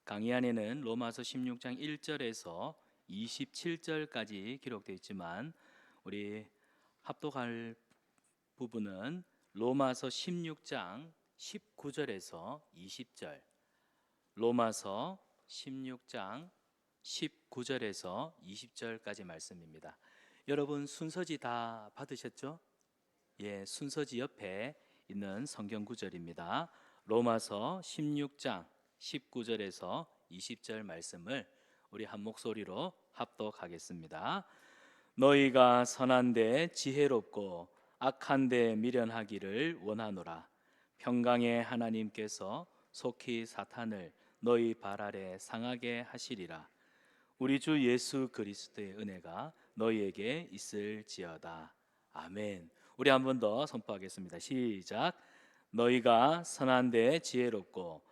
강의 안에는 로마서 16장 1절에서 27절까지 기록되어 있지만 우리 합독할 부분은 로마서 16장 19절에서 20절, 로마서 16장 19절에서 20절까지 말씀입니다. 여러분 순서지 다 받으셨죠? 예, 순서지 옆에 있는 성경 구절입니다. 로마서 16장 19절에서 20절 말씀을 우리 한 목소리로 합독하겠습니다. 너희가 선한데 지혜롭고 악한데 미련하기를 원하노라. 평강의 하나님께서 속히 사탄을 너희 발 아래 상하게 하시리라. 우리 주 예수 그리스도의 은혜가 너희에게 있을지어다. 아멘. 우리 한 번 더 선포하겠습니다. 시작. 너희가 선한데 지혜롭고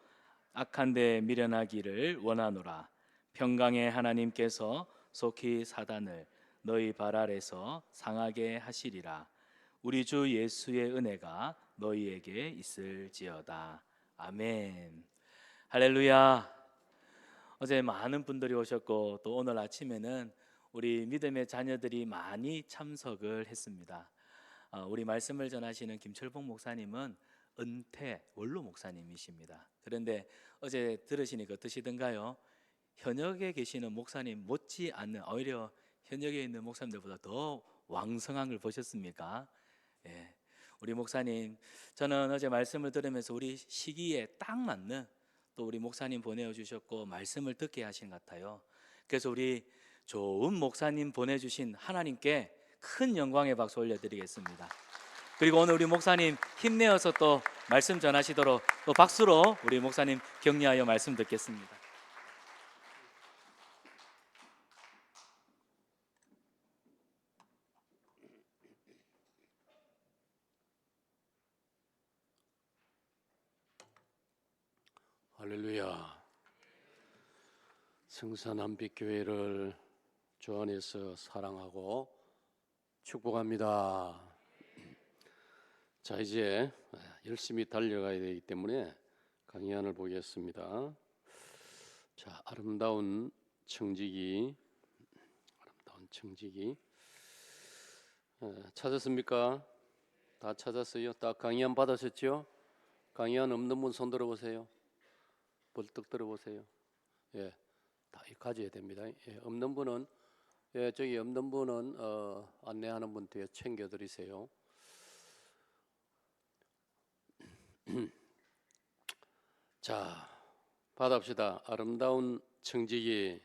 악한데 미련하기를 원하노라. 평강의 하나님께서 속히 사단을 너희 발 아래서 상하게 하시리라. 우리 주 예수의 은혜가 너희에게 있을지어다. 아멘. 할렐루야. 어제 많은 분들이 오셨고 또 오늘 아침에는 우리 믿음의 자녀들이 많이 참석을 했습니다. 우리 말씀을 전하시는 김철봉 목사님은 은퇴 원로 목사님이십니다. 그런데 어제 들으시니까 어떠시던가요? 현역에 계시는 목사님 못지 않는, 오히려 현역에 있는 목사님들보다 더 왕성한 걸 보셨습니까? 예, 우리 목사님, 저는 어제 말씀을 들으면서 우리 시기에 딱 맞는 또 우리 목사님 보내주셨고 말씀을 듣게 하신 것 같아요. 그래서 우리 좋은 목사님 보내주신 하나님께 큰 영광의 박수 올려드리겠습니다. 그리고 오늘 우리 목사님 힘내어서 또 말씀 전하시도록 또 박수로 우리 목사님 격려하여 말씀 듣겠습니다. 할렐루야. 성산한빛교회를 주 안에서 사랑하고 축복합니다. 자, 이제 열심히 달려가야 되기 때문에 강의안을 보겠습니다. 자, 아름다운 청지기 찾았습니까? 다 찾았어요? 다 강의안 받으셨죠? 강의안 없는 분 손 들어보세요. 벌떡 들어보세요. 예, 다 가져야 됩니다. 예, 없는 분은 저기 없는 분은 안내하는 분 뒤에 챙겨드리세요. 자, 받읍시다. 아름다운 청지기.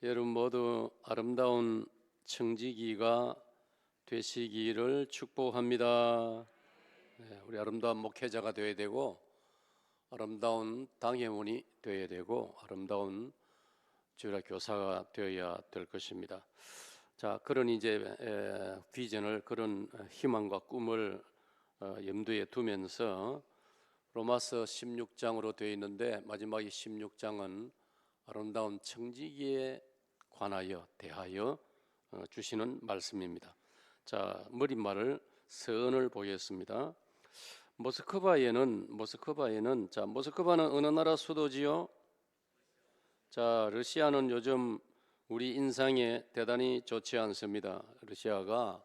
여러분 모두 아름다운 청지기가 되시기를 축복합니다. 네, 우리 아름다운 목회자가 되어야 되고 아름다운 당회원이 되어야 되고 아름다운 주일학 교사가 되어야 될 것입니다. 자, 그런 이제 비전을, 그런 희망과 꿈을 염두에 두면서 로마서 16장으로 되어 있는데 마지막 16장은 아름다운 청지기에 관하여 대하여 주시는 말씀입니다. 자, 머릿말을 선을 보겠습니다. 모스크바에는 자, 모스크바는 어느 나라 수도지요? 자, 러시아는 요즘 우리 인상에 대단히 좋지 않습니다. 러시아가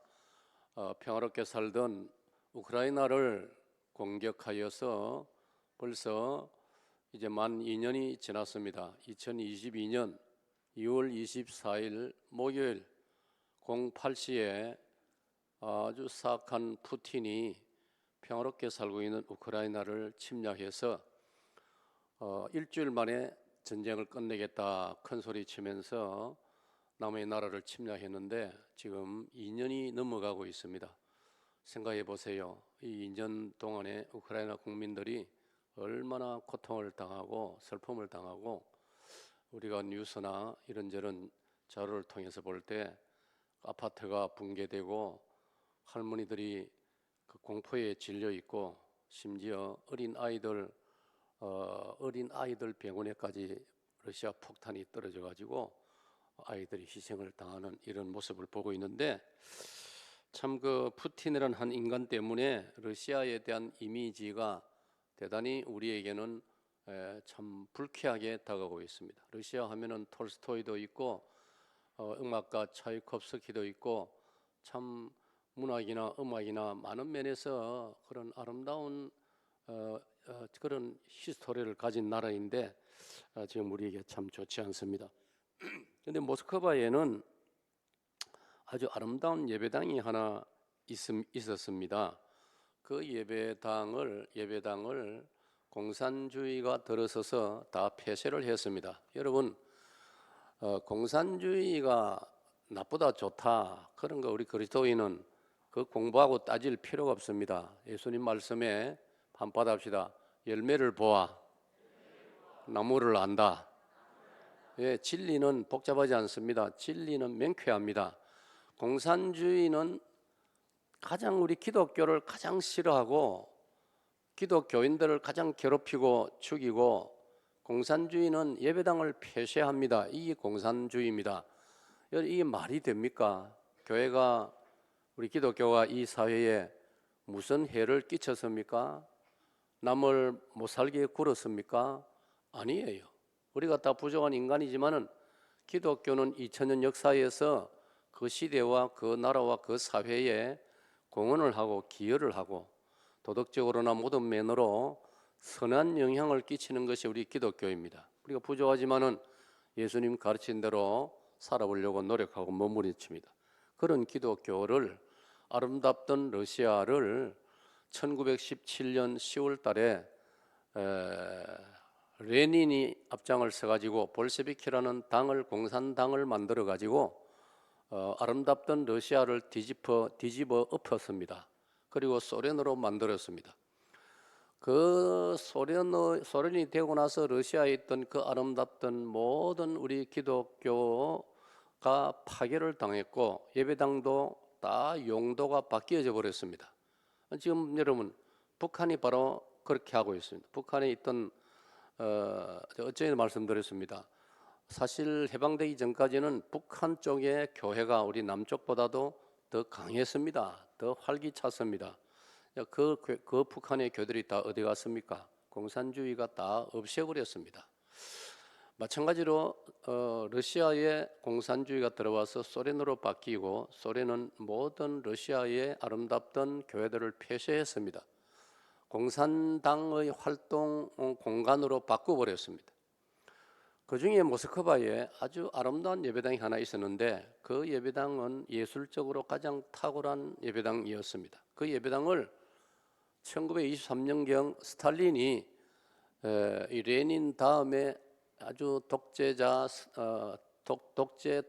평화롭게 살던 우크라이나를 공격하여서 벌써 이제 만 2년이 지났습니다. 2022년 2월 24일 목요일 08시에 아주 사악한 푸틴이 평화롭게 살고 있는 우크라이나를 침략해서 일주일 만에 전쟁을 끝내겠다 큰 소리 치면서 남의 나라를 침략했는데 지금 2년이 넘어가고 있습니다. 생각해 보세요. 이 2년 동안에 우크라이나 국민들이 얼마나 고통을 당하고 슬픔을 당하고, 우리가 뉴스나 이런저런 자료를 통해서 볼 때 아파트가 붕괴되고 할머니들이 그 공포에 질려 있고, 심지어 어린 아이들 병원에까지 러시아 폭탄이 떨어져 가지고 아이들이 희생을 당하는 이런 모습을 보고 있는데, 참 그 푸틴이라는 한 인간 때문에 러시아에 대한 이미지가 대단히 우리에게는 참 불쾌하게 다가오고 있습니다. 러시아 하면은 톨스토이도 있고 음악가 차이콥스키도 있고 참 문학이나 음악이나 많은 면에서 그런 아름다운 그런 히스토리를 가진 나라인데 지금 우리에게 참 좋지 않습니다. 그런데 모스크바에는 아주 아름다운 예배당이 하나 있었습니다. 그 예배당을 공산주의가 들어서서 다 폐쇄를 했습니다. 여러분, 공산주의가 나쁘다 좋다 그런 거 우리 그리스도인은 그 공부하고 따질 필요가 없습니다. 예수님 말씀에 한받합시다. 열매를 보아 나무를 안다. 예, 진리는 복잡하지 않습니다. 진리는 명쾌합니다. 공산주의는 가장 우리 기독교를 가장 싫어하고 기독교인들을 가장 괴롭히고 죽이고 공산주의는 예배당을 폐쇄합니다. 이게 공산주의입니다. 이게 말이 됩니까? 교회가 우리 기독교가 이 사회에 무슨 해를 끼쳤습니까? 남을 못 살게 굴었습니까? 아니에요. 우리가 다 부족한 인간이지만은 기독교는 2000년 역사에서 그 시대와 그 나라와 그 사회에 공헌을 하고 기여를 하고 도덕적으로나 모든 면으로 선한 영향을 끼치는 것이 우리 기독교입니다. 우리가 부족하지만은 예수님 가르친 대로 살아보려고 노력하고 몸부림칩니다. 그런 기독교를 아름답던 러시아를 1917년 10월 달에 레닌이 앞장을 서가지고 볼셰비키라는 당을 공산당을 만들어가지고 아름답던 러시아를 뒤집어 엎었습니다. 그리고 소련으로 만들었습니다. 그 소련이 되고 나서 러시아에 있던 그 아름답던 모든 우리 기독교가 파괴를 당했고 예배당도 다 용도가 바뀌어져 버렸습니다. 지금 여러분 북한이 바로 그렇게 하고 있습니다. 북한에 있던 어제 말씀드렸습니다. 사실 해방되기 전까지는 북한 쪽의 교회가 우리 남쪽보다도 더 강했습니다. 더 활기찼습니다. 그 북한의 교들이 다 어디 갔습니까? 공산주의가 다 없애버렸습니다. 마찬가지로 러시아에 공산주의가 들어와서 소련으로 바뀌고 소련은 모든 러시아의 아름답던 교회들을 폐쇄했습니다. 공산당의 활동 공간으로 바꿔버렸습니다. 그 중에 모스크바에 아주 아름다운 예배당이 하나 있었는데 그 예배당은 예술적으로 가장 탁월한 예배당이었습니다. 그 예배당을 1923년경 스탈린이 이 레닌 다음에 아주 독재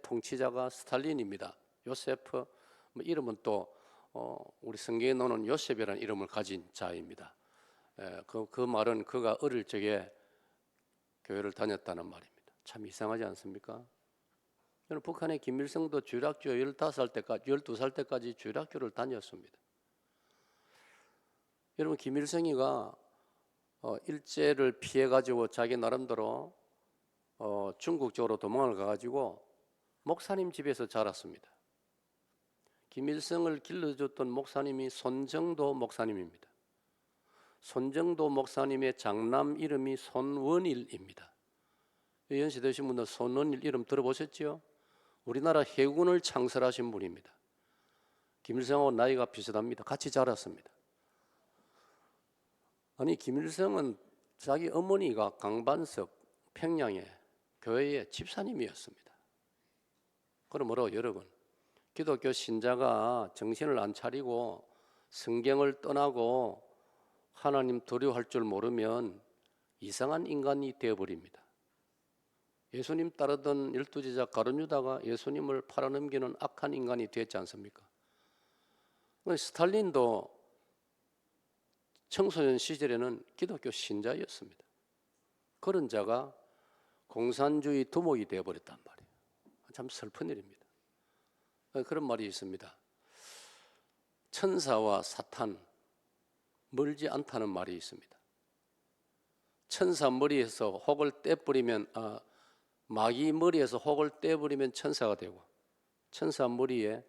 통치자가 스탈린입니다. 요세프 이름은 또 우리 성경에 나오는 요셉이라는 이름을 가진 자입니다. 그 말은 그가 어릴 적에 교회를 다녔다는 말입니다. 참 이상하지 않습니까? 저는 북한의 김일성도 주일학교 12살 때까지 주일학교를 다녔습니다. 여러분 김일성이가 일제를 피해가지고 자기 나름대로 중국 쪽으로 도망을 가가지고 목사님 집에서 자랐습니다. 김일성을 길러줬던 목사님이 손정도 목사님입니다. 손정도 목사님의 장남 이름이 손원일입니다. 연세 드신 분들 손원일 이름 들어보셨죠? 우리나라 해군을 창설하신 분입니다. 김일성하고 나이가 비슷합니다. 같이 자랐습니다. 아니 김일성은 자기 어머니가 강반석 평양의 교회의 집사님이었습니다. 그러므로 여러분 기독교 신자가 정신을 안 차리고 성경을 떠나고 하나님 두려워할 줄 모르면 이상한 인간이 되어버립니다. 예수님 따르던 12제자 가룟유다가 예수님을 팔아넘기는 악한 인간이 되었지 않습니까? 스탈린도 청소년 시절에는 기독교 신자였습니다. 그런 자가 공산주의 두목이 되어버렸단 말이에요. 참 슬픈 일입니다. 그런 말이 있습니다. 천사와 사탄 멀지 않다는 말이 있습니다. 천사 머리에서 혹을 떼버리면 마귀 머리에서 혹을 떼버리면 천사가 되고 천사 머리에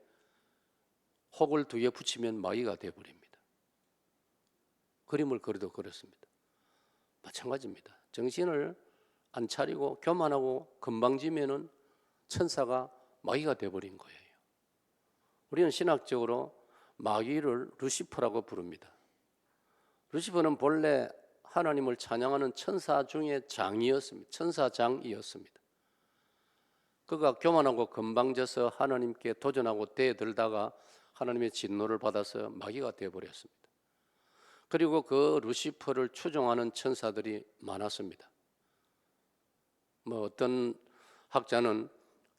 혹을 두 개 붙이면 마귀가 되어버립니다. 그림을 그려도 그렇습니다. 마찬가지입니다. 정신을 안 차리고 교만하고 건방지면은 천사가 마귀가 되어버린 거예요. 우리는 신학적으로 마귀를 루시퍼라고 부릅니다. 루시퍼는 본래 하나님을 찬양하는 천사 중에 장이었습니다. 천사장이었습니다. 그가 교만하고 건방져서 하나님께 도전하고 대들다가 하나님의 진노를 받아서 마귀가 되어버렸습니다. 그리고 그 루시퍼를 추종하는 천사들이 많았습니다. 어떤 학자는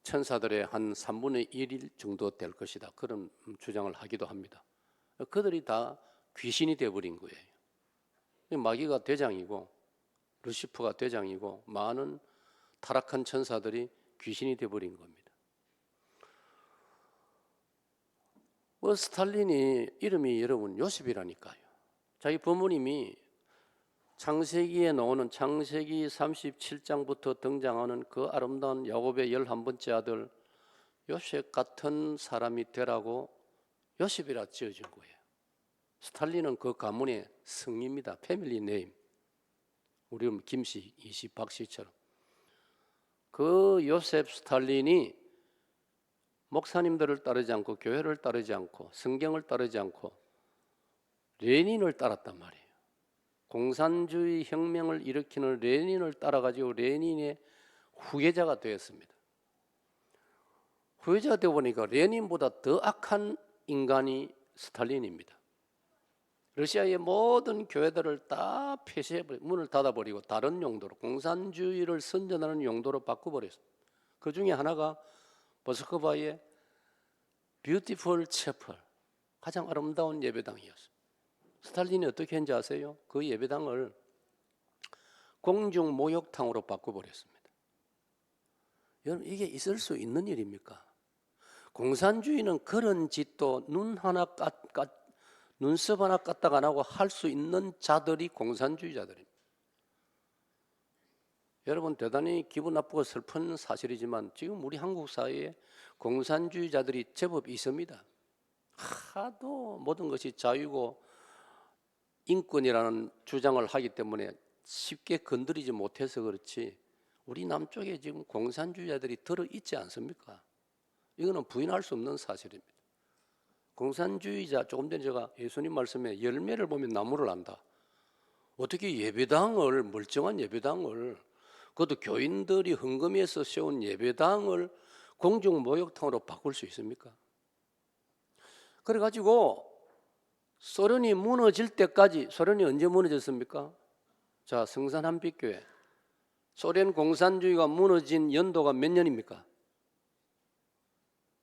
천사들의 한 3분의 1일 정도 될 것이다, 그런 주장을 하기도 합니다. 그들이 다 귀신이 되어버린 거예요. 마귀가 대장이고 루시퍼가 대장이고 많은 타락한 천사들이 귀신이 되어버린 겁니다. 스탈린이 이름이 여러분 요셉이라니까요. 자기 부모님이 창세기에 나오는 창세기 37장부터 등장하는 그 아름다운 야곱의 11번째 아들 요셉 같은 사람이 되라고 요셉이라 지어준 거예요. 스탈린은 그 가문의 성입니다. 패밀리 네임. 우리 김씨, 이씨, 박씨처럼. 그 요셉 스탈린이 목사님들을 따르지 않고 교회를 따르지 않고 성경을 따르지 않고 레닌을 따랐단 말이에요. 공산주의 혁명을 일으키는 레닌을 따라가지고 레닌의 후계자가 되었습니다. 후계자가 되어 보니까 레닌보다 더 악한 인간이 스탈린입니다. 러시아의 모든 교회들을 다 폐쇄해버리고 문을 닫아버리고 다른 용도로 공산주의를 선전하는 용도로 바꿔버렸습니다. 그 중에 하나가 모스크바의 뷰티풀 채플, 가장 아름다운 예배당이었습니다. 스탈린이 어떻게 했는지 아세요? 그 예배당을 공중 목욕탕으로 바꿔버렸습니다. 여러분, 이게 있을 수 있는 일입니까? 공산주의는 그런 짓도 눈썹 하나 까딱 안 하고 할 수 있는 자들이 공산주의자들입니다. 여러분, 대단히 기분 나쁘고 슬픈 사실이지만 지금 우리 한국 사회에 공산주의자들이 제법 있습니다. 하도 모든 것이 자유고 인권이라는 주장을 하기 때문에 쉽게 건드리지 못해서 그렇지 우리 남쪽에 지금 공산주의자들이 들어있지 않습니까? 이거는 부인할 수 없는 사실입니다. 공산주의자, 조금 전에 제가 예수님 말씀에 열매를 보면 나무를 안다. 어떻게 예배당을, 멀쩡한 예배당을, 그것도 교인들이 헌금해서 세운 예배당을 공중 목욕탕으로 바꿀 수 있습니까? 그래가지고 소련이 무너질 때까지, 소련이 언제 무너졌습니까? 자, 성산 한빛교회. 소련 공산주의가 무너진 연도가 몇 년입니까?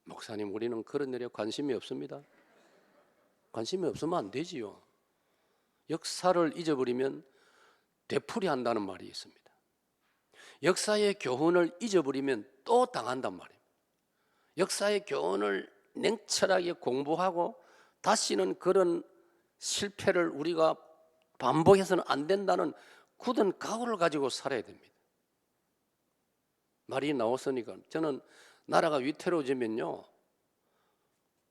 목사님, 우리는 그런 일에 관심이 없습니다. 관심이 없으면 안 되지요. 역사를 잊어버리면 되풀이한다는 말이 있습니다. 역사의 교훈을 잊어버리면 또 당한단 말이에요. 역사의 교훈을 냉철하게 공부하고 다시는 그런 실패를 우리가 반복해서는 안 된다는 굳은 각오를 가지고 살아야 됩니다. 말이 나왔으니까 저는 나라가 위태로워지면요,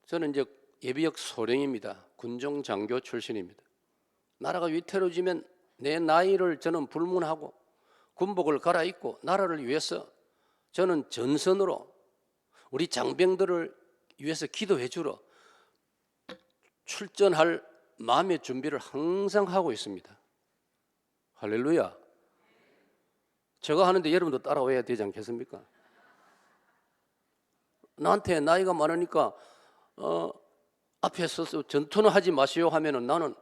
저는 이제 예비역 소령입니다. 군종 장교 출신입니다. 나라가 위태로워지면 내 나이를 저는 불문하고 군복을 갈아입고 나라를 위해서 저는 전선으로 우리 장병들을 위해서 기도해 주러 출전할 마음의 준비를 항상 하고 있습니다. 할렐루야. 제가 하는데 여러분도 따라와야 되지 않겠습니까? 나한테 나이가 많으니까 앞에 서서 전투는 하지 마시오 하면은 나는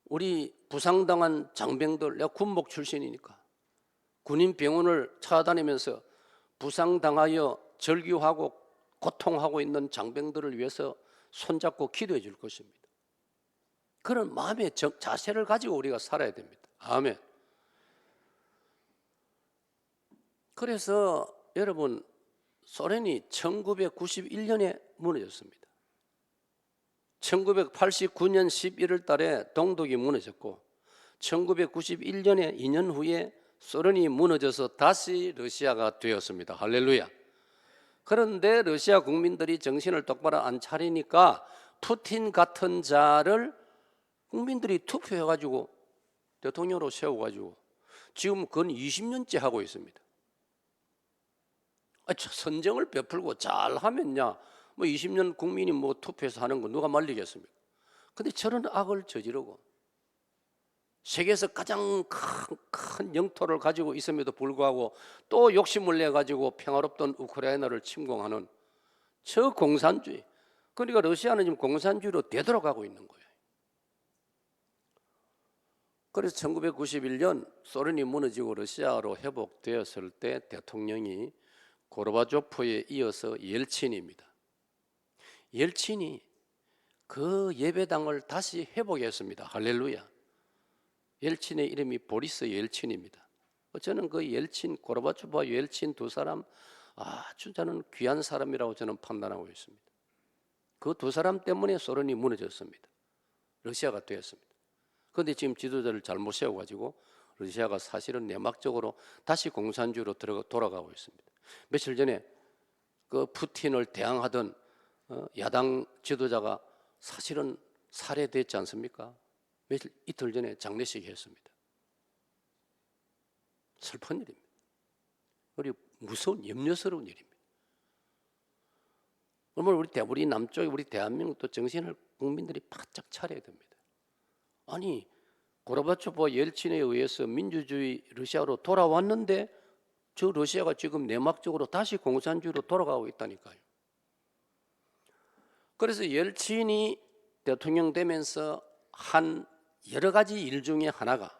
우리 부상당한 장병들, 내가 군복 출신이니까 군인 병원을 찾아다니면서 부상당하여 절규하고 고통하고 있는 장병들을 위해서 손잡고 기도해 줄 것입니다. 그런 마음의 자세를 가지고 우리가 살아야 됩니다. 아멘. 그래서 여러분, 소련이 1991년에 무너졌습니다. 1989년 11월 달에 동독이 무너졌고 1991년에 2년 후에 소련이 무너져서 다시 러시아가 되었습니다. 할렐루야. 그런데 러시아 국민들이 정신을 똑바로 안 차리니까 푸틴 같은 자를 국민들이 투표해가지고 대통령으로 세워가지고 지금 건 20년째 하고 있습니다. 선정을 베풀고 잘하면야 뭐 20년 국민이 뭐 투표해서 하는 거 누가 말리겠습니까? 근데 저런 악을 저지르고 세계에서 가장 큰 영토를 가지고 있음에도 불구하고 또 욕심을 내 가지고 평화롭던 우크라이나를 침공하는 저 공산주의. 그러니까 러시아는 지금 공산주의로 되돌아가고 있는 거예요. 그래서 1991년 소련이 무너지고 러시아로 회복되었을 때 대통령이 고르바초프에 이어서 옐친입니다. 옐친이 그 예배당을 다시 회복했습니다. 할렐루야. 옐친의 이름이 보리스 옐친입니다. 저는 그 옐친, 고르바초프와 옐친 두 사람 아주 저는 귀한 사람이라고 저는 판단하고 있습니다. 그 두 사람 때문에 소련이 무너졌습니다. 러시아가 되었습니다. 그런데 지금 지도자를 잘못 세워가지고 러시아가 사실은 내막적으로 다시 공산주의로 돌아가고 있습니다. 며칠 전에 그 푸틴을 대항하던 야당 지도자가 사실은 살해됐지 않습니까? 이틀 전에 장례식 했습니다. 슬픈 일입니다. 우리 무서운 염려스러운 일입니다. 그러면 우리 남쪽에 우리 대한민국도 정신을 국민들이 바짝 차려야 됩니다. 아니 고르바초프와 옐친에 의해서 민주주의 러시아로 돌아왔는데 저 러시아가 지금 내막적으로 다시 공산주의로 돌아가고 있다니까요. 그래서 옐친이 대통령 되면서 한 여러 가지 일 중에 하나가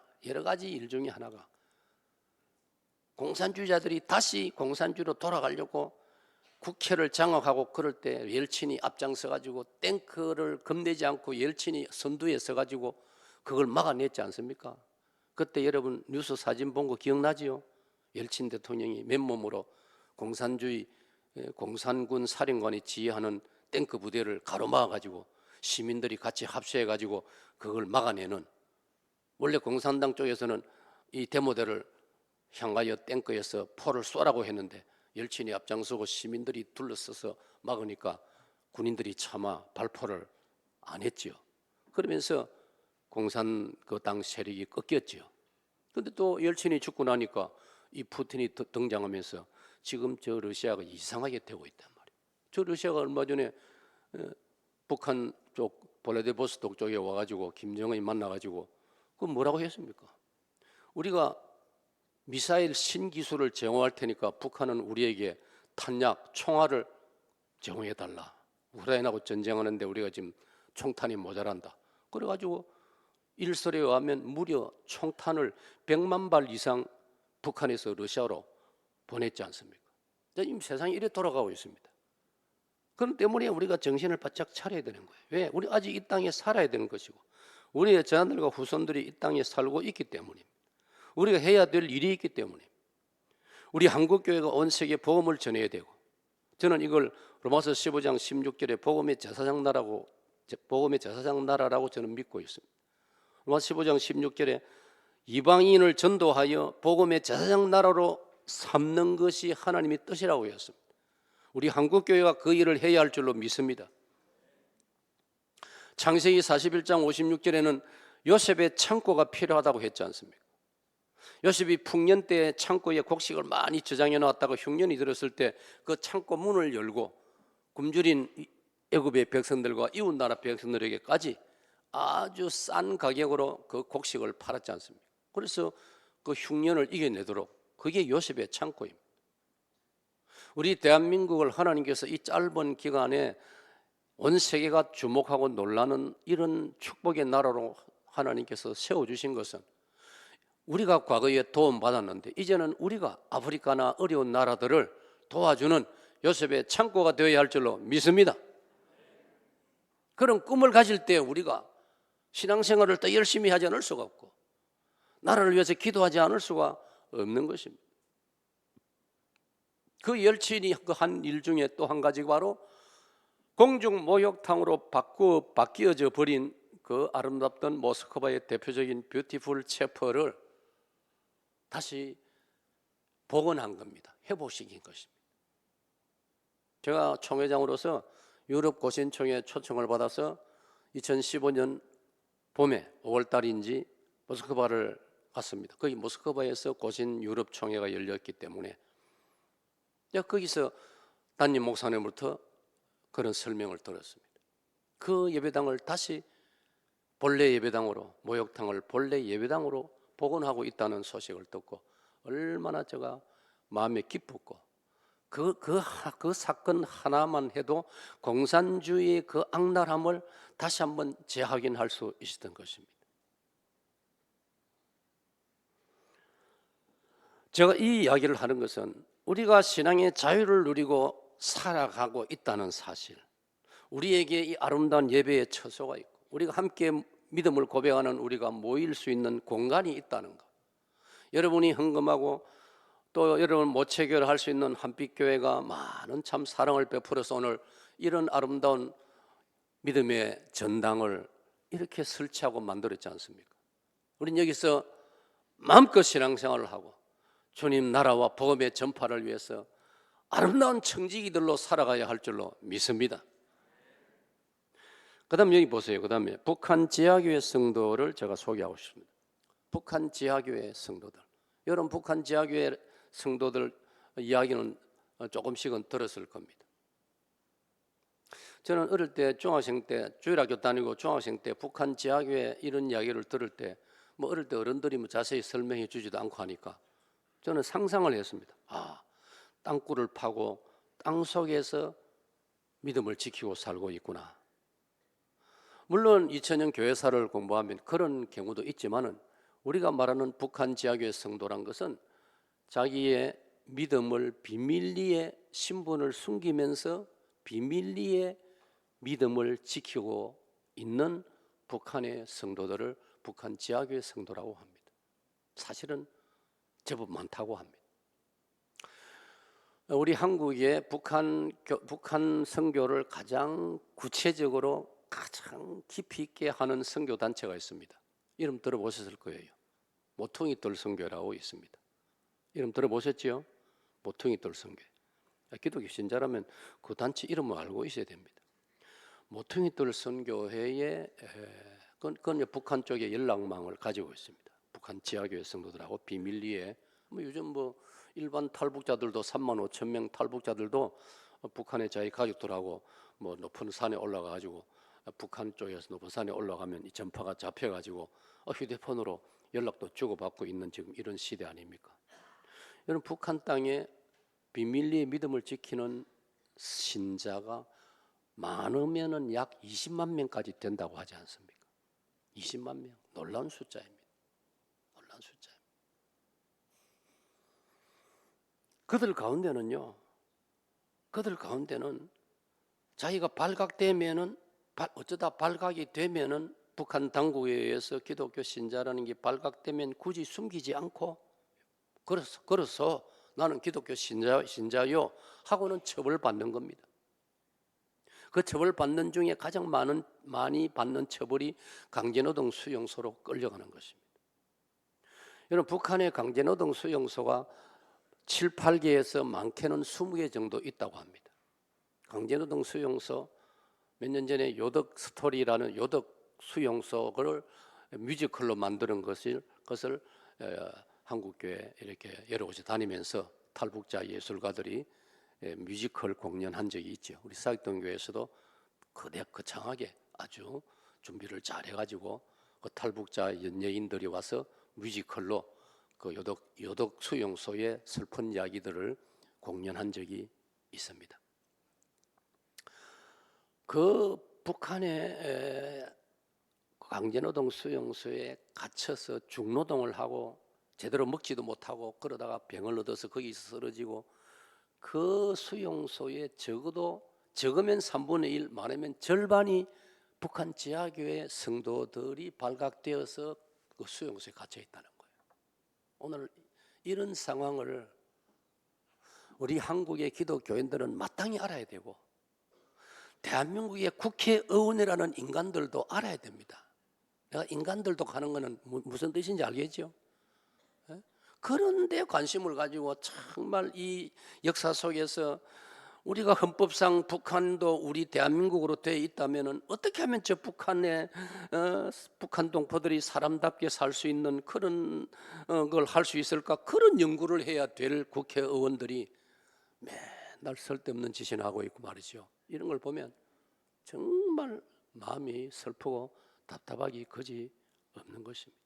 공산주의자들이 다시 공산주의로 돌아가려고 국회를 장악하고 그럴 때 옐친이 앞장서 가지고 탱크를 겁내지 않고 옐친이 선두에 서 가지고 그걸 막아냈지 않습니까? 그때 여러분 뉴스 사진 본 거 기억나지요? 옐친 대통령이 맨몸으로 공산군 사령관이 지휘하는 탱크 부대를 가로막아 가지고 시민들이 같이 합세해 가지고 그걸 막아내는, 원래 공산당 쪽에서는 이 데모대를 향하여 탱크에서 포를 쏘라고 했는데 옐친이 앞장서고 시민들이 둘러서서 막으니까 군인들이 차마 발포를 안 했지요. 그러면서 공산당 세력이 꺾였지요. 그런데 또 옐친이 죽고 나니까 이 푸틴이 등장하면서 지금 저 러시아가 이상하게 되고 있단 말이에요. 저 러시아가 얼마 전에 북한 쪽 블라디보스토크 쪽에 와가지고 김정은이 만나가지고 그 뭐라고 했습니까? 우리가 미사일 신기술을 제공할 테니까 북한은 우리에게 탄약, 총알을 제공해달라. 우크라이나하고 전쟁하는데 우리가 지금 총탄이 모자란다. 그래가지고 일설에 의하면 무려 총탄을 100만 발 이상 북한에서 러시아로 보냈지 않습니까? 지금 세상이 이래 돌아가고 있습니다. 그런 때문에 우리가 정신을 바짝 차려야 되는 거예요. 왜? 우리 아직 이 땅에 살아야 되는 것이고 우리의 자녀들과 후손들이 이 땅에 살고 있기 때문입니다. 우리가 해야 될 일이 있기 때문에 우리 한국교회가 온 세계에 복음을 전해야 되고, 저는 이걸 로마서 15장 16절에 복음의 제사장 나라라고 저는 믿고 있습니다. 로마서 15장 16절에 이방인을 전도하여 복음의 제사장 나라로 삼는 것이 하나님의 뜻이라고 했습니다. 우리 한국교회가 그 일을 해야 할 줄로 믿습니다. 창세기 41장 56절에는 요셉의 창고가 필요하다고 했지 않습니까? 요셉이 풍년 때 창고에 곡식을 많이 저장해 놨다가 흉년이 들었을 때 그 창고 문을 열고 굶주린 애굽의 백성들과 이웃 나라 백성들에게까지 아주 싼 가격으로 그 곡식을 팔았지 않습니까? 그래서 그 흉년을 이겨내도록 그게 요셉의 창고입니다. 우리 대한민국을 하나님께서 이 짧은 기간에 온 세계가 주목하고 놀라는 이런 축복의 나라로 하나님께서 세워주신 것은 우리가 과거에 도움받았는데 이제는 우리가 아프리카나 어려운 나라들을 도와주는 요셉의 창고가 되어야 할 줄로 믿습니다. 그런 꿈을 가질 때 우리가 신앙생활을 더 열심히 하지 않을 수가 없고 나라를 위해서 기도하지 않을 수가 없는 것입니다. 그 옐친이 그 한 일 중에 또 한 가지가 바로 공중 목욕탕으로 바뀌어져 버린 그 아름답던 모스크바의 대표적인 뷰티풀 채퍼를 다시 복원한 겁니다. 회복시킨 것입니다. 제가 총회장으로서 유럽 고신총회 초청을 받아서 2015년 봄에 5월 달인지 모스크바를 갔습니다. 거기 모스크바에서 고신 유럽 총회가 열렸기 때문에 거기서 담임 목사님으로부터 그런 설명을 들었습니다. 그 예배당을 다시 본래 예배당으로, 목욕탕을 본래 예배당으로 복원하고 있다는 소식을 듣고 얼마나 제가 마음에 기뻤고, 그 사건 하나만 해도 공산주의의 그 악랄함을 다시 한번 재확인할 수 있었던 것입니다. 제가 이 이야기를 하는 것은 우리가 신앙의 자유를 누리고 살아가고 있다는 사실, 우리에게 이 아름다운 예배의 처소가 있고 우리가 함께 믿음을 고백하는 우리가 모일 수 있는 공간이 있다는 것, 여러분이 헌금하고 또 여러분 모체결을 할 수 있는 한빛교회가 많은 참 사랑을 베풀어서 오늘 이런 아름다운 믿음의 전당을 이렇게 설치하고 만들었지 않습니까? 우린 여기서 마음껏 신앙생활을 하고 주님 나라와 복음의 전파를 위해서 아름다운 청지기들로 살아가야 할 줄로 믿습니다. 그 다음 여기 보세요. 그 다음에 북한 지하교회 성도를 제가 소개하고 싶습니다. 북한 지하교회 성도들, 여러분 북한 지하교회 성도들 이야기는 조금씩은 들었을 겁니다. 저는 어릴 때 중학생 때 주일학교 다니고 중학생 때 북한 지하교회 이런 이야기를 들을 때 뭐 어릴 때 어른들이 뭐 자세히 설명해 주지도 않고 하니까 저는 상상을 했습니다. 땅굴을 파고 땅 속에서 믿음을 지키고 살고 있구나. 물론 2000년 교회사를 공부하면 그런 경우도 있지만은 우리가 말하는 북한 지하교회 성도란 것은 자기의 믿음을 비밀리에 신분을 숨기면서 비밀리에 믿음을 지키고 있는 북한의 성도들을 북한 지하교회 성도라고 합니다. 사실은 제법 많다고 합니다. 우리 한국의 북한 선교를 가장 구체적으로 가장 깊이 있게 하는 선교 단체가 있습니다. 이름 들어보셨을 거예요. 모퉁이돌 선교라고 있습니다. 이름 들어보셨지요? 모퉁이돌 선교. 기독교 신자라면 그 단체 이름을 알고 있어야 됩니다. 모퉁이돌 선교회에 그건 북한 쪽에 연락망을 가지고 있습니다. 북한 지하교회 성도들하고 비밀리에 요즘 일반 탈북자들도 3만 5천 명 탈북자들도 북한의 자기 가족들하고 높은 산에 올라가 가지고 북한 쪽에서 높은 산에 올라가면 이 전파가 잡혀 가지고 휴대폰으로 연락도 주고받고 있는 지금 이런 시대 아닙니까? 여러분 북한 땅에 비밀리에 믿음을 지키는 신자가 많으면은 약 20만 명까지 된다고 하지 않습니까? 20만 명, 놀라운 숫자입니다. 놀라운 숫자입니다. 그들 가운데는 자기가 발각되면은 어쩌다 발각이 되면은 북한 당국에 의해서 기독교 신자라는 게 발각되면 굳이 숨기지 않고 그래서 나는 기독교 신자요 하고는 처벌받는 겁니다. 그 처벌받는 중에 가장 많이 받는 처벌이 강제노동 수용소로 끌려가는 것입니다. 여러분 북한의 강제노동 수용소가 7, 8개에서 많게는 20개 정도 있다고 합니다. 강제노동 수용소, 몇 년 전에 요덕 스토리라는 요덕 수용소를 뮤지컬로 만드는 것을 한국교회 이렇게 여러 곳에 다니면서 탈북자 예술가들이 뮤지컬 공연한 적이 있죠. 우리 사역동교회에서도 거창하게 아주 준비를 잘 해가지고 그 탈북자 연예인들이 와서 뮤지컬로 그 요덕 수용소의 슬픈 이야기들을 공연한 적이 있습니다. 그 북한의 강제노동 수용소에 갇혀서 중노동을 하고 제대로 먹지도 못하고 그러다가 병을 얻어서 거기서 쓰러지고 그 수용소에 적으면 3분의 1, 많으면 절반이 북한 지하교회 성도들이 발각되어서 그 수용소에 갇혀 있다는 거예요. 오늘 이런 상황을 우리 한국의 기독교인들은 마땅히 알아야 되고 대한민국의 국회의원이라는 인간들도 알아야 됩니다. 내가 인간들도 가는 거는 무슨 뜻인지 알겠죠? 그런데 관심을 가지고 정말 이 역사 속에서 우리가 헌법상 북한도 우리 대한민국으로 되어 있다면 어떻게 하면 저 북한 동포들이 사람답게 살 수 있는 그런 걸 할 수 있을까? 그런 연구를 해야 될 국회의원들이 맨날 쓸데없는 짓이나 하고 있고 말이죠. 이런 걸 보면 정말 마음이 슬프고 답답하기 그지 없는 것입니다.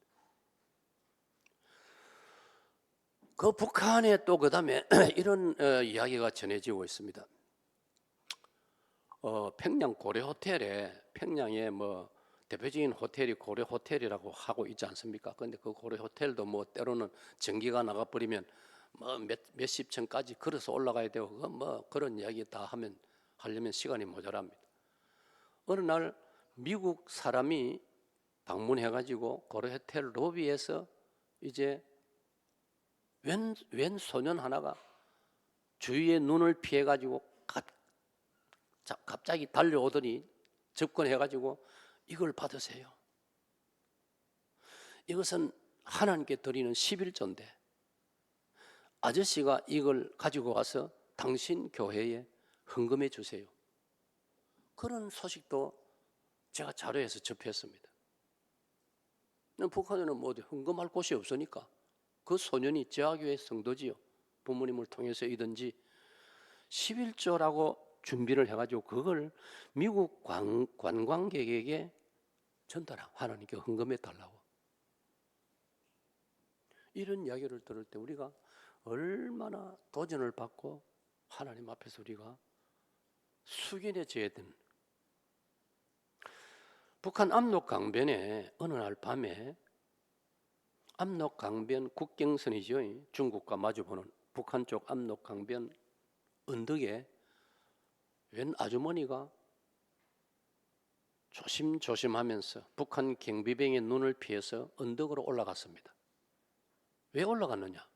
그 북한에 또 그다음에 이런 이야기가 전해지고 있습니다. 평양 고래 호텔에 평양에 뭐 대표적인 호텔이 고래 호텔이라고 하고 있지 않습니까? 그런데 그 고래 호텔도 뭐 때로는 전기가 나가버리면 뭐 몇십 층까지 걸어서 올라가야 되고 뭐 그런 이야기 다 하려면 시간이 모자랍니다. 어느 날 미국 사람이 방문해가지고 고래 호텔 로비에서 이제 웬 소년 하나가 주위의 눈을 피해가지고 갑자기 달려오더니 접근해가지고 이걸 받으세요. 이것은 하나님께 드리는 11조인데 아저씨가 이걸 가지고 와서 당신 교회에 헌금해 주세요. 그런 소식도 제가 자료에서 접했습니다. 북한에는 뭐 헌금할 곳이 없으니까 그 소년이 제아교회 성도지요. 부모님을 통해서이든지 11조라고 준비를 해가지고 그걸 미국 관광객에게 전달하고 하나님께 헌금해 달라고. 이런 이야기를 들을 때 우리가 얼마나 도전을 받고 하나님 앞에서 우리가 숙연해져야 되는. 북한 압록강변에 어느 날 밤에 압록강변 국경선이죠. 중국과 마주보는 북한 쪽 압록강변 언덕에 웬 아주머니가 조심조심하면서 북한 경비병의 눈을 피해서 언덕으로 올라갔습니다. 왜 올라갔느냐?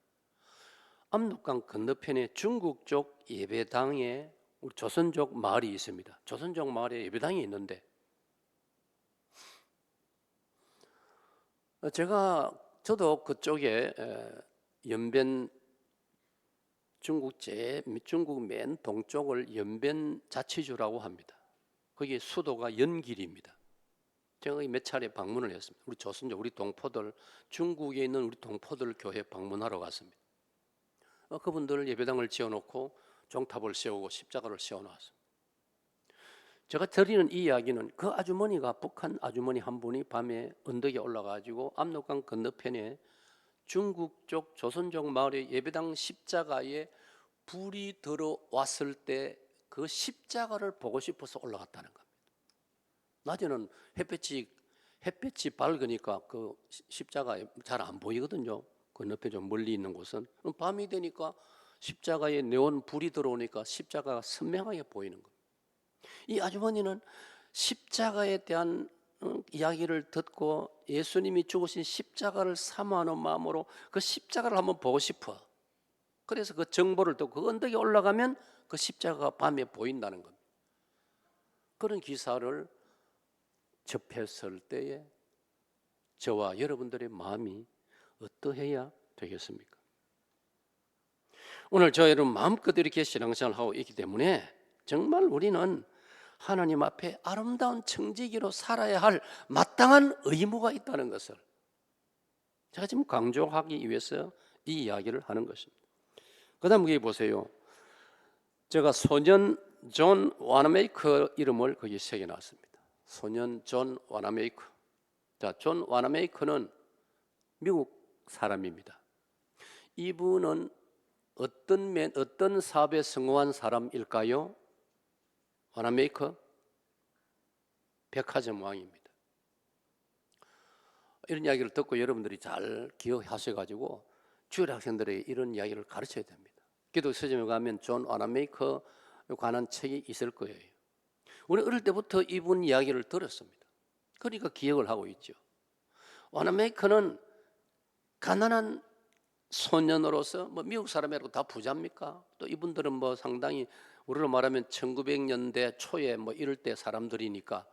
압록강 건너편에 중국 쪽 예배당에 우리 조선족 마을이 있습니다. 조선족 마을에 예배당이 있는데 저도 그쪽에 연변 중국 맨 동쪽을 연변 자치주라고 합니다. 거기 수도가 연길입니다. 제가 몇 차례 방문을 했습니다. 우리 조선족, 우리 동포들, 중국에 있는 우리 동포들 교회 방문하러 갔습니다. 그분들 예배당을 지어놓고 종탑을 세우고 십자가를 세워놨습니다. 제가 드리는 이 이야기는 그 아주머니가 북한 아주머니 한 분이 밤에 언덕에 올라가지고 압록강 건너편에 중국 쪽 조선족 마을의 예배당 십자가에 불이 들어왔을 때 그 십자가를 보고 싶어서 올라갔다는 겁니다. 낮에는 햇빛이 밝으니까 그 십자가 잘 안 보이거든요. 그 옆에 좀 멀리 있는 곳은. 밤이 되니까 십자가에 네온 불이 들어오니까 십자가가 선명하게 보이는 겁니다. 이 아주머니는 십자가에 대한 이야기를 듣고 예수님이 죽으신 십자가를 사모하는 마음으로 그 십자가를 한번 보고 싶어. 그래서 그 정보를 듣고 그 언덕에 올라가면 그 십자가가 밤에 보인다는 겁니다. 그런 기사를 접했을 때에 저와 여러분들의 마음이 어떠해야 되겠습니까? 오늘 저 여러분 마음껏 이렇게 신앙생활을 하고 있기 때문에 정말 우리는 하나님 앞에 아름다운 청지기로 살아야 할 마땅한 의무가 있다는 것을 제가 지금 강조하기 위해서 이 이야기를 하는 것입니다. 그 다음 여기 보세요. 제가 소년 존 와나메이커 이름을 거기 새겨놨습니다. 소년 존 와나메이커. 자, 존 와나메이커는 미국 사람입니다. 이분은 어떤 사업에 성공한 사람일까요? 와나메이커? 백화점 왕입니다. 이런 이야기를 듣고 여러분들이 잘 기억하셔가지고 주일 학생들에게 이런 이야기를 가르쳐야 됩니다. 기독 서점에 가면 존 와나메이커에 관한 책이 있을 거예요. 우리 어릴 때부터 이분 이야기를 들었습니다. 그러니까 기억을 하고 있죠. 와나메이커는 가난한 소년으로서 뭐 미국 사람이라고 다 부자입니까? 또 이분들은 뭐 상당히 우리로 말하면 1900년대 초에 뭐 이럴 때 사람들이니까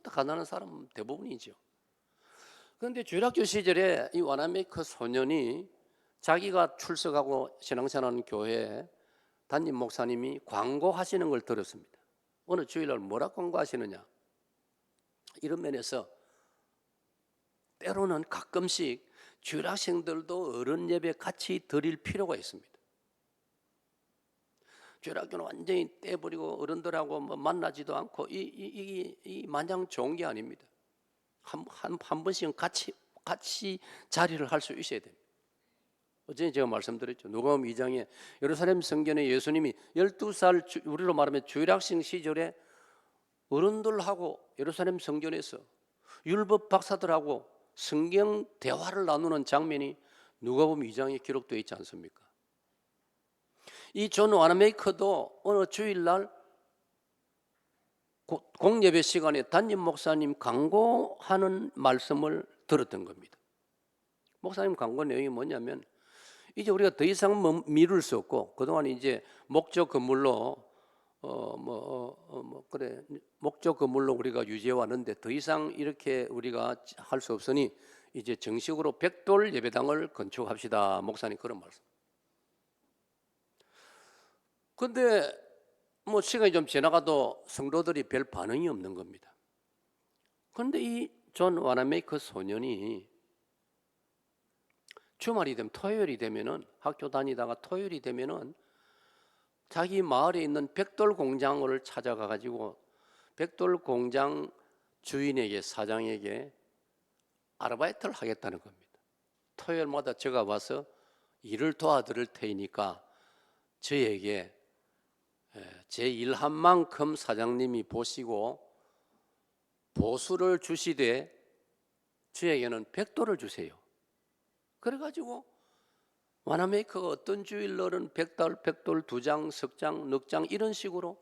다 가난한 사람 대부분이죠. 그런데 주일학교 시절에 이 와나메이커 소년이 자기가 출석하고 신앙생활하는 교회에 담임 목사님이 광고하시는 걸 들었습니다. 어느 주일날 뭐라 광고하시느냐, 이런 면에서 때로는 가끔씩 주일 학생들도 어른 예배 같이 드릴 필요가 있습니다. 주일 학교는 완전히 떼버리고 어른들하고 뭐 만나지도 않고 이 마냥 좋은 게 아닙니다. 한 번씩은 같이 자리를 할 수 있어야 됩니다. 어제 제가 말씀드렸죠. 누가복음 2장에 예루살렘 성전에 예수님이 12살, 우리로 말하면 주일학생 시절에 어른들하고 예루살렘 성전에서 율법 박사들하고 성경 대화를 나누는 장면이 누가복음 2장에 기록되어 있지 않습니까? 이 존 와나메이커도 어느 주일날 공예배 시간에 담임 목사님 강고하는 말씀을 들었던 겁니다. 목사님 강고 내용이 뭐냐면, 이제 우리가 더 이상 미룰 수 없고, 그동안 이제 목적 건물로 목적 건물로 우리가 유지해 왔는데 더 이상 이렇게 우리가 할 수 없으니 이제 정식으로 백돌 예배당을 건축합시다. 목사님 그런 말씀. 근데 뭐 시간이 좀 지나가도 성도들이 별 반응이 없는 겁니다. 그런데 이 존 와나메이커 소년이 주말이 되면, 토요일이 되면은, 학교 다니다가 토요일이 되면은 자기 마을에 있는 백돌 공장을 찾아가 가지고 백돌 공장 주인에게, 사장에게 아르바이트를 하겠다는 겁니다. 토요일마다 제가 와서 일을 도와드릴 테니까 저에게 제 일한 만큼 사장님이 보시고 보수를 주시되 저에게는 백돌을 주세요. 그래가지고 와나메이커가 어떤 주일날은 백돌 2장, 석장, 넉장 이런 식으로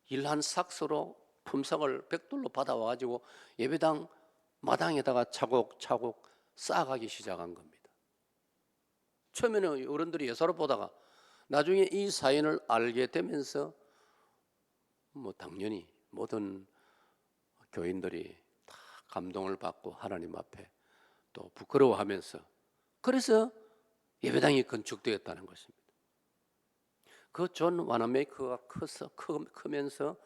일한 삭스로 품삯을 백돌로 받아와가지고 예배당 마당에다가 차곡차곡 쌓아가기 시작한 겁니다. 처음에는 어른들이 예사로 보다가 나중에 이 사연을 알게 되면서 뭐 당연히 모든 교인들이 다 감동을 받고 하나님 앞에 또 부끄러워하면서, 그래서 예배당이 건축되었다는 것입니다. 그 존 와나메이커가 크면서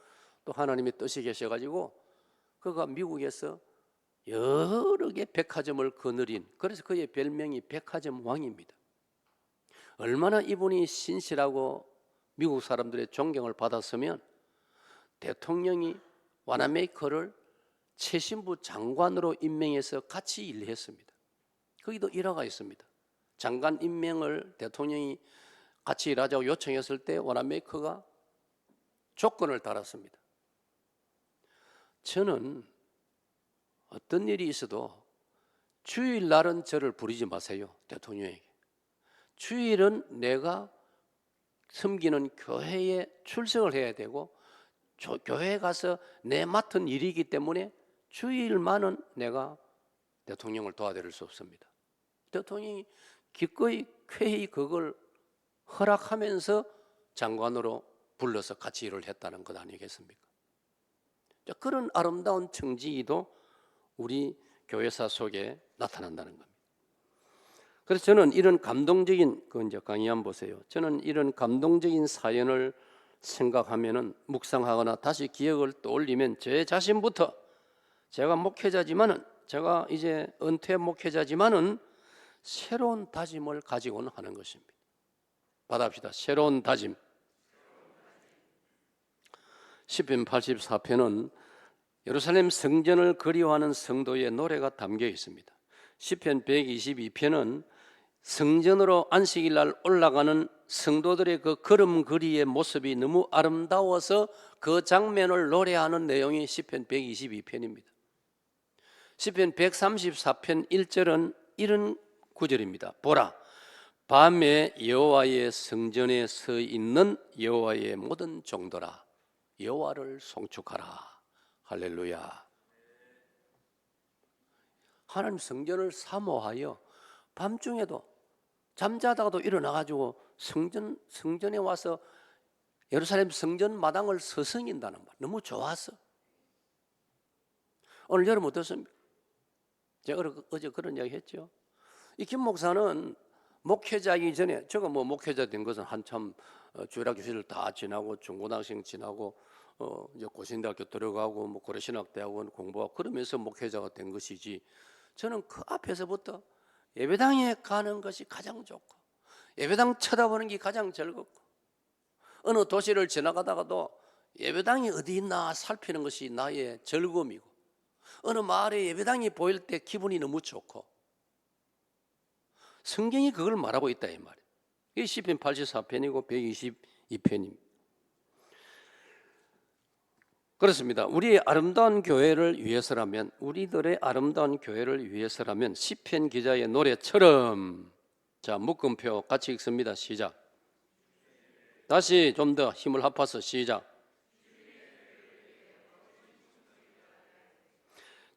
또 하나님의 뜻이 계셔가지고 그가 미국에서 여러 개 백화점을 거느린, 그래서 그의 별명이 백화점 왕입니다. 얼마나 이분이 신실하고 미국 사람들의 존경을 받았으면 대통령이 와나메이커를 최신부 장관으로 임명해서 같이 일했습니다. 거기도 일화가 있습니다. 장관 임명을 대통령이 같이 일하자고 요청했을 때 와나메이커가 조건을 달았습니다. 저는 어떤 일이 있어도 주일날은 저를 부르지 마세요. 대통령에게. 주일은 내가 섬기는 교회에 출석을 해야 되고 교회에 가서 내 맡은 일이기 때문에 주일만은 내가 대통령을 도와드릴 수 없습니다. 대통령이 기꺼이 쾌히 그걸 허락하면서 장관으로 불러서 같이 일을 했다는 것 아니겠습니까? 그런 아름다운 청지기도 우리 교회사 속에 나타난다는 겁니다. 그래서 저는 이런 감동적인, 그 이제 강의 한번 보세요. 저는 이런 감동적인 사연을 생각하면은, 묵상하거나 다시 기억을 떠올리면 제 자신부터, 제가 목회자지만은, 제가 이제 은퇴 목회자지만은 새로운 다짐을 가지고는 하는 것입니다. 받아봅시다. 새로운 다짐. 시편 84편은 예루살렘 성전을 그리워하는 성도의 노래가 담겨 있습니다. 시편 122편은 성전으로 안식일 날 올라가는 성도들의 그 걸음걸이의 모습이 너무 아름다워서 그 장면을 노래하는 내용이 시편 122편입니다. 시편 134편 1절은 이런 구절입니다. 보라, 밤에 여호와의 성전에 서 있는 여호와의 모든 종들아, 여호와를 송축하라. 할렐루야. 하나님 성전을 사모하여 밤중에도 잠자다가도 일어나가지고 성전에 와서 예루살렘 성전 마당을 서성인다는 말, 너무 좋았어. 오늘 여러분 어떻습니까? 제가 어제 그런 이야기 했죠. 이 김 목사는 목회자이기 전에 제가 뭐 목회자 된 것은 한참 주일학교 시절 다 지나고 중고등학생 지나고 이제 고신대학교 들어가고 뭐 고려신학대학원 공부하고 그러면서 목회자가 된 것이지, 저는 그 앞에서부터 예배당에 가는 것이 가장 좋고 예배당 쳐다보는 게 가장 즐겁고 어느 도시를 지나가다가도 예배당이 어디 있나 살피는 것이 나의 즐거움이고 어느 마을에 예배당이 보일 때 기분이 너무 좋고, 성경이 그걸 말하고 있다 이 말이에요. 이게 시편 84편이고 122편입니다. 그렇습니다. 우리의 아름다운 교회를 위해서라면, 우리들의 아름다운 교회를 위해서라면 시편 기자의 노래처럼, 자 묶음표 같이 읽습니다. 시작. 다시 좀 더 힘을 합해서 시작.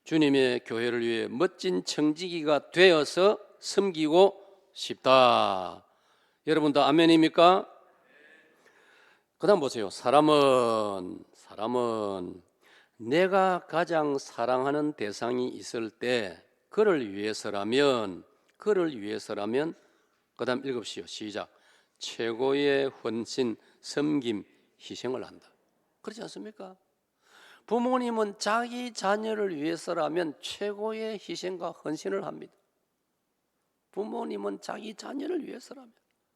주님의 교회를 위해 멋진 청지기가 되어서 섬기고 싶다. 여러분 다 아멘입니까? 그 다음 보세요. 사람은 내가 가장 사랑하는 대상이 있을 때 그를 위해서라면 그 다음 읽읍시오. 시작. 최고의 헌신, 섬김, 희생을 한다. 그렇지 않습니까? 부모님은 자기 자녀를 위해서라면 최고의 희생과 헌신을 합니다. 부모님은 자기 자녀를 위해서라면.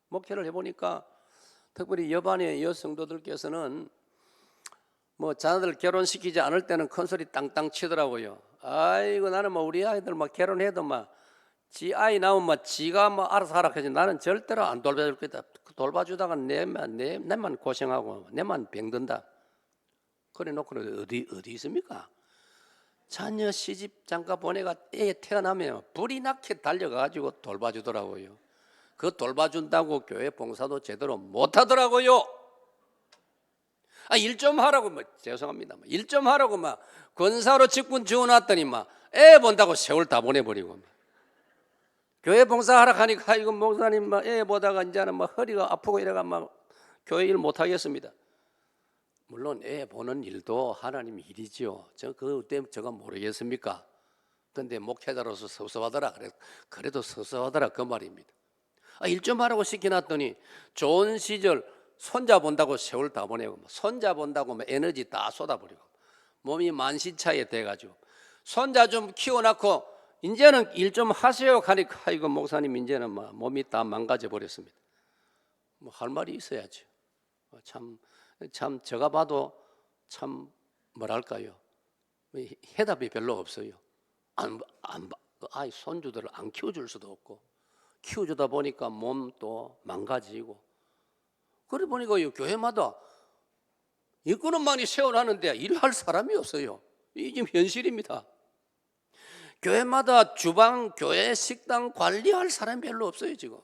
목회를 해보니까 특별히 여반의 여성도들께서는 뭐 자녀들 결혼시키지 않을 때는 큰소리 땅땅 치더라고요. 아이고 나는 뭐 우리 아이들 막 결혼해도 막 지 아이 나오면 막 지가 뭐 알아서 하라 하지, 나는 절대로 안 돌봐줄 거다. 돌봐주다가 내만 고생하고 내만 병든다. 그래 놓고 어디 있습니까? 자녀 시집 장가 보내가 애 태어나면 불이 나게 달려가지고 돌봐주더라고요. 그 돌봐준다고 교회 봉사도 제대로 못하더라고요. 일 좀 하라고 죄송합니다. 일 좀 하라고 권사로 직분 주어놨더니 애 본다고 세월 다 보내버리고 교회 봉사하라 하니까 이거 목사님 애 보다가 이제는 허리가 아프고 이래가 교회 일 못하겠습니다. 물론 애 보는 일도 하나님 일이죠. 그것 때문에 제가 모르겠습니까? 근데 목회자로서 섭섭하더라. 그래도 섭섭하더라 그 말입니다. 일 좀 하라고 시켜놨더니 좋은 시절 손자 본다고 세월 다 보내고 손자 본다고 에너지 다 쏟아버리고 몸이 만신차에 돼가지고 손자 좀 키워놓고 이제는 일 좀 하세요 하니까 이거 목사님 이제는 몸이 다 망가져 버렸습니다. 할 말이 있어야죠. 참 제가 봐도 참 뭐랄까요, 해답이 별로 없어요. 아이 손주들을 안 키워줄 수도 없고 키워주다 보니까 몸도 망가지고, 그래 보니까 교회마다 일꾼은 많이 세워놨는데 일할 사람이 없어요. 이게 지금 현실입니다. 교회마다 주방, 교회 식당 관리할 사람이 별로 없어요 지금.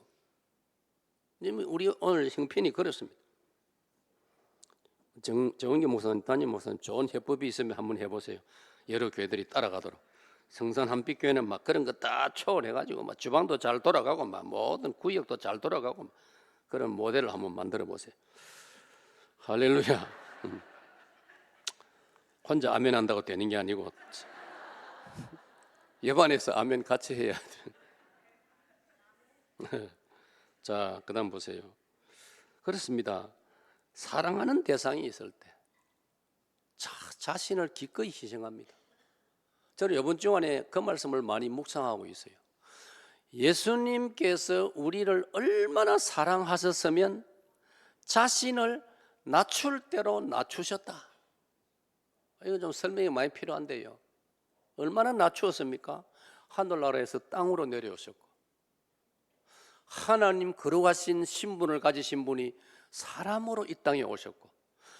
우리 오늘 형편이 그렇습니다. 정은기 목사님, 담임 목사님 좋은 해법이 있으면 한번 해보세요. 여러 교회들이 따라가도록. 성산 한빛교회는 그런 거 다 초월해가지고 주방도 잘 돌아가고 모든 구역도 잘 돌아가고 그런 모델을 한번 만들어 보세요. 할렐루야. 혼자 아멘 한다고 되는 게 아니고 여반에서 아멘 같이 해야 돼. 자, 그 다음 보세요. 그렇습니다. 사랑하는 대상이 있을 때 자신을 기꺼이 희생합니다. 저는 이번 주간에 그 말씀을 많이 묵상하고 있어요. 예수님께서 우리를 얼마나 사랑하셨으면 자신을 낮출 대로 낮추셨다. 이거 좀 설명이 많이 필요한데요. 얼마나 낮추었습니까? 하늘나라에서 땅으로 내려오셨고 하나님 거룩하신 신분을 가지신 분이 사람으로 이 땅에 오셨고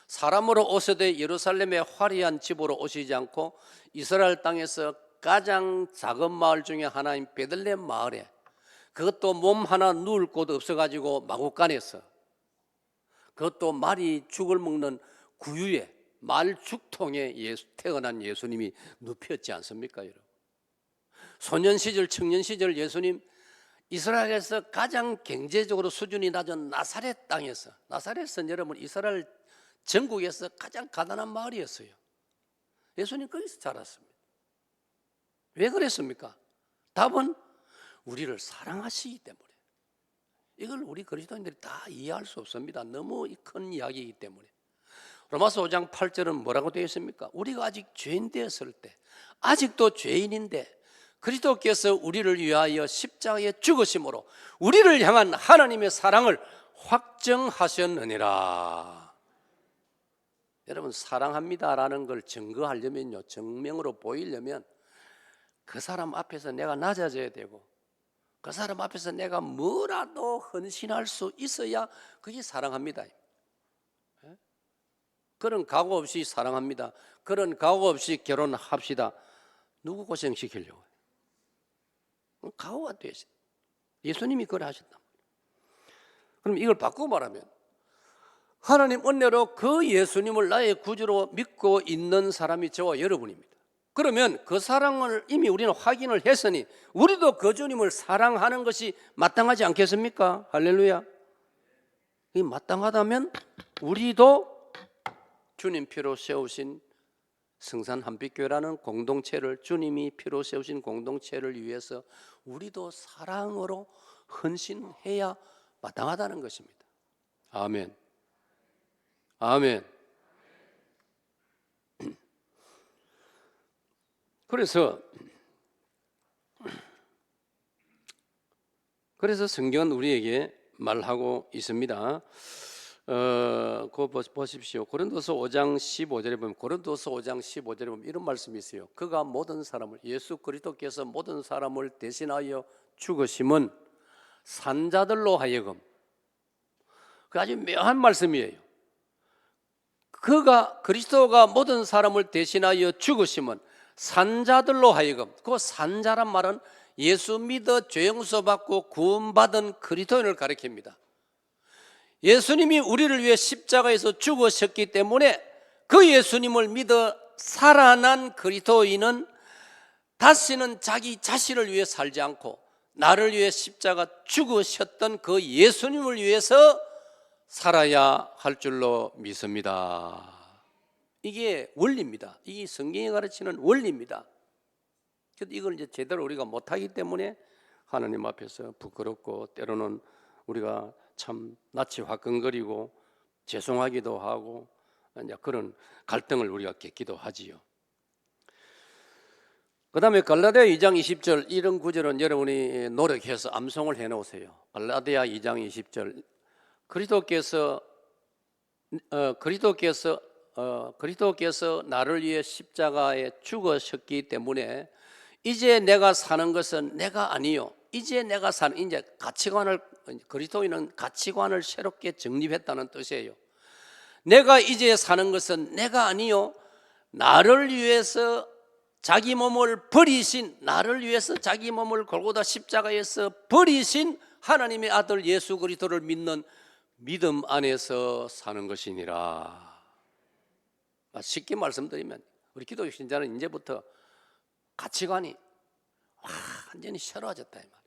사람으로 오셔도 예루살렘의 화려한 집으로 오시지 않고 이스라엘 땅에서 가장 작은 마을 중에 하나인 베들레헴 마을에, 그것도 몸 하나 누울 곳 없어가지고 마구간에서, 그것도 말이 죽을 먹는 구유에 말 죽통에 태어난 예수님이 눕혔지 않습니까 여러분? 소년 시절 청년 시절 예수님 이스라엘에서 가장 경제적으로 수준이 낮은 나사렛 땅에서, 나사렛은 여러분 이스라엘 전국에서 가장 가난한 마을이었어요. 예수님 거기서 자랐습니다. 왜 그랬습니까? 답은 우리를 사랑하시기 때문에. 이걸 우리 그리스도인들이 다 이해할 수 없습니다. 너무 큰 이야기이기 때문에. 로마서 5장 8절은 뭐라고 되어 있습니까? 우리가 아직 죄인 되었을 때, 아직도 죄인인데 그리스도께서 우리를 위하여 십자가에 죽으심으로 우리를 향한 하나님의 사랑을 확정하셨느니라. 여러분, 사랑합니다라는 걸 증거하려면요, 증명으로 보이려면 그 사람 앞에서 내가 낮아져야 되고 그 사람 앞에서 내가 뭐라도 헌신할 수 있어야 그게 사랑합니다. 그런 각오 없이 사랑합니다, 그런 각오 없이 결혼합시다, 누구 고생시키려고? 각오가 되어야 돼요. 예수님이 그걸 하셨다. 그럼 이걸 바꾸고 말하면 하나님 은혜로 그 예수님을 나의 구주로 믿고 있는 사람이 저와 여러분입니다. 그러면 그 사랑을 이미 우리는 확인을 했으니 우리도 그 주님을 사랑하는 것이 마땅하지 않겠습니까? 할렐루야. 이 마땅하다면 우리도 주님 피로 세우신 성산 한빛교회라는 공동체를, 주님이 피로 세우신 공동체를 위해서 우리도 사랑으로 헌신해야 마땅하다는 것입니다. 아멘. 아멘. 그래서 성경은 우리에게 말하고 있습니다. 그거 보십시오. 고린도서 5장 15절에 보면, 고린도서 5장 15절에 보면 이런 말씀이 있어요. 그가 모든 사람을, 예수 그리스도께서 모든 사람을 대신하여 죽으심은 산자들로 하여금, 그 아주 묘한 말씀이에요. 그리스도가 모든 사람을 대신하여 죽으심은 산자들로 하여금, 그 산자란 말은 예수 믿어 죄 용서 받고 구원받은 그리스도인을 가리킵니다. 예수님이 우리를 위해 십자가에서 죽으셨기 때문에 그 예수님을 믿어 살아난 그리스도인은 다시는 자기 자신을 위해 살지 않고 나를 위해 십자가 죽으셨던 그 예수님을 위해서 살아야 할 줄로 믿습니다. 이게 원리입니다. 이게 성경이 가르치는 원리입니다. 이걸 이제 제대로 우리가 못하기 때문에 하나님 앞에서 부끄럽고 때로는 우리가 참 낯이 화끈거리고 죄송하기도 하고 이제 그런 갈등을 우리가 겪기도 하지요. 그 다음에 갈라디아 2장 20절, 이런 구절은 여러분이 노력해서 암송을 해놓으세요. 갈라디아 2장 20절, 그리스도께서 나를 위해 십자가에 죽으셨기 때문에 이제 내가 사는 것은 내가 아니요, 이제 내가 사는, 이제 그리스도인은 가치관을 새롭게 정립했다는 뜻이에요. 내가 이제 사는 것은 내가 아니요, 나를 위해서 자기 몸을 버리신, 나를 위해서 자기 몸을 골고다 십자가에서 버리신 하나님의 아들 예수 그리스도를 믿는 믿음 안에서 사는 것이니라. 쉽게 말씀드리면 우리 기독교 신자는 이제부터 가치관이 완전히 새로워졌다 이 말이에요.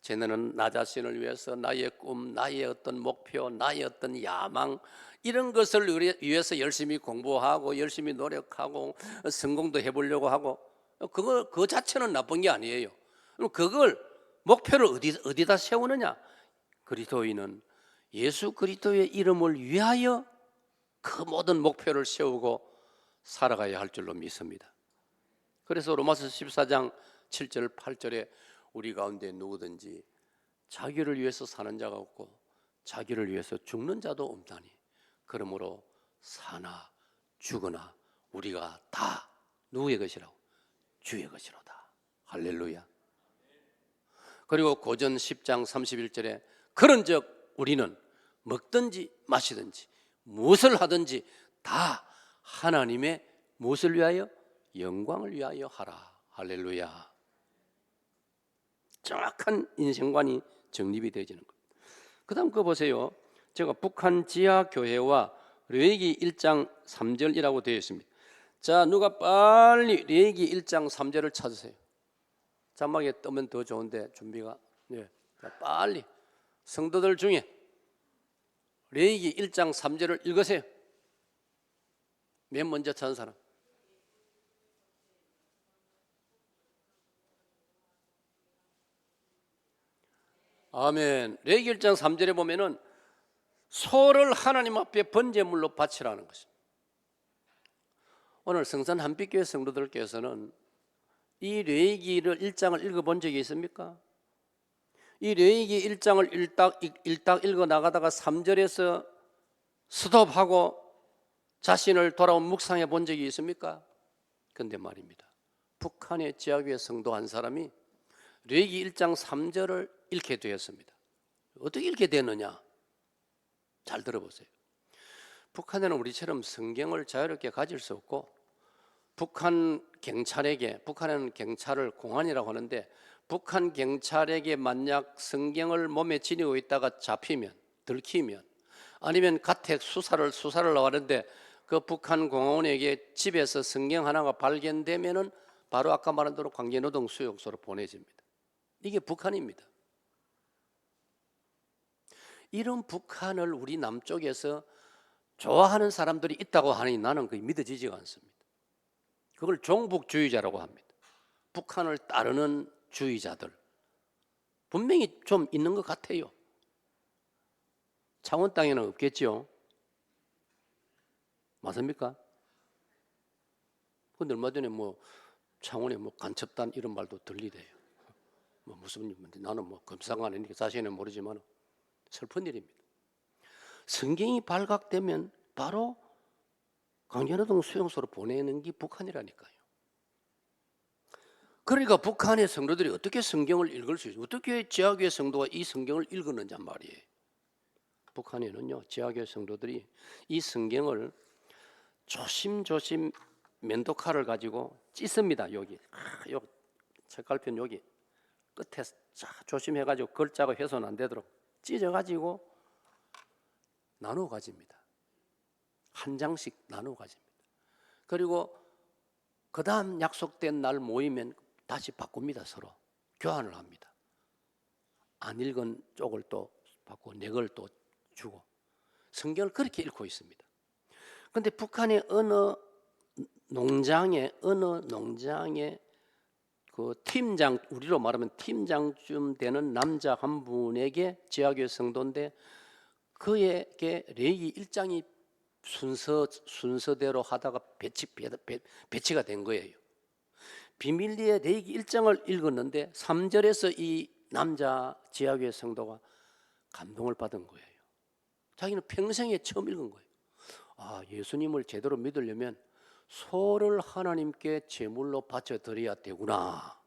쟤네는 나 자신을 위해서 나의 꿈, 나의 어떤 목표, 나의 어떤 야망, 이런 것을 위해서 열심히 공부하고 열심히 노력하고 성공도 해보려고 하고, 그 자체는 나쁜 게 아니에요. 그럼 그걸 목표를 어디다 세우느냐? 그리스도인은 예수 그리스도의 이름을 위하여 그 모든 목표를 세우고 살아가야 할 줄로 믿습니다. 그래서 로마서 14장 7절 8절에 우리 가운데 누구든지 자기를 위해서 사는 자가 없고 자기를 위해서 죽는 자도 없다니, 그러므로 사나 죽으나 우리가 다 누구의 것이라고? 주의 것이로다. 할렐루야. 그리고 고전 10장 31절에 그런즉 우리는 먹든지 마시든지 무엇을 하든지 다 하나님의 무엇을 위하여? 영광을 위하여 하라. 할렐루야. 정확한 인생관이 정립이 되어지는 겁니다. 그 다음 거 보세요. 제가 북한 지하교회와 레위기 1장 3절이라고 되어 있습니다. 자, 누가 빨리 레위기 1장 3절을 찾으세요. 자막에 뜨면 더 좋은데 준비가. 네. 자, 빨리 성도들 중에 레위기 1장 3절을 읽으세요. 맨 먼저 찾은 사람. 아멘. 레위기 1장 3절에 보면은 소를 하나님 앞에 번제물로 바치라는 것입니다. 오늘 성산 한빛교회 성도들께서는 이 레위기를 1장을 읽어본 적이 있습니까? 이 레위기 1장을 일딱 읽어 나가다가 3절에서 스톱하고 자신을 돌아온 묵상해 본 적이 있습니까? 근데 말입니다, 북한의 지하교회 성도 한 사람이 레위기 1장 3절을 읽게 되었습니다. 어떻게 읽게 되느냐? 잘 들어보세요. 북한에는 우리처럼 성경을 자유롭게 가질 수 없고, 북한에는 경찰을 공안이라고 하는데, 북한 경찰에게 만약 성경을 몸에 지니고 있다가 잡히면, 들키면, 아니면 가택 수사를 나왔는데 그 북한 공안에게 집에서 성경 하나가 발견되면은 바로 아까 말한 대로 강제노동 수용소로 보내집니다. 이게 북한입니다. 이런 북한을 우리 남쪽에서 좋아하는 사람들이 있다고 하니 나는 그게 믿어지지가 않습니다. 그걸 종북주의자라고 합니다. 북한을 따르는 주의자들 분명히 좀 있는 것 같아요. 창원 땅에는 없겠죠. 맞습니까? 근데 얼마 전에 창원에 간첩단 이런 말도 들리대요. 무슨 나는 검사가 아니니까 자세히는 모르지만 슬픈 일입니다. 성경이 발각되면 바로 강제노동 수용소로 보내는 게 북한이라니까요. 그러니까 북한의 성도들이 어떻게 성경을 읽을 수 있어요? 어떻게 지하교회 성도가 이 성경을 읽었는지 말이에요. 북한에는요, 지하교회 성도들이 이 성경을 조심조심 면도칼을 가지고 찢습니다. 여기 책갈편 여기 끝에 조심해가지고 글자가 훼손 안 되도록 찢어가지고 나누어 가집니다. 한 장씩 나누어 가집니다. 그리고 그 다음 약속된 날 모이면 다시 바꿉니다. 서로 교환을 합니다. 안 읽은 쪽을 또 바꾸고 내 걸 또 주고 성경을 그렇게 읽고 있습니다. 그런데 북한의 어느 농장의 그 팀장, 우리로 말하면 팀장쯤 되는 남자 한 분에게 지하교회 성도인데 그에게 레위기 1장이 순서대로 하다가 배치가 된 거예요. 비밀리에 레위기 1장을 읽었는데 3절에서 이 남자 지하교회 성도가 감동을 받은 거예요. 자기는 평생에 처음 읽은 거예요. 예수님을 제대로 믿으려면 소를 하나님께 제물로 바쳐 드려야 되구나.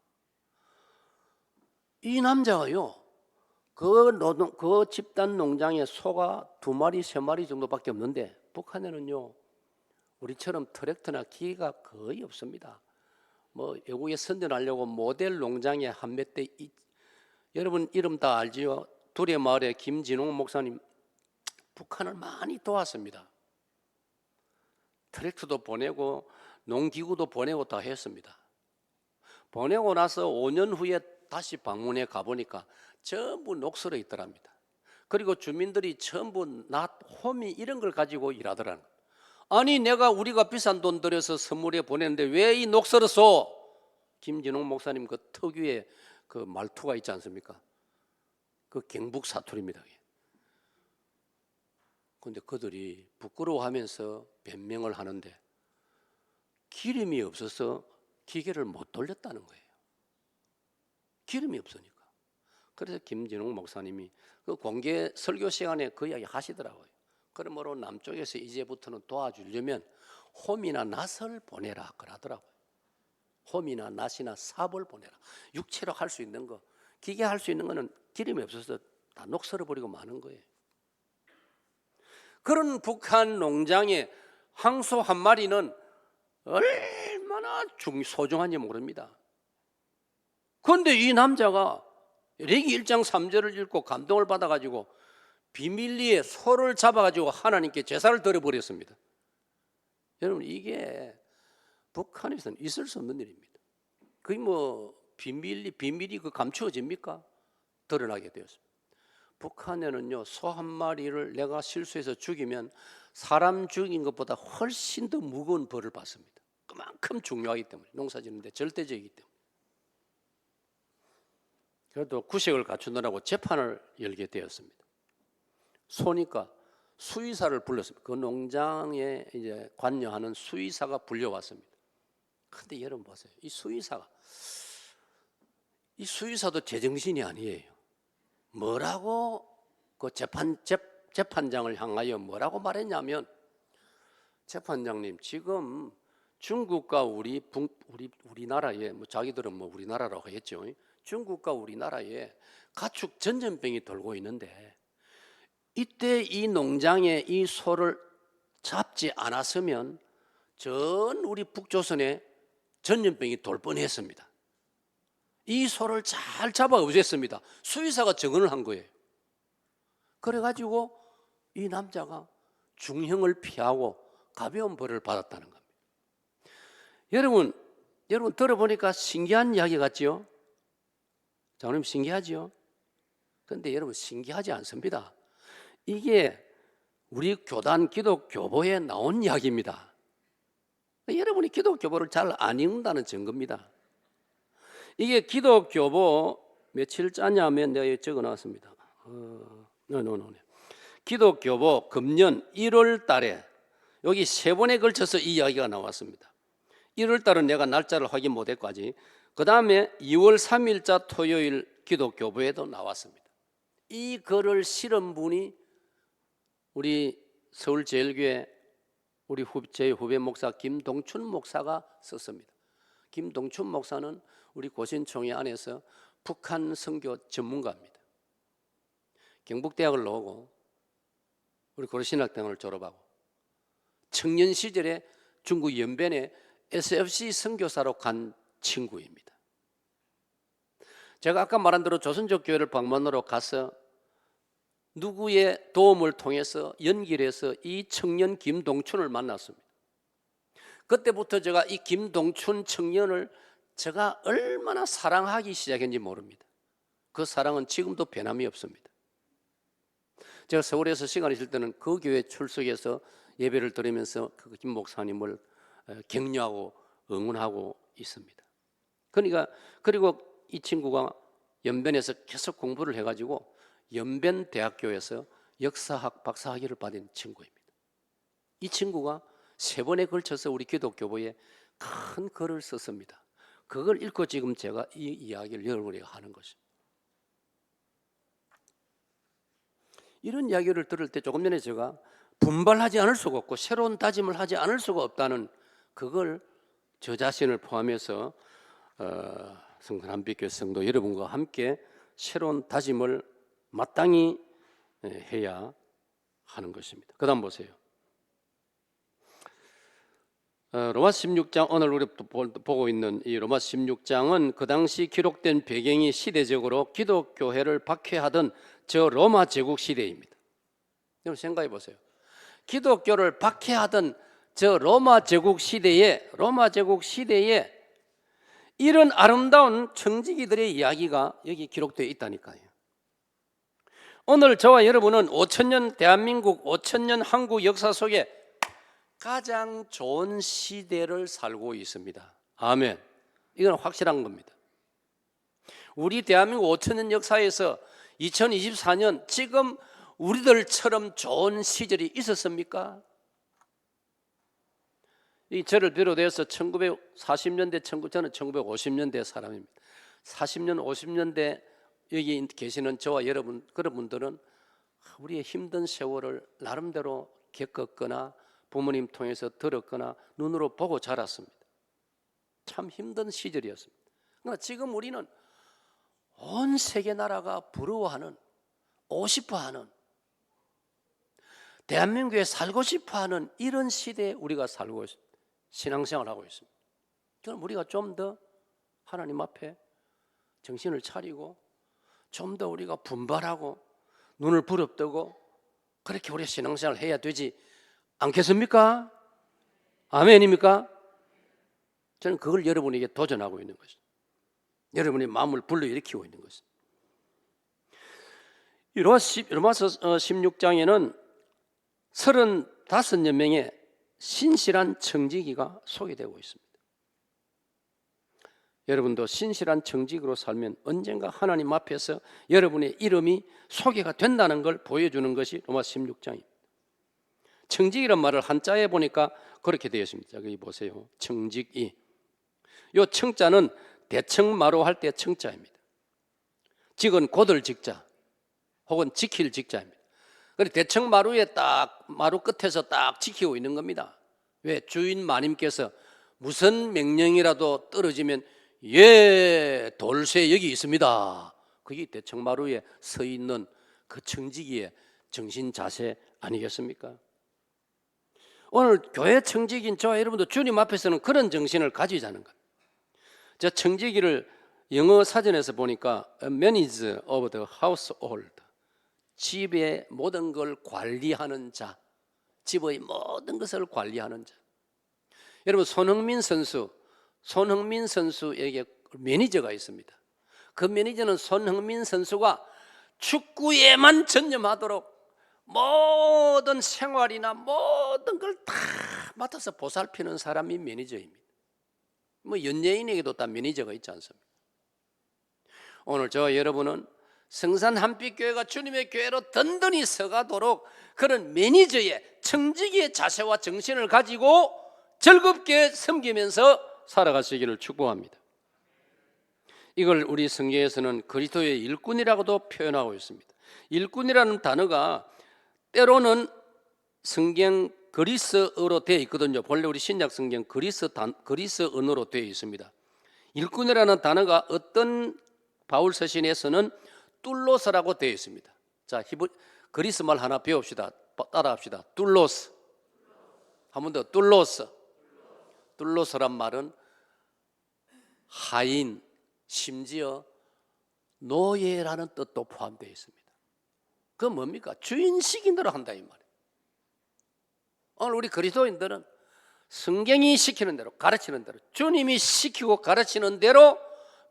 이 남자가요, 그 집단 농장에 소가 2마리, 3마리 정도밖에 없는데 북한에는요, 우리처럼 트랙터나 기계가 거의 없습니다. 외국에 선전하려고 모델 농장에 한 몇 대, 여러분 이름 다 알지요? 두레마을의 김진홍 목사님 북한을 많이 도왔습니다. 트랙터도 보내고 농기구도 보내고 다 했습니다. 보내고 나서 5년 후에 다시 방문해 가보니까 전부 녹슬어 있더랍니다. 그리고 주민들이 전부 호미 이런 걸 가지고 일하더라는 거예요. 아니 우리가 비싼 돈 들여서 선물해 보냈는데 왜 이 녹슬었어? 김진홍 목사님 그 특유의 그 말투가 있지 않습니까? 그 경북 사투리입니다. 그런데 그들이 부끄러워하면서 변명을 하는데 기름이 없어서 기계를 못 돌렸다는 거예요. 기름이 없으니까. 그래서 김진홍 목사님이 그 공개 설교 시간에 그 이야기 하시더라고요. 그러므로 남쪽에서 이제부터는 도와주려면 홈이나 낫을 보내라 그러더라고요. 홈이나 낫이나 삽을 보내라. 육체로 할 수 있는 거, 기계 할 수 있는 거는 기름이 없어서 다 녹슬어 버리고 마는 거예요. 그런 북한 농장의 황소 한 마리는 얼마나 소중한지 모릅니다. 그런데 이 남자가 레위기 1장 3절을 읽고 감동을 받아가지고 비밀리에 소를 잡아가지고 하나님께 제사를 드려버렸습니다. 여러분 이게 북한에서는 있을 수 없는 일입니다. 그게 비밀이 감추어집니까? 드러나게 되었습니다. 북한에는요, 소 한 마리를 내가 실수해서 죽이면 사람 죽인 것보다 훨씬 더 무거운 벌을 받습니다. 그만큼 중요하기 때문에, 농사 짓는데 절대적이기 때문에. 그래도 구색을 갖추느라고 재판을 열게 되었습니다. 소니까 수의사를 불렀습니다. 그 농장에 이제 관여하는 수의사가 불려왔습니다. 근데 여러분 보세요. 이 수의사도 제정신이 아니에요. 뭐라고 그 재판장을 향하여 뭐라고 말했냐면, 재판장님, 지금 중국과 우리나라에, 뭐 자기들은 뭐 우리나라라고 했죠. 중국과 우리나라에 가축 전염병이 돌고 있는데, 이때 이 농장에 이 소를 잡지 않았으면 전 우리 북조선에 전염병이 돌 뻔했습니다. 이 소를 잘 잡아 없앴습니다. 수의사가 증언을 한 거예요. 그래가지고 이 남자가 중형을 피하고 가벼운 벌을 받았다는 겁니다. 여러분 들어보니까 신기한 이야기 같지요? 장로님, 신기하지요? 그런데 여러분, 신기하지 않습니다. 이게 우리 교단 기독교보에 나온 이야기입니다. 여러분이 기독교보를 잘 안 읽는다는 증거입니다. 이게 기독교보 며칠자냐면 내가 여기 적어놨습니다. 기독교보 금년 1월 달에 여기 3번에 걸쳐서 이 이야기가 나왔습니다. 1월 달은 내가 날짜를 확인 못했까지, 그 다음에 2월 3일자 토요일 기독교보에도 나왔습니다. 이 글을 실은 분이 우리 서울제일교회 우리 제 후배 목사 김동춘 목사가 썼습니다. 김동춘 목사는 우리 고신총회 안에서 북한 선교 전문가입니다. 경북대학을 나오고 우리 고려신학당을 졸업하고 청년 시절에 중국 연변에 SFC 선교사로 간 친구입니다. 제가 아까 말한 대로 조선족 교회를 방문하러 가서 누구의 도움을 통해서 연결해서 이 청년 김동춘을 만났습니다. 그때부터 제가 이 김동춘 청년을 제가 얼마나 사랑하기 시작했는지 모릅니다. 그 사랑은 지금도 변함이 없습니다. 제가 서울에서 시간이 있을 때는 그 교회 출석해서 예배를 드리면서 그 김 목사님을 격려하고 응원하고 있습니다. 그러니까 그리고 이 친구가 연변에서 계속 공부를 해가지고 연변대학교에서 역사학 박사학위를 받은 친구입니다. 이 친구가 3번에 걸쳐서 우리 기독교보에 큰 글을 썼습니다. 그걸 읽고 지금 제가 이 이야기를 여러분에게 하는 것입니다. 이런 이야기를 들을 때 조금 전에 제가 분발하지 않을 수가 없고 새로운 다짐을 하지 않을 수가 없다는, 그걸 저 자신을 포함해서 성산한빛교회 성도 여러분과 함께 새로운 다짐을 마땅히 해야 하는 것입니다. 그 다음 보세요. 로마 16장, 오늘 우리 보고 있는 이 로마 16장은 그 당시 기록된 배경이 시대적으로 기독교회를 박해하던 저 로마 제국 시대입니다. 여러분 생각해 보세요. 기독교를 박해하던 저 로마 제국 시대에 이런 아름다운 청지기들의 이야기가 여기 기록되어 있다니까요. 오늘 저와 여러분은 5천년 대한민국, 5천년 한국 역사 속에 가장 좋은 시대를 살고 있습니다. 아멘. 이건 확실한 겁니다. 우리 대한민국 5천년 역사에서 2024년 지금 우리들처럼 좋은 시절이 있었습니까? 이 저를 비롯해서 1940년대, 저는 1950년대 사람입니다. 40년, 50년대 여기 계시는 저와 여러분, 그런 분들은 우리의 힘든 세월을 나름대로 겪었거나 부모님 통해서 들었거나 눈으로 보고 자랐습니다. 참 힘든 시절이었습니다. 그러나 지금 우리는 온 세계 나라가 부러워하는, 오고 싶어하는, 대한민국에 살고 싶어하는 이런 시대에 우리가 살고 있습니다. 신앙생활을 하고 있습니다. 그럼 우리가 좀 더 하나님 앞에 정신을 차리고 좀 더 우리가 분발하고 눈을 부릅뜨고 그렇게 우리가 신앙생활을 해야 되지 않겠습니까? 아멘입니까? 저는 그걸 여러분에게 도전하고 있는 것입니다. 여러분의 마음을 불러일으키고 있는 것입니다. 이 로마서 16장에는 35여 명의 신실한 청지기가 소개되고 있습니다. 여러분도 신실한 청직으로 살면 언젠가 하나님 앞에서 여러분의 이름이 소개가 된다는 걸 보여주는 것이 로마서 16장입니다. 청직이란 말을 한자에 보니까 그렇게 되어 있습니다. 여기 보세요. 청직이. 요 청자는 대청마루 할 때 청자입니다. 직은 곧을 직자 혹은 지킬 직자입니다. 그래서 대청마루에 딱 마루 끝에서 딱 지키고 있는 겁니다. 왜? 주인 마님께서 무슨 명령이라도 떨어지면 예, 돌쇠 여기 있습니다. 그게 대청마루에 서 있는 그 청지기의 정신 자세 아니겠습니까? 오늘 교회 청지기인 저와 여러분도 주님 앞에서는 그런 정신을 가지자는 거예요. 저 청지기를 영어 사전에서 보니까 manager of the household, 집의 모든 걸 관리하는 자, 집의 모든 것을 관리하는 자. 여러분 손흥민 선수에게 매니저가 있습니다. 그 매니저는 손흥민 선수가 축구에만 전념하도록 모든 생활이나 모든 걸 다 맡아서 보살피는 사람이 매니저입니다. 뭐 연예인에게도 다 매니저가 있지 않습니까? 오늘 저와 여러분은 성산 한빛교회가 주님의 교회로 든든히 서가도록 그런 매니저의 청지기의 자세와 정신을 가지고 즐겁게 섬기면서 살아가시기를 축복합니다. 이걸 우리 성경에서는 그리스도의 일꾼이라고도 표현하고 있습니다. 일꾼이라는 단어가 때로는 성경 그리스어로 되어 있거든요. 본래 우리 신약 성경 그리스어로 되어 있습니다. 일꾼이라는 단어가 어떤 바울 서신에서는 뚫로스라고 되어 있습니다. 자, 그리스 말 하나 배웁시다. 따라합시다. 뚫로스. 한 번 더. 뚫로스. 뚫로스란 말은 하인, 심지어 노예라는 뜻도 포함되어 있습니다. 그건 뭡니까? 주인 시킨 대로 한다 이 말이에요. 오늘 우리 그리스도인들은 성경이 시키는 대로, 가르치는 대로, 주님이 시키고 가르치는 대로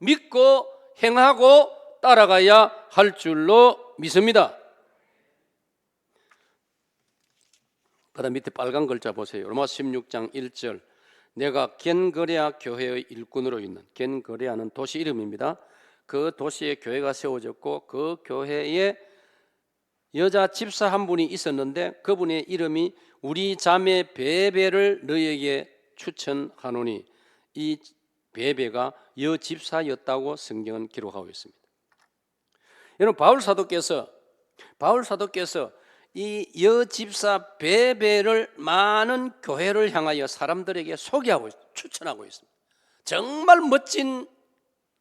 믿고 행하고 따라가야 할 줄로 믿습니다. 그다음 밑에 빨간 글자 보세요. 로마서 16장 1절. 내가 겐거레아 교회의 일꾼으로 있는, 겐거레아는 도시 이름입니다. 그 도시에 교회가 세워졌고 그 교회에 여자 집사 한 분이 있었는데 그분의 이름이 우리 자매 베베를 너희에게 추천하노니, 이 베베가 여집사였다고 성경은 기록하고 있습니다. 여러분, 바울 사도께서 이 여집사 베베를 많은 교회를 향하여 사람들에게 소개하고 추천하고 있습니다. 정말 멋진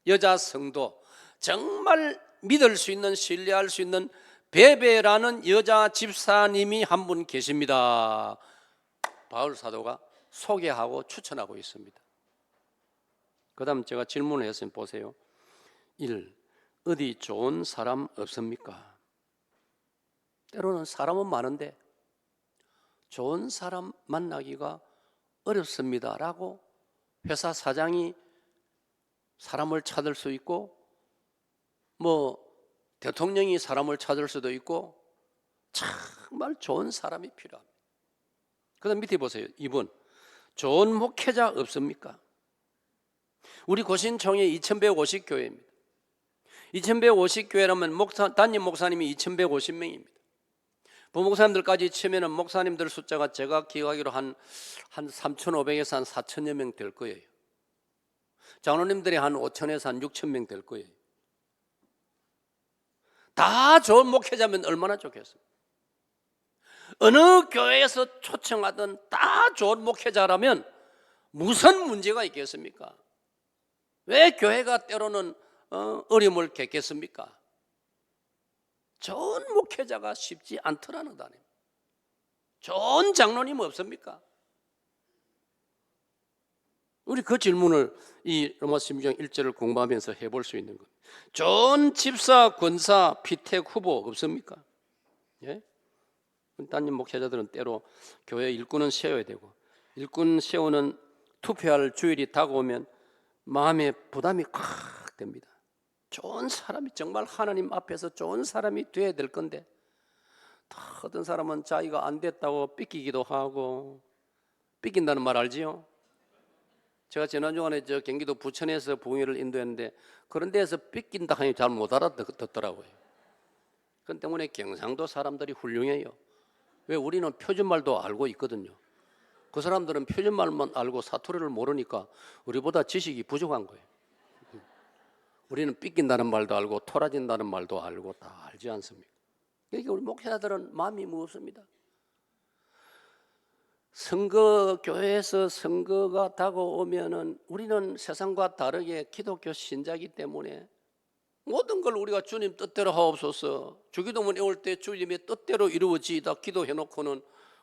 여자 성도, 정말 믿을 수 있는, 신뢰할 수 있는 베베라는 여자 집사님이 한 분 계십니다. 바울 사도가 소개하고 추천하고 있습니다. 그 다음 제가 질문을 했으면 보세요. 1. 어디 좋은 사람 없습니까? 때로는 사람은 많은데 좋은 사람 만나기가 어렵습니다 라고 회사 사장이 사람을 찾을 수 있고, 뭐 대통령이 사람을 찾을 수도 있고, 정말 좋은 사람이 필요합니다. 그 다음 밑에 보세요. 2번. 좋은 목회자 없습니까? 우리 고신총회 2150교회입니다. 2150교회라면 담임 목사님이 2150명입니다. 부목사님들까지 치면은 목사님들 숫자가 제가 기억하기로 한 3,500에서 한 4,000여 명 될 거예요. 장로님들이 한 5,000에서 한 6,000명 될 거예요. 다 좋은 목회자면 얼마나 좋겠어요. 어느 교회에서 초청하든 다 좋은 목회자라면 무슨 문제가 있겠습니까? 왜 교회가 때로는 어려움을 겪겠습니까? 좋은 목회자가 쉽지 않더라는 단임. 좋은 장로님 없습니까? 우리 그 질문을 이 로마서 16장 1절을 공부하면서 해볼 수 있는 겁니다. 좋은 집사, 권사, 피택 후보 없습니까? 예? 담임 목회자들은 때로 교회 일꾼은 세워야 되고, 일꾼 세우는 투표할 주일이 다가오면 마음에 부담이 콱 됩니다. 좋은 사람이, 정말 하나님 앞에서 좋은 사람이 돼야 될 건데, 어떤 사람은 자기가 안 됐다고 삐끼기도 하고, 삐낀다는 말 알지요? 제가 지난주간에 저 경기도 부천에서 부흥회를 인도했는데 그런 데에서 삐낀다 하니 잘 못 알아듣더라고요. 그 때문에 경상도 사람들이 훌륭해요. 왜? 우리는 표준말도 알고 있거든요. 그 사람들은 표준말만 알고 사투리를 모르니까 우리보다 지식이 부족한 거예요. 우리는 삐낀다는 말도 알고 토라진다는 말도 알고 다 알지 않습니까? 그러니까 우리 목회자들은 마음이 무겁습니다. 교회에서 선거가 다가오면은 우리는 세상과 다르게 기독교 신자이기 때문에 모든 걸 우리가 주님 뜻대로 하옵소서, 주기도문 외울 때 주님의 뜻대로 이루어지이다 기도해놓고는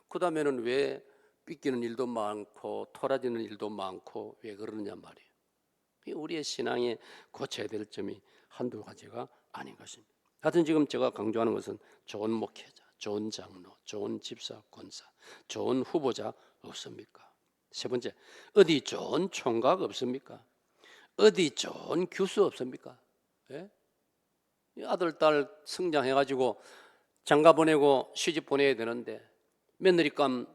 그 다음에는 왜 삐끼는 일도 많고 토라지는 일도 많고 왜 그러느냐 말이에요. 우리의 신앙에 고쳐야 될 점이 한두 가지가 아닌 것입니다. 하여튼 지금 제가 강조하는 것은 좋은 목회자, 좋은 장로, 좋은 집사, 권사, 좋은 후보자 없습니까? 세 번째, 어디 좋은 총각 없습니까? 어디 좋은 교수 없습니까? 예? 아들, 딸 성장해가지고 장가 보내고 시집 보내야 되는데 며느리감,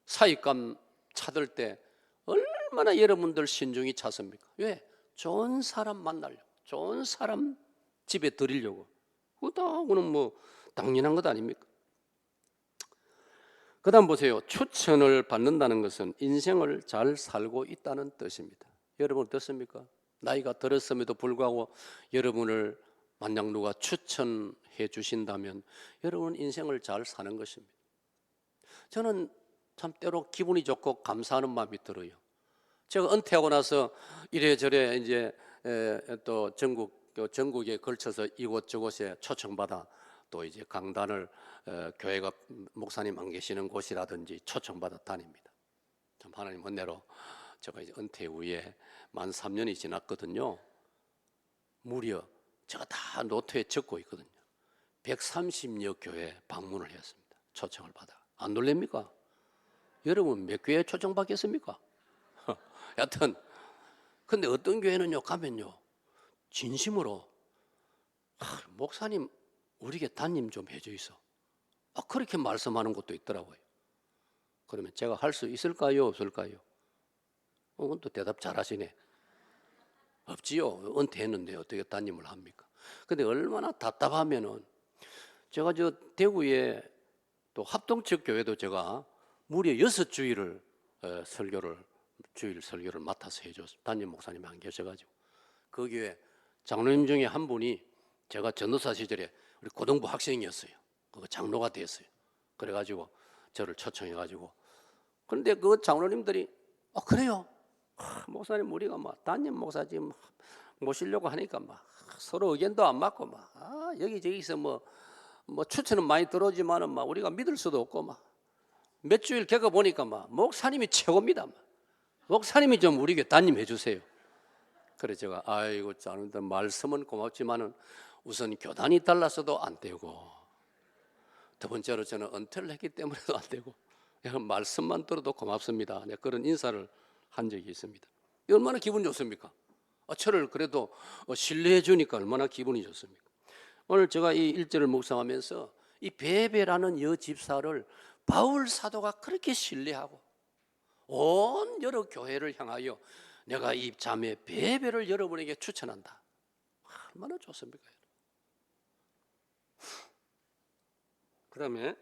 사위감 찾을 때 얼마나 여러분들 신중히 찾습니까? 왜? 좋은 사람 만나려고, 좋은 사람 집에 들이려고. 그거는 뭐 당연한 것 아닙니까? 그 다음 보세요. 추천을 받는다는 것은 인생을 잘 살고 있다는 뜻입니다. 여러분 어떻습니까? 나이가 들었음에도 불구하고 여러분을 만약 누가 추천해 주신다면 여러분 인생을 잘 사는 것입니다. 저는 참 때로 기분이 좋고 감사하는 마음이 들어요. 제가 은퇴하고 나서 이래저래 이제 또 전국에 걸쳐서 이곳저곳에 초청받아 또 이제 강단을 교회가 목사님 안 계시는 곳이라든지 초청받아 다닙니다. 참 하나님 은혜로 제가 이제 은퇴 후에 만 3년이 지났거든요. 무려 제가 다 노트에 적고 있거든요. 130여 교회 방문을 했습니다. 초청을 받아. 안 놀랍니까? 여러분 몇 교회 초청받겠습니까? 여하튼 근데 어떤 교회는요 가면요 진심으로 목사님 우리에게 담임 좀 해줘 있어. 그렇게 말씀하는 것도 있더라고요. 그러면 제가 할 수 있을까요 없을까요? 그건 또 대답 잘하시네. 없지요. 은퇴했는데 어떻게 담임을 합니까? 근데 얼마나 답답하면은 제가 저 대구에 또 합동측 교회도 제가 무려 6주일을 주일 설교를 맡아서 해줬어요. 담임 목사님이 안 계셔가지고 그 교회 장로님 중에 한 분이 제가 전도사 시절에 우리 고등부 학생이었어요. 그거 장로가 됐어요. 그래가지고 저를 초청해가지고 그런데 그 장로님들이 그래요. 목사님 우리가 막 담임 목사 지금 모시려고 하니까 막 서로 의견도 안 맞고 막 여기저기서 뭐 추천은 많이 들어오지만은 막 우리가 믿을 수도 없고 막 몇 주일 겪어 보니까 막 목사님이 최고입니다. 막. 목사님이 좀 우리에게 담임해 주세요. 그래 제가 아이고 자는데 말씀은 고맙지만은 우선 교단이 달라서도 안 되고 두 번째로 저는 은퇴를 했기 때문에도 안 되고 그냥 말씀만 들어도 고맙습니다. 그런 인사를 한 적이 있습니다. 얼마나 기분 좋습니까? 저를 그래도 신뢰해 주니까 얼마나 기분이 좋습니까? 오늘 제가 이 1절을 묵상하면서 이 베베라는 여집사를 바울 사도가 그렇게 신뢰하고 온 여러 교회를 향하여 내가 이 자매 베베를 여러분에게 추천한다. 얼마나 좋습니까? 그 다음에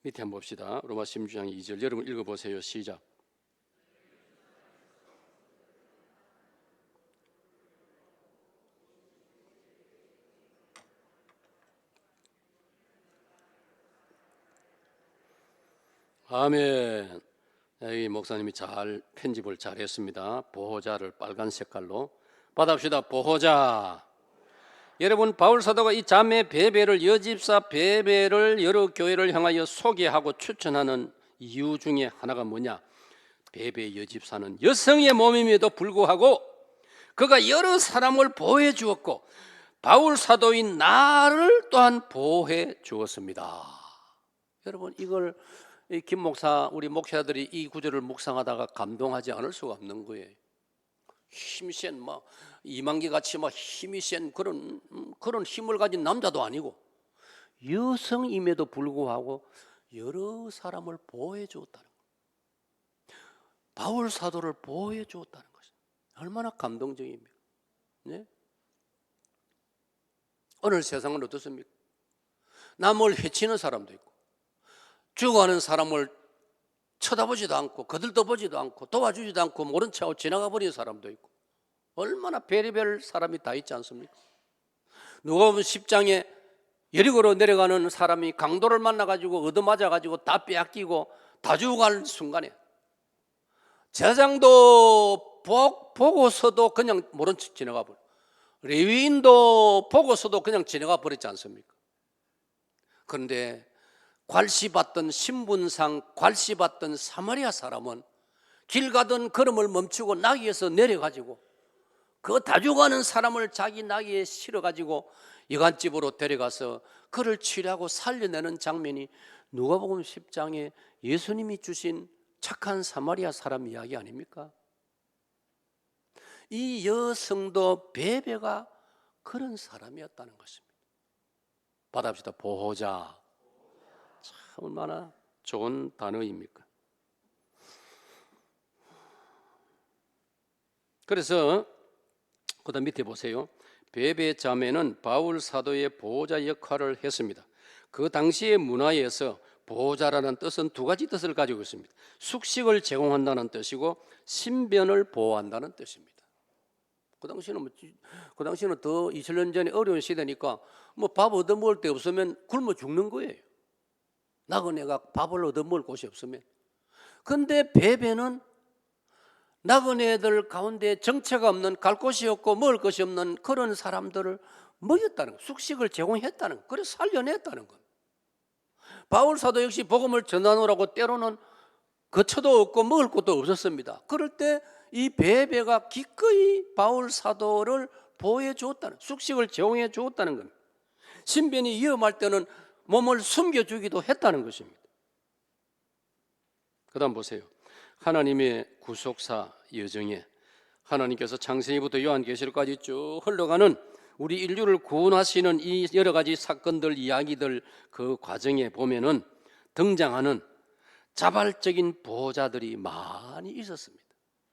밑에 한번 봅시다. 로마 16장 2절 여러분 읽어보세요. 시작. 아멘. 이 목사님이 잘 편집을 잘했습니다. 보호자를 빨간 색깔로 받아봅시다. 보호자. 여러분 바울 사도가 이 자매 베베를 여집사 베베를 여러 교회를 향하여 소개하고 추천하는 이유 중에 하나가 뭐냐? 베베 여집사는 여성의 몸임에도 불구하고 그가 여러 사람을 보호해 주었고 바울 사도인 나를 또한 보호해 주었습니다. 여러분 이걸 김 목사 우리 목사들이 이 구절을 묵상하다가 감동하지 않을 수가 없는 거예요. 힘센 이만기 같이 힘이 센 그런 힘을 가진 남자도 아니고 여성임에도 불구하고 여러 사람을 보호해 주었다는 거예요. 바울 사도를 보호해 주었다는 것이 얼마나 감동적입니까? 네? 오늘 세상은 어떻습니까? 남을 해치는 사람도 있고 죽어가는 사람을 쳐다보지도 않고 거들떠보지도 않고 도와주지도 않고 모른 척하고 지나가 버리는 사람도 있고 얼마나 별의별 사람이 다 있지 않습니까? 누가복음 10장에 여리고로 내려가는 사람이 강도를 만나가지고 얻어맞아가지고 다 빼앗기고 다 죽어가는 순간에 제사장도 보고서도 그냥 모른 척 지나가 버려. 레위인도 보고서도 그냥 지나가 버렸지 않습니까? 그런데 괄시받던 신분상 괄시받던 사마리아 사람은 길 가던 걸음을 멈추고 나귀에서 내려가지고 그 다 죽어가는 사람을 자기 나귀에 실어가지고 여관집으로 데려가서 그를 치료하고 살려내는 장면이 누가복음 10장에 예수님이 주신 착한 사마리아 사람 이야기 아닙니까? 이 여성도 베베가 그런 사람이었다는 것입니다. 받아봅시다. 보호자. 참 얼마나 좋은 단어입니까? 그래서 그다음 밑에 보세요. 베베 자매는 바울 사도의 보호자 역할을 했습니다. 그 당시의 문화에서 보호자라는 뜻은 두 가지 뜻을 가지고 있습니다. 숙식을 제공한다는 뜻이고 신변을 보호한다는 뜻입니다. 그 당시는 더 2000년 전에 어려운 시대니까 뭐 밥 얻어 먹을 데 없으면 굶어 죽는 거예요. 나그네가 밥을 얻어 먹을 곳이 없으면. 근데 베베는 나그네들 가운데 정체가 없는, 갈 곳이 없고 먹을 것이 없는 그런 사람들을 먹였다는 거예요. 숙식을 제공했다는 거예요. 그래서 살려냈다는 거예요. 바울 사도 역시 복음을 전하느라고 때로는 거처도 없고 먹을 것도 없었습니다. 그럴 때 이 베베가 기꺼이 바울 사도를 보호해 주었다는, 숙식을 제공해 주었다는 겁니다. 신변이 위험할 때는 몸을 숨겨주기도 했다는 것입니다. 그 다음 보세요. 하나님의 구속사 여정에 하나님께서 창세기부터 요한계시록까지 쭉 흘러가는 우리 인류를 구원하시는 이 여러 가지 사건들, 이야기들 그 과정에 보면은 등장하는 자발적인 보호자들이 많이 있었습니다.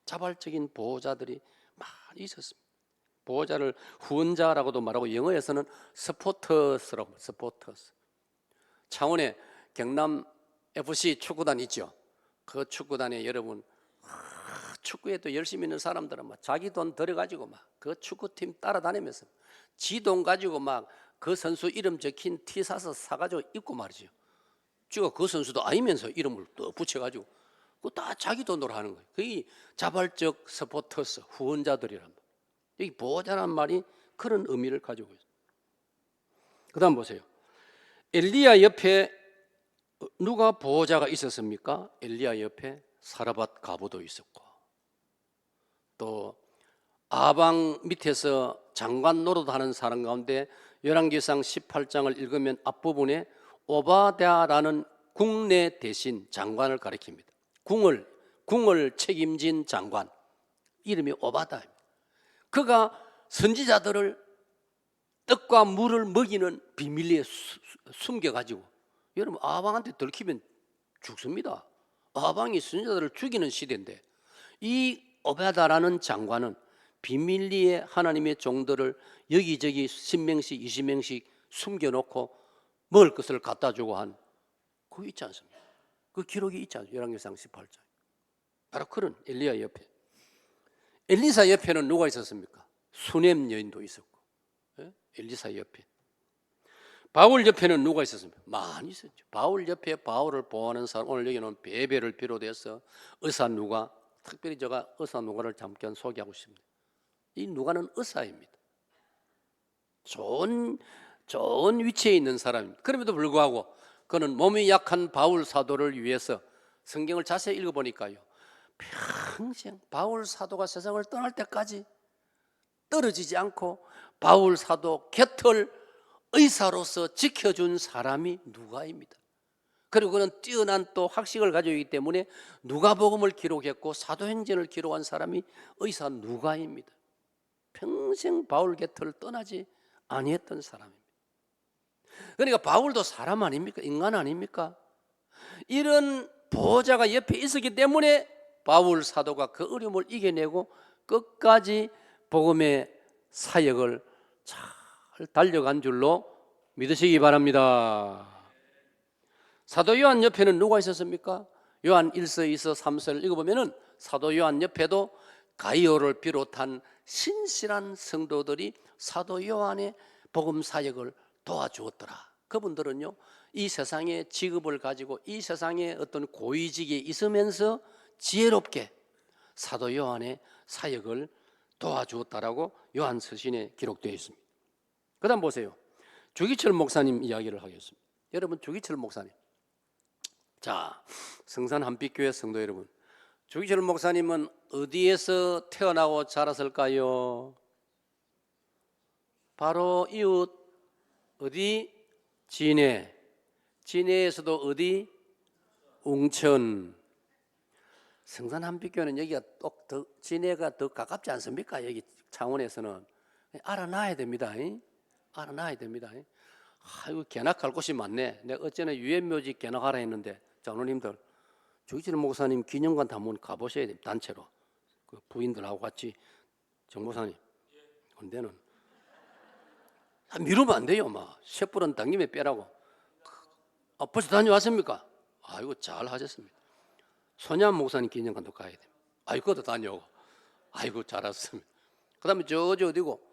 자발적인 보호자들이 많이 있었습니다. 보호자를 후원자라고도 말하고 영어에서는 서포터스라고, 서포터스. 창원에 경남 FC 축구단 있죠. 그 축구단에 여러분 축구에 또 열심히 있는 사람들은 막 자기 돈 들여가지고 막 그 축구팀 따라다니면서 지 돈 가지고 막 그 선수 이름 적힌 티 사서 사가지고 입고 말이죠. 쥐가 그 선수도 아니면서 이름을 또 붙여가지고 그거 다 자기 돈으로 하는 거예요. 그게 자발적 서포터스, 후원자들이란 말이에요. 여기 보호자란 말이 그런 의미를 가지고 있어요. 그 다음 보세요. 엘리야 옆에 누가 보호자가 있었습니까? 엘리야 옆에 사라밧 가부도 있었고, 또 아방 밑에서 장관 노릇하는 사람 가운데 열왕기상 18장을 읽으면 앞부분에 오바댜라는 국내 대신 장관을 가리킵니다. 궁을 책임진 장관, 이름이 오바댜입니다. 그가 선지자들을 떡과 물을 먹이는 비밀리에 숨겨가지고, 여러분 아방한테 들키면 죽습니다. 아방이 선지자들을 죽이는 시대인데 이 오바댜라는 장관은 비밀리에 하나님의 종들을 여기저기 10명씩 20명씩 숨겨놓고 먹을 것을 갖다 주고 한 그거 있지 않습니까? 그 기록이 있지 않습니까? 열왕기상 18장. 바로 그런 엘리야 옆에. 엘리사 옆에는 누가 있었습니까? 수넴 여인도 있었고, 엘리사 옆에. 바울 옆에는 누가 있었습니까? 많이 있었죠. 바울 옆에 바울을 보호하는 사람, 오늘 여기는 베베를 비롯해서 의사 누가, 특별히 제가 의사 누가를 잠깐 소개하고 싶습니다. 이 누가는 의사입니다. 좋은 위치에 있는 사람입니다. 그럼에도 불구하고 그는 몸이 약한 바울 사도를 위해서 성경을 자세히 읽어보니까요, 평생 바울 사도가 세상을 떠날 때까지 떨어지지 않고 바울 사도 곁을 의사로서 지켜준 사람이 누가입니다. 그리고 그는 뛰어난 또 학식을 가지고 있기 때문에 누가복음을 기록했고 사도행전을 기록한 사람이 의사 누가입니다. 평생 바울 곁을 떠나지 아니했던 사람입니다. 그러니까 바울도 사람 아닙니까? 인간 아닙니까? 이런 보호자가 옆에 있었기 때문에 바울 사도가 그 어려움을 이겨내고 끝까지 복음의 사역을 잘 달려간 줄로 믿으시기 바랍니다. 사도 요한 옆에는 누가 있었습니까? 요한 1서, 2서, 3서를 읽어보면 사도 요한 옆에도 가이오를 비롯한 신실한 성도들이 사도 요한의 복음 사역을 도와주었더라. 그분들은요, 이 세상의 직업을 가지고 이 세상의 어떤 고위직에 있으면서 지혜롭게 사도 요한의 사역을 도와주었다라고 요한 서신에 기록되어 있습니다. 그 다음 보세요. 주기철 목사님 이야기를 하겠습니다. 여러분, 주기철 목사님, 자, 성산 한빛교회 성도 여러분, 주기철 목사님은 어디에서 태어나고 자랐을까요? 바로 이웃 어디? 진해. 진해에서도 어디? 웅천. 성산 한빛교회는 여기가 더 진해가 더 가깝지 않습니까? 여기 창원에서는 알아놔야 됩니다. 알아놔야 됩니다. 아이고, 견학할 곳이 많네. 내가 어제는 유엔묘지 견학하라 했는데 장로님들, 주기철 목사님 기념관 한번 가보셔야 돼요. 단체로 그 부인들하고 같이. 정 목사님, 근데는 미루면 안 돼요. 막 셰프는 당님에 빼라고. 벌써 다녀왔습니까? 아이고, 잘 하셨습니다. 손양 목사님 기념관도 가야 돼요. 아이고, 그것도 다녀오고. 아이고, 잘하셨습니다. 그 다음에 저 어디고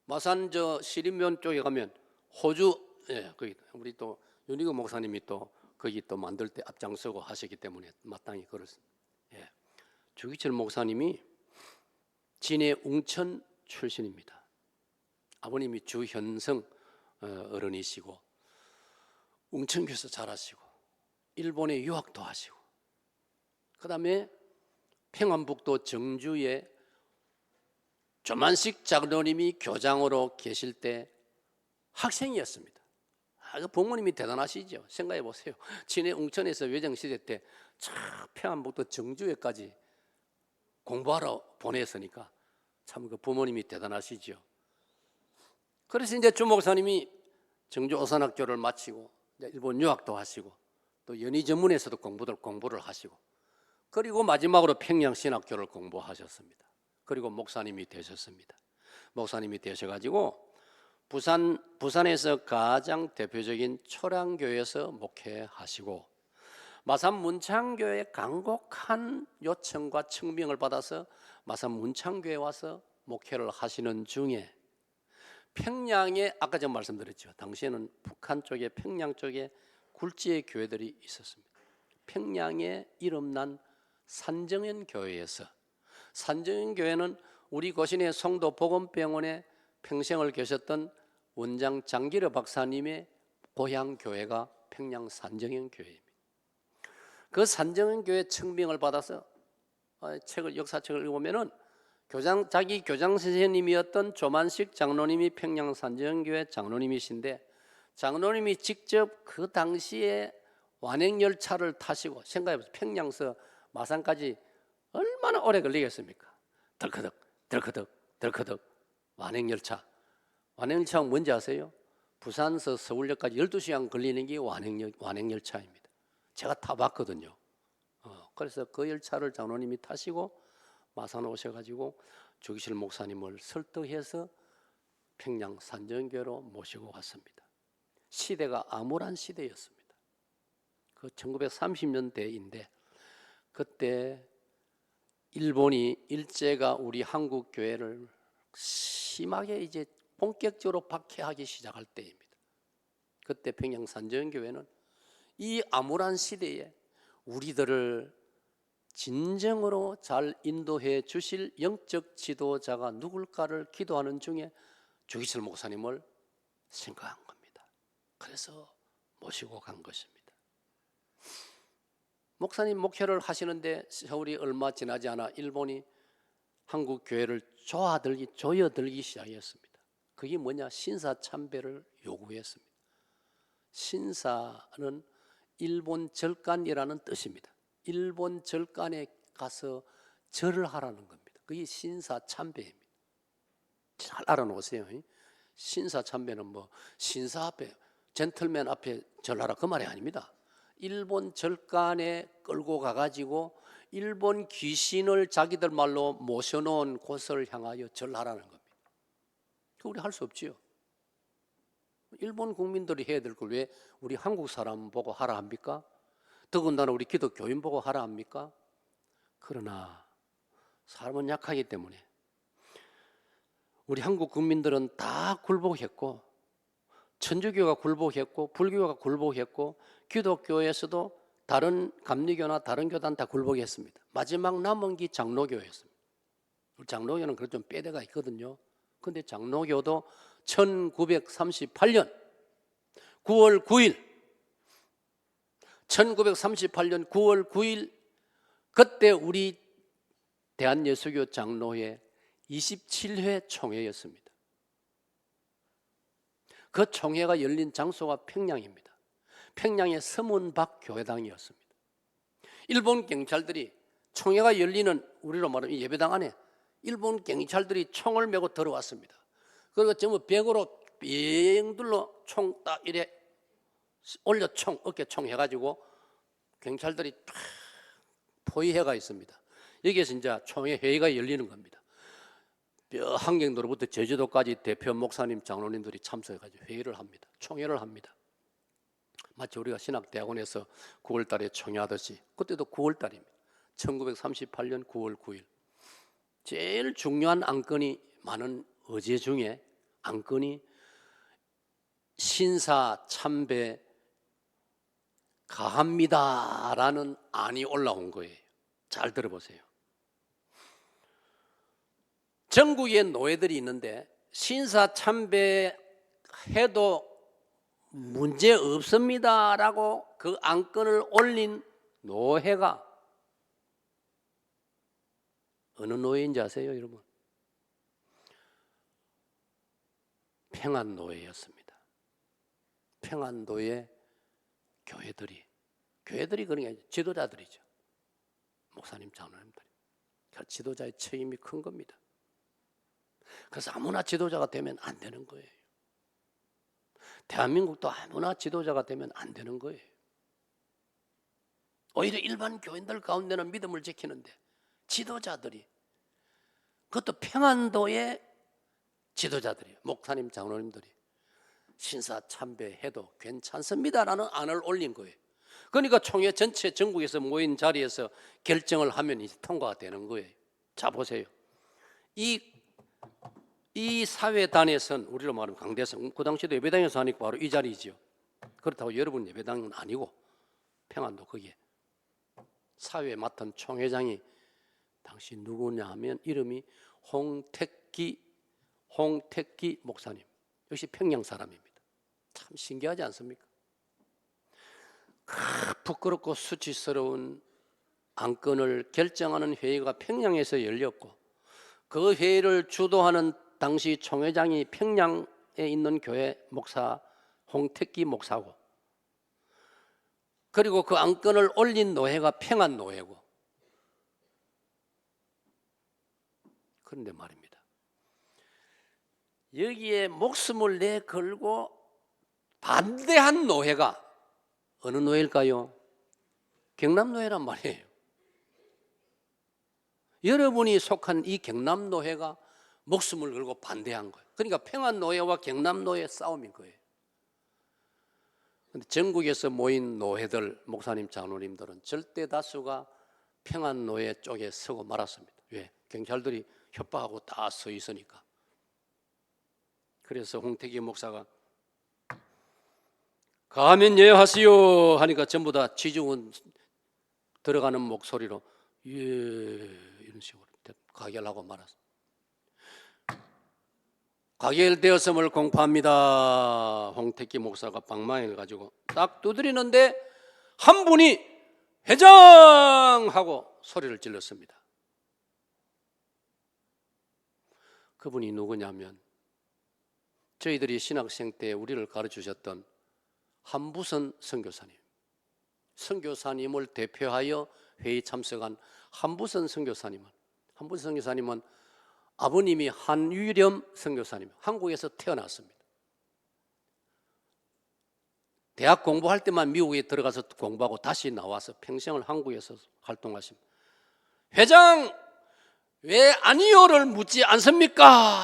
마산 저 시립면 쪽에 가면 호주, 예, 거기 우리 또 윤희구 목사님이 또 거기 또 만들 때 앞장서고 하시기 때문에 마땅히 그렇습니다. 예. 주기철 목사님이 진해 웅천 출신입니다. 아버님이 주현성 어른이시고 웅천교에서 자라시고 일본에 유학도 하시고, 그 다음에 평안북도 정주에 조만식 장로님이 교장으로 계실 때 학생이었습니다. 그 부모님이 대단하시죠. 생각해 보세요. 진해 웅천에서 외정시대 때 평안북도 정주에까지 공부하러 보냈으니까 참 그 부모님이 대단하시죠. 그래서 이제 주 목사님이 정주 오산학교를 마치고 일본 유학도 하시고 또 연희전문에서도 공부를 하시고, 그리고 마지막으로 평양신학교를 공부하셨습니다. 그리고 목사님이 되셨습니다. 목사님이 되셔가지고 부산에서 가장 대표적인 초량교회에서 목회하시고 마산 문창교회 간곡한 요청과 청명을 받아서 마산 문창교회에 와서 목회를 하시는 중에 평양에, 아까 제가 말씀드렸죠, 당시에는 북한 쪽에 평양 쪽에 굴지의 교회들이 있었습니다. 평양에 이름난 산정현 교회에서, 산정현 교회는 우리 고신의 성도 복음병원에 평생을 계셨던 원장 장기려 박사님의 고향 교회가 평양 산정현 교회입니다. 그 산정현 교회 청명을 받아서 역사책을 읽으면은 자기 교장 선생님이었던 조만식 장로님이 평양 산정현 교회 장로님이신데, 장로님이 직접 그 당시에 완행열차를 타시고, 생각해보세요. 평양서 마산까지 얼마나 오래 걸리겠습니까? 덜커덕 덜커덕 덜커덕 완행열차. 완행열차가 뭔지 아세요? 부산서 서울역까지 12시간 걸리는 게 완행열차입니다. 제가 타봤거든요. 그래서 그 열차를 장로님이 타시고 마산 오셔가지고 주기철 목사님을 설득해서 평양 산정교회로 모시고 왔습니다. 시대가 암울한 시대였습니다. 그 1930년대인데 그때 일본이 일제가 우리 한국 교회를 심하게 이제 본격적으로 박해하기 시작할 때입니다. 그때 평양 산정교회는 이 암울한 시대에 우리들을 진정으로 잘 인도해 주실 영적 지도자가 누굴까를 기도하는 중에 주기철 목사님을 생각한 겁니다. 그래서 모시고 간 것입니다. 목사님 목회를 하시는데 세월이 얼마 지나지 않아 일본이 한국 교회를 조여들기 시작했습니다. 그게 뭐냐? 신사참배를 요구했습니다. 신사는 일본 절간이라는 뜻입니다. 일본 절간에 가서 절을 하라는 겁니다. 그게 신사참배입니다. 잘 알아놓으세요. 신사참배는 뭐 신사 앞에, 젠틀맨 앞에 절하라 그 말이 아닙니다. 일본 절간에 끌고 가가지고 일본 귀신을 자기들 말로 모셔놓은 곳을 향하여 절하라는 겁니다. 그 우리 할 수 없지요. 일본 국민들이 해야 될 걸 왜 우리 한국 사람 보고 하라 합니까? 더군다나 우리 기독교인 보고 하라 합니까? 그러나 사람은 약하기 때문에 우리 한국 국민들은 다 굴복했고, 천주교가 굴복했고, 불교가 굴복했고, 기독교에서도 다른 감리교나 다른 교단 다 굴복했습니다. 마지막 남은 게 장로교였습니다. 장로교는 그래도 좀 빼대가 있거든요. 근데 장로교도 1938년 9월 9일 그때 우리 대한예수교 장로회 27회 총회였습니다. 그 총회가 열린 장소가 평양입니다. 평양의 서문박 교회당이었습니다. 일본 경찰들이 총회가 열리는, 우리로 말하면 예배당 안에 일본 경찰들이 총을 메고 들어왔습니다. 그리고 전부 벽으로 빙 둘러 총 딱 이래 올려 어깨 총 해가지고 경찰들이 쫙 포위해가 있습니다. 여기에서 이제 총회 회의가 열리는 겁니다. 한경도로부터 제주도까지 대표 목사님, 장로님들이 참석해가지고 회의를 합니다. 총회를 합니다. 마치 우리가 신학대학원에서 9월 달에 총회하듯이, 그때도 9월 달입니다. 1938년 9월 9일. 제일 중요한 안건이 많은 어제 중에 안건이 신사 참배 가합니다라는 안이 올라온 거예요. 잘 들어보세요. 전국에 노예들이 있는데 신사 참배해도 문제 없습니다라고 그 안건을 올린 노회가 어느 노예인지 아세요, 여러분? 평안노예였습니다. 평안노예 교회들이 그런 게 아니죠. 지도자들이죠. 목사님, 장로님들이. 지도자의 책임이 큰 겁니다. 그래서 아무나 지도자가 되면 안 되는 거예요. 대한민국도 아무나 지도자가 되면 안 되는 거예요. 오히려 일반 교인들 가운데는 믿음을 지키는데 지도자들이, 그것도 평안도의 지도자들이, 목사님, 장로님들이 신사 참배해도 괜찮습니다라는 안을 올린 거예요. 그러니까 총회 전체 전국에서 모인 자리에서 결정을 하면 이제 통과가 되는 거예요. 자, 보세요. 이 사회단에선 우리로 말하면 강대성, 그 당시에도 예배당에서 하니까 바로 이 자리죠. 그렇다고 여러분 예배당은 아니고 평안도 거기에 사회에 맡은 총회장이 당시 누구냐 하면 이름이 홍택기 목사님. 역시 평양 사람입니다. 참 신기하지 않습니까? 부끄럽고 수치스러운 안건을 결정하는 회의가 평양에서 열렸고, 그 회의를 주도하는 당시 총회장이 평양에 있는 교회 목사 홍택기 목사고, 그리고 그 안건을 올린 노회가 평안노회고. 그런데 말입니다, 여기에 목숨을 내걸고 반대한 노회가 어느 노예일까요? 경남노예란 말이에요. 여러분이 속한 이 경남노예가 목숨을 걸고 반대한 거예요. 그러니까 평안노예와 경남노예 싸움인 거예요. 근데 전국에서 모인 노예들, 목사님, 장로님들은 절대 다수가 평안노예 쪽에 서고 말았습니다. 왜? 경찰들이 협박하고 다 서 있으니까. 그래서 홍택기 목사가 가면 예하시오 하니까 전부 다 지중은 들어가는 목소리로 예 이런 식으로 가결하고 말았습니다. 가결되었음을 공포합니다. 홍택기 목사가 방망이를 가지고 딱 두드리는데 한 분이 회장하고 소리를 질렀습니다. 그분이 누구냐면 저희들이 신학생 때 우리를 가르치셨던 한부선 선교사님. 선교사님을 대표하여 회의 참석한 한부선 선교사님은 아버님이 한유렴 선교사님, 한국에서 태어났습니다. 대학 공부할 때만 미국에 들어가서 공부하고 다시 나와서 평생을 한국에서 활동하십니다. 회장, 왜 아니요를 묻지 않습니까?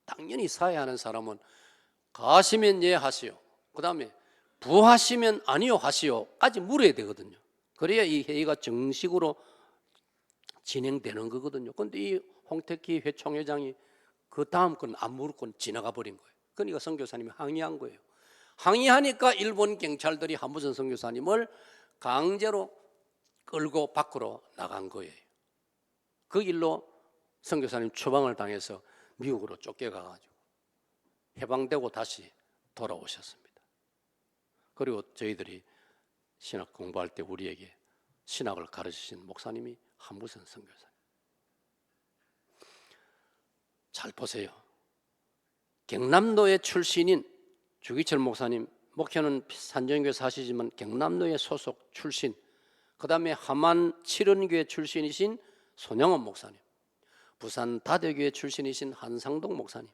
당연히 사회하는 사람은 가시면 예 하시오, 그 다음에 부하시면 아니요 하시오까지 물어야 되거든요. 그래야 이 회의가 정식으로 진행되는 거거든요. 그런데 이 홍택기 총회장이 그 다음 건 안 물고 지나가 버린 거예요. 그러니까 선교사님이 항의한 거예요. 항의하니까 일본 경찰들이 한무선 선교사님을 강제로 끌고 밖으로 나간 거예요. 그 일로 선교사님 추방을 당해서 미국으로 쫓겨가가지고 해방되고 다시 돌아오셨습니다. 그리고 저희들이 신학 공부할 때 우리에게 신학을 가르치신 목사님이 한무선 선교사님. 잘 보세요. 경남도의 출신인 주기철 목사님, 목회는 산정교회 사시지만 경남도의 소속 출신, 그 다음에 함안 칠원교회 출신이신 손영원 목사님, 부산 다대교회 출신이신 한상동 목사님,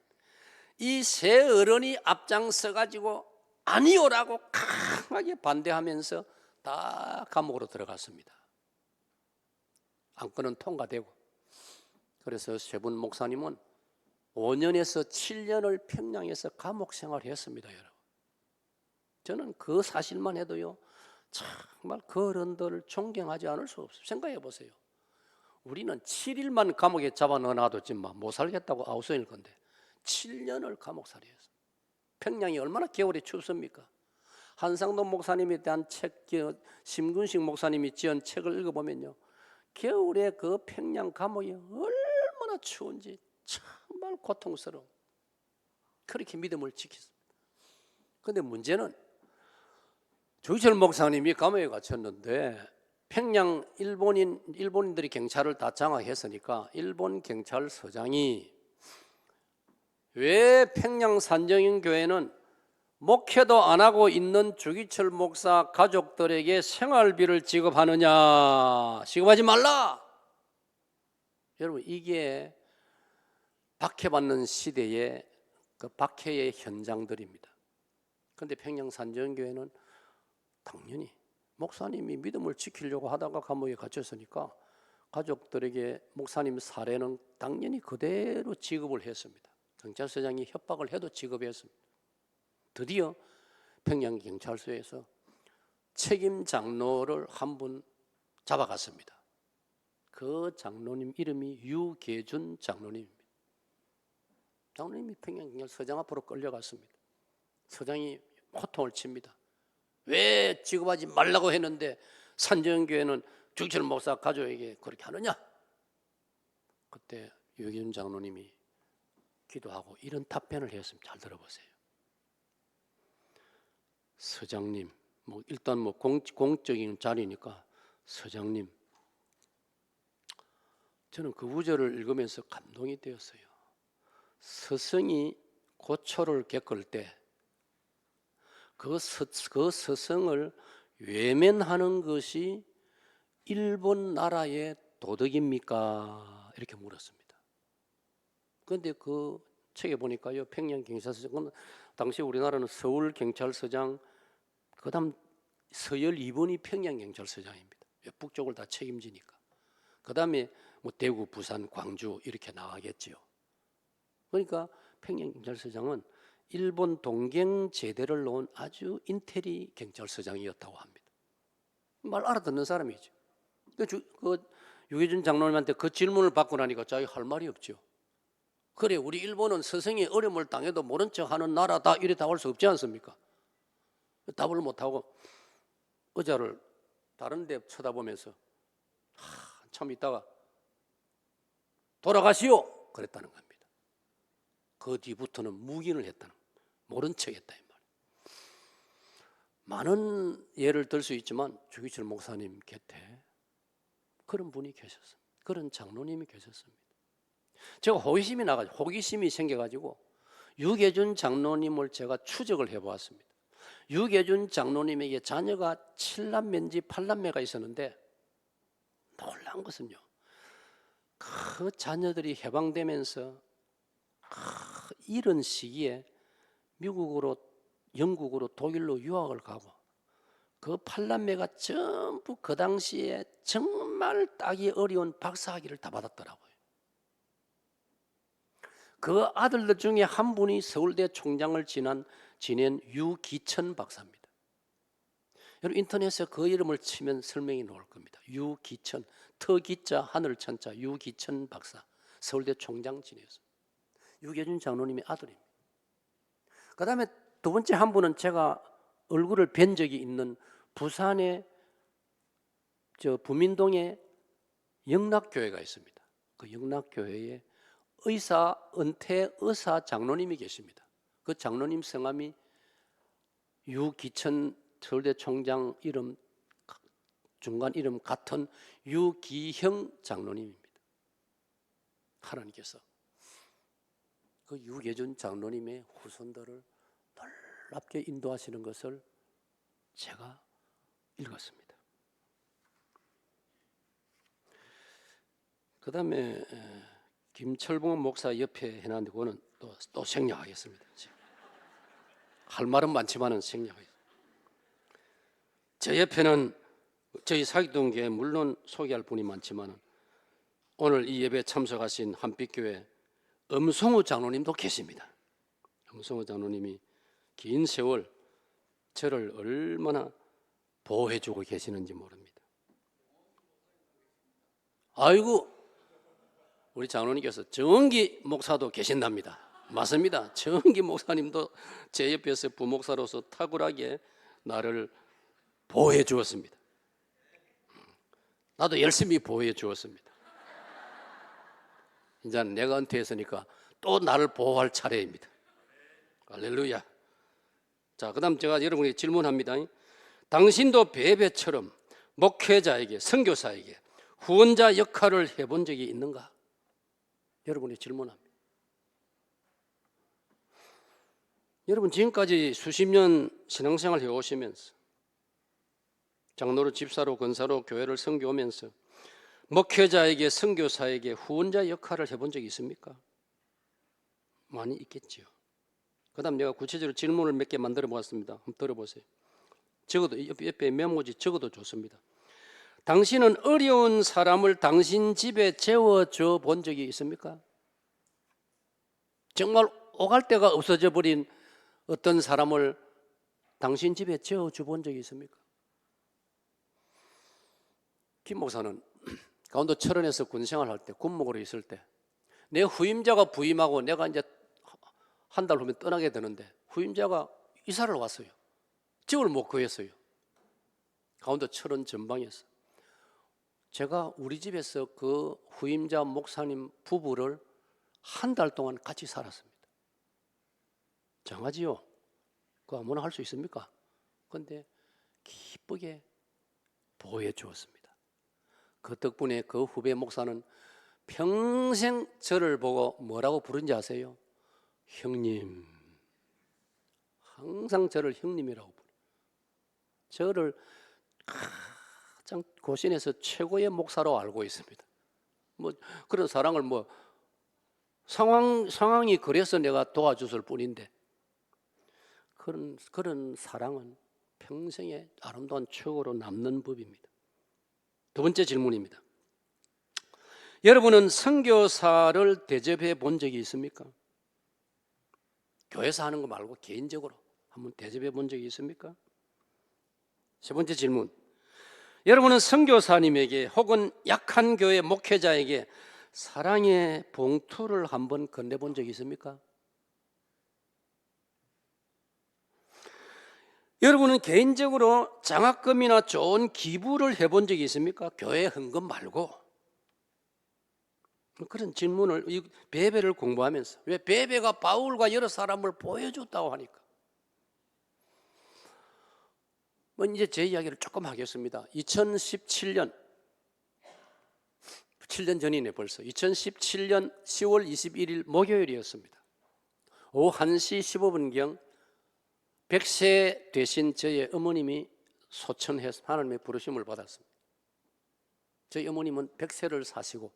이 세 어른이 앞장서 가지고 아니오라고 강하게 반대하면서 다 감옥으로 들어갔습니다. 안건은 통과되고. 그래서 세 분 목사님은 5년에서 7년을 평양에서 감옥 생활을 했습니다, 여러분. 저는 그 사실만 해도요, 정말 그 어른들을 존경하지 않을 수 없어요. 생각해 보세요. 우리는 7일만 감옥에 잡아 넣어놔뒀지만 못 살겠다고 아우성일 건데 7년을 감옥살이 했어요. 평양이 얼마나 겨울에 춥습니까? 한상동 목사님에 대한 책, 심근식 목사님이 지은 책을 읽어보면요, 겨울에 그 평양 감옥이 얼마나 추운지 정말 고통스러워. 그렇게 믿음을 지켰습니다. 그런데 문제는 주기철 목사님이 감옥에 갇혔는데 평양 일본인들이 경찰을 다 장악했으니까 일본 경찰서장이 왜 평양 산정인 교회는 목회도 안 하고 있는 주기철 목사 가족들에게 생활비를 지급하느냐, 지급하지 말라. 여러분, 이게 박해받는 시대의 그 박해의 현장들입니다. 그런데 평양 산정교회는 당연히 목사님이 믿음을 지키려고 하다가 감옥에 갇혔으니까 가족들에게 목사님 사례는 당연히 그대로 지급을 했습니다. 경찰서장이 협박을 해도 지급했습니다. 드디어 평양경찰서에서 책임 장로를 한 분 잡아갔습니다. 그 장로님 이름이 유계준 장로님입니다. 장로님이 평양경찰서장 앞으로 끌려갔습니다. 서장이 호통을 칩니다. 왜 지급하지 말라고 했는데 산정교회는 주기철 목사 가족에게 그렇게 하느냐? 그때 유계준 장로님이 기도하고 이런 답변을 했습니다. 잘 들어보세요. 서장님, 일단 공적인 자리니까 서장님, 저는 그 구절을 읽으면서 감동이 되었어요. 스승이 고초를 겪을 때 그 스승을 외면하는 것이 일본 나라의 도덕입니까? 이렇게 물었습니다. 그런데 그 책에 보니까요, 평양경찰서장, 당시 우리나라는 서울경찰서장, 그 다음 서열 2번이 평양경찰서장입니다. 북쪽을 다 책임지니까. 그 다음에 대구, 부산, 광주 이렇게 나가겠지요. 그러니까 평양경찰서장은 일본 동경 제대를 놓은 아주 인테리 경찰서장이었다고 합니다. 말 알아듣는 사람이죠. 유계준 장로님한테 그 질문을 받고 나니까 자기 할 말이 없죠. 그래, 우리 일본은 스승이 어려움을 당해도 모른 척하는 나라다, 이래 답할 수 없지 않습니까? 답을 못하고 의자를 다른 데 쳐다보면서 한참 있다가 돌아가시오 그랬다는 겁니다. 그 뒤부터는 묵인을 했다는 겁니다. 모른 척했다 이 말. 많은 예를 들 수 있지만 주기철 목사님 곁에 그런 분이 계셨습니다. 그런 장로님이 계셨습니다. 제가 호기심이 생겨가지고 유계준 장로님을 제가 추적을 해보았습니다. 유계준 장로님에게 자녀가 7남매인지 8남매가 있었는데 놀라운 것은요, 그 자녀들이 해방되면서 이런 시기에 미국으로 영국으로 독일로 유학을 가고 그 8남매가 전부 그 당시에 정말 따기 어려운 박사학위를 다 받았더라고요. 그 아들들 중에 한 분이 서울대 총장을 지낸 유기천 박사입니다. 여러분 인터넷에 그 이름을 치면 설명이 나올 겁니다. 유기천, 터기자 하늘천자 유기천 박사, 서울대 총장 지냈어요. 유계준 장로님의 아들입니다. 그 다음에 두 번째 한 분은 제가 얼굴을 뵌 적이 있는 부산의 부민동에 영락교회가 있습니다. 그 영락교회에 은퇴 의사 장로님이 계십니다. 그 장로님 성함이 유기천 서울대 총장 이름 중간 이름 같은 유기형 장로님입니다. 하나님께서 그 유계준 장로님의 후손들을 놀랍게 인도하시는 것을 제가 읽었습니다. 그 다음에 김철봉 목사 옆에 해놨는데 그거는 또 생략하겠습니다. 할 말은 많지만은 생략하겠습니다. 제 옆에는 저희 사기동교회 물론 소개할 분이 많지만은 오늘 이 예배에 참석하신 한빛교회 엄성우 장로님도 계십니다. 엄성우 장로님이 긴 세월 저를 얼마나 보호해주고 계시는지 모릅니다. 아이고 우리 장로님께서 정은기 목사도 계신답니다. 맞습니다. 정은기 목사님도 제 옆에서 부목사로서 탁월하게 나를 보호해 주었습니다. 나도 열심히 보호해 주었습니다. 이제 내가 은퇴했으니까 또 나를 보호할 차례입니다. 할렐루야. 자, 그 다음 제가 여러분에게 질문합니다. 당신도 베베처럼 목회자에게, 선교사에게 후원자 역할을 해본 적이 있는가? 여러분이 질문합니다. 여러분 지금까지 수십 년 신앙생활 해오시면서 장로로, 집사로, 권사로 교회를 섬겨오면서 목회자에게, 선교사에게 후원자 역할을 해본 적이 있습니까? 많이 있겠지요. 그 다음 내가 구체적으로 질문을 몇 개 만들어 보았습니다. 한번 들어보세요. 적어도 옆에 메모지 적어도 좋습니다. 당신은 어려운 사람을 당신 집에 재워줘 본 적이 있습니까? 정말 오갈 데가 없어져 버린 어떤 사람을 당신 집에 재워줘 본 적이 있습니까? 김 목사는 강원도 철원에서 군생활 할 때, 군목으로 있을 때 내 후임자가 부임하고 내가 이제 한 달 후면 떠나게 되는데 후임자가 이사를 왔어요. 집을 못 구했어요. 강원도 철원 전방에서. 제가 우리 집에서 그 후임자 목사님 부부를 한 달 동안 같이 살았습니다. 정하지요? 그거 아무나 할 수 있습니까? 그런데 기쁘게 보호해 주었습니다. 그 덕분에 그 후배 목사는 평생 저를 보고 뭐라고 부른지 아세요? 형님. 항상 저를 형님이라고 부르요. 저를 가장 고신에서 최고의 목사로 알고 있습니다. 뭐 그런 사랑을 상황이 그래서 내가 도와줬을 뿐인데 그런 사랑은 평생의 아름다운 추억으로 남는 법입니다. 두 번째 질문입니다. 여러분은 선교사를 대접해 본 적이 있습니까? 교회에서 하는 거 말고 개인적으로 한번 대접해 본 적이 있습니까? 세 번째 질문. 여러분은 선교사님에게 혹은 약한 교회 목회자에게 사랑의 봉투를 한번 건네본 적이 있습니까? 여러분은 개인적으로 장학금이나 좋은 기부를 해본 적이 있습니까? 교회 헌금 말고. 그런 질문을 베베를 공부하면서 왜 베베가 바울과 여러 사람을 보여줬다고 하니까 이제 제 이야기를 조금 하겠습니다. 2017년 7년 전이네 벌써 2017년 10월 21일 목요일이었습니다. 오후 1시 15분경 100세 되신 저의 어머님이 소천해서 하나님의 부르심을 받았습니다. 저희 어머님은 100세를 사시고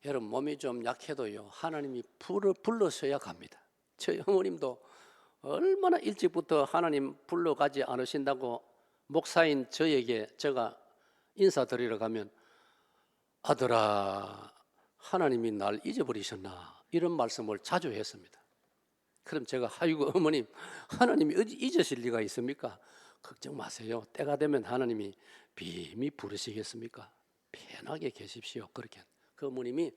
여러분 몸이 좀 약해도요 하나님이 불러셔야 갑니다. 저희 어머님도 얼마나 일찍부터 하나님 불러가지 않으신다고 목사인 저에게 제가 인사드리러 가면 아들아 하나님이 날 잊어버리셨나 이런 말씀을 자주 했습니다. 그럼 제가 아이고 어머님 하나님이 잊으실 리가 있습니까? 걱정 마세요. 때가 되면 하나님이 빔이 부르시겠습니까? 편하게 계십시오. 그렇게 그 어머님이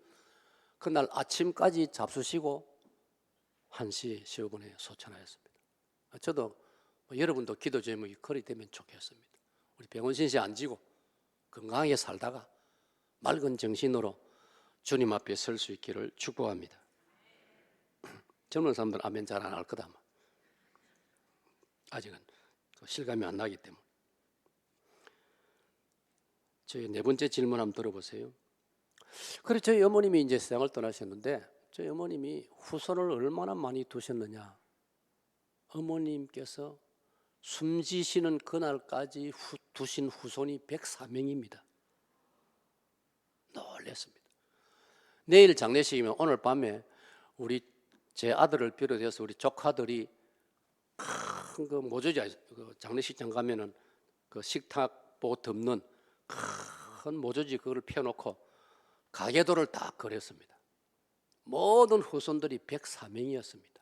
그날 아침까지 잡수시고 1시 시어머니에 소천하였습니다. 저도 여러분도 기도 제목이 그리 되면 좋겠습니다. 우리 병원 신세 안 지고 건강하게 살다가 맑은 정신으로 주님 앞에 설 수 있기를 축복합니다. 젊은 사람들 아멘 잘 안 할 거다 아마. 아직은 실감이 안 나기 때문에. 저희 네 번째 질문 한번 들어보세요. 그래 저희 어머님이 이제 세상을 떠나셨는데 저희 어머님이 후손을 얼마나 많이 두셨느냐. 어머님께서 숨지시는 그날까지 두신 후손이 104명입니다. 놀랐습니다. 내일 장례식이면 오늘 밤에 우리 제 아들을 비롯해서 우리 조카들이 큰 그 모조지 그 장례식장 가면은 그 식탁 보고 덮는 큰 모조지 그걸 펴놓고 가계도를 다 그렸습니다. 모든 후손들이 104명이었습니다.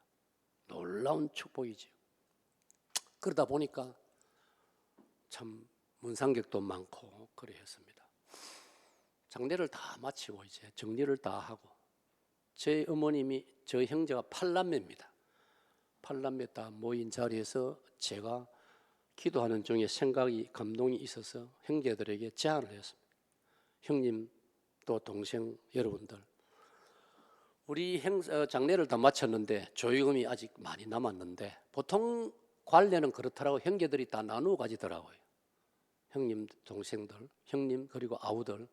놀라운 축복이죠. 그러다 보니까 참 문상객도 많고 그랬습니다. 장례를 다 마치고 이제 정리를 다 하고 제 어머님이 저 형제가 8남매입니다. 8남매 다 모인 자리에서 제가 기도하는 중에 생각이 감동이 있어서 형제들에게 제안을 했습니다. 형님 또 동생 여러분들 우리 장례를 다 마쳤는데 조의금이 아직 많이 남았는데 보통 관례는 그렇더라고 형제들이 다 나누어 가지더라고요. 형님 동생들 형님 그리고 아우들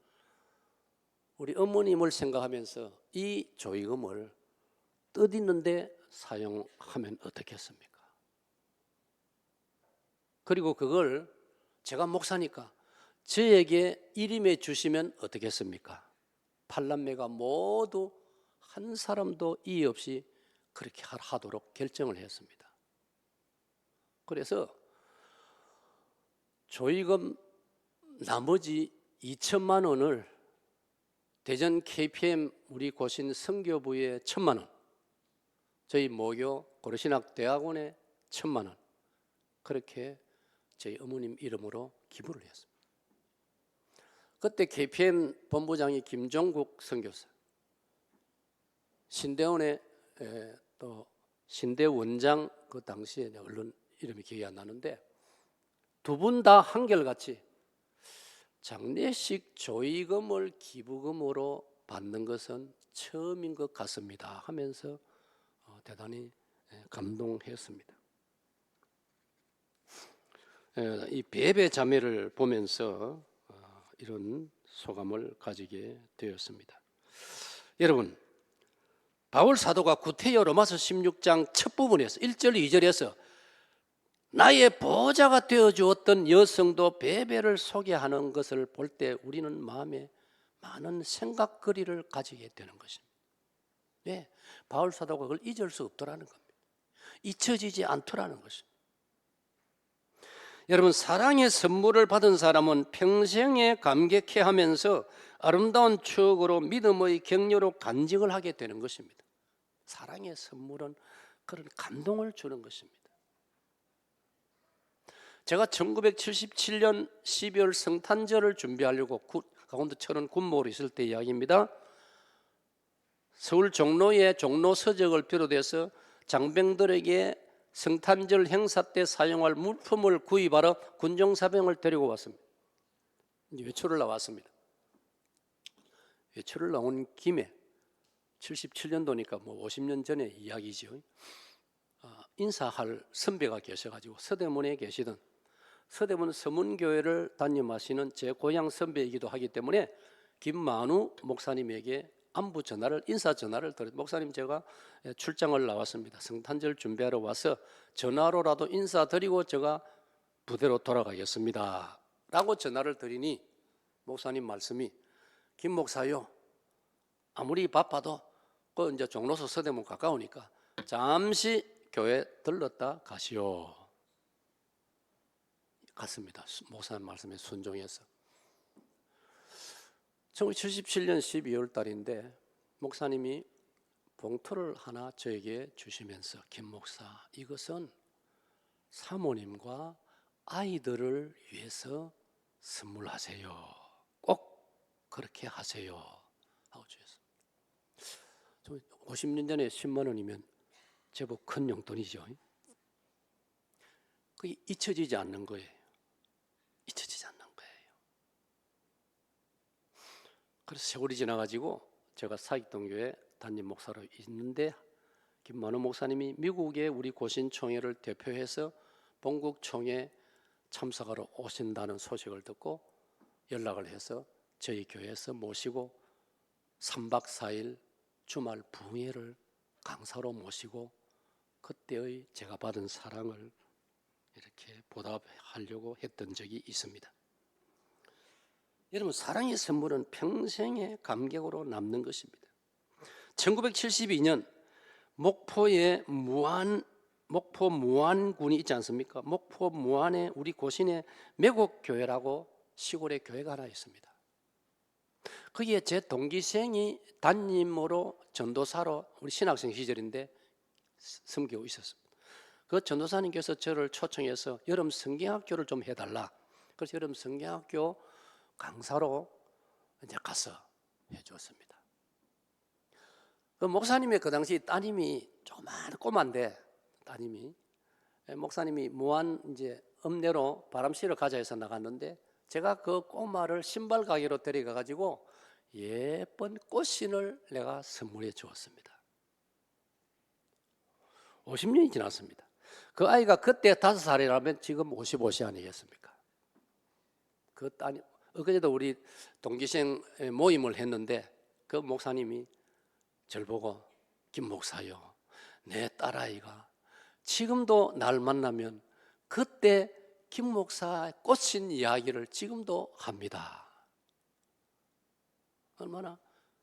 우리 어머님을 생각하면서 이 조의금을 뜻있는데 사용하면 어떻겠습니까? 그리고 그걸 제가 목사니까 저에게 일임해 주시면 어떻겠습니까? 8남매가 모두 한 사람도 이의 없이 그렇게 하도록 결정을 했습니다. 그래서 조의금 나머지 2천만 원을 대전 KPM 우리 고신 선교부에 1,000만 원, 저희 모교 고려신학대학원에 1,000만 원 그렇게 저희 어머님 이름으로 기부를 했습니다. 그때 KPM 본부장이 김종국 선교사, 신대원의 또 신대원장 그 당시에 얼른 이름이 기억이 안 나는데 두 분 다 한결같이 장례식 조의금을 기부금으로 받는 것은 처음인 것 같습니다 하면서 대단히 감동했습니다. 이 베베 자매를 보면서 이런 소감을 가지게 되었습니다. 여러분 바울 사도가 구테여 로마서 16장 첫 부분에서 1절 2절에서 나의 보호자가 되어주었던 여성도 베베를 소개하는 것을 볼 때 우리는 마음에 많은 생각거리를 가지게 되는 것입니다. 왜? 바울 사도가 그걸 잊을 수 없더라는 겁니다. 잊혀지지 않더라는 것입니다. 여러분 사랑의 선물을 받은 사람은 평생에 감격해하면서 아름다운 추억으로 믿음의 격려로 간직을 하게 되는 것입니다. 사랑의 선물은 그런 감동을 주는 것입니다. 제가 1977년 12월 성탄절을 준비하려고 강원도 철원 군목으로 있을 때 이야기입니다. 서울 종로의 종로 서적을 비롯해서 장병들에게 성탄절 행사 때 사용할 물품을 구입하러 군종사병을 데리고 왔습니다. 이제 외출을 나왔습니다. 외출을 나온 김에 77년도니까 뭐 50년 전의 이야기죠. 인사할 선배가 계셔가지고 서대문에 계시던 서대문 서문교회를 담임하시는 제 고향 선배이기도 하기 때문에 김만우 목사님에게 안부 전화를 인사 전화를 드렸습니다. 목사님 제가 출장을 나왔습니다. 성탄절 준비하러 와서 전화로라도 인사드리고 제가 부대로 돌아가겠습니다 라고 전화를 드리니 목사님 말씀이 김 목사요 아무리 바빠도 그 이제 종로서 서대문 가까우니까 잠시 교회 들렀다 가시오. 갔습니다. 목사님 말씀에 순종해서. 1977년 12월 달인데 목사님이 봉투를 하나 저에게 주시면서 김 목사, 이것은 사모님과 아이들을 위해서 선물하세요. 꼭 그렇게 하세요 하고 주셨습니다. 50년 전에 10만 원이면 제법 큰 용돈이죠. 그게 잊혀지지 않는 거예요. 잊혀지지 않는 거예요. 그래서 세월이 지나가지고 제가 사익동교회 담임 목사로 있는데 김만호 목사님이 미국의 우리 고신총회를 대표해서 본국총회 참석하러 오신다는 소식을 듣고 연락을 해서 저희 교회에서 모시고 3박 4일 주말 부흥회를 강사로 모시고 그때의 제가 받은 사랑을 이렇게 보답하려고 했던 적이 있습니다. 여러분, 사랑의 선물은 평생의 감격으로 남는 것입니다. 1972년 목포에 목포 무안군이 있지 않습니까? 목포 무안에 우리 고신의 매곡교회라고 시골의 교회가 하나 있습니다. 거기에 제 동기생이 담임으로 전도사로 우리 신학생 시절인데 섬기고 있었습니다. 그 전도사님께서 저를 초청해서 여름 성경학교를 좀 해달라. 그래서 여름 성경학교 강사로 이제 가서 해주었습니다. 그 목사님의 그 당시 따님이 조그만 꼬마인데 따님이 목사님이 무한 이제 읍내로 바람 쐬러 가자 해서 나갔는데 제가 그 꼬마를 신발 가게로 데려가 가지고 예쁜 꽃신을 내가 선물해 주었습니다. 50년이 지났습니다. 그 아이가 그때 5살이라면 지금 55세 아니겠습니까? 그 따님, 어제도 우리 동기생 모임을 했는데 그 목사님이 절 보고 김 목사요, 내 딸아이가 지금도 날 만나면 그때 김 목사의 꽃신 이야기를 지금도 합니다. 얼마나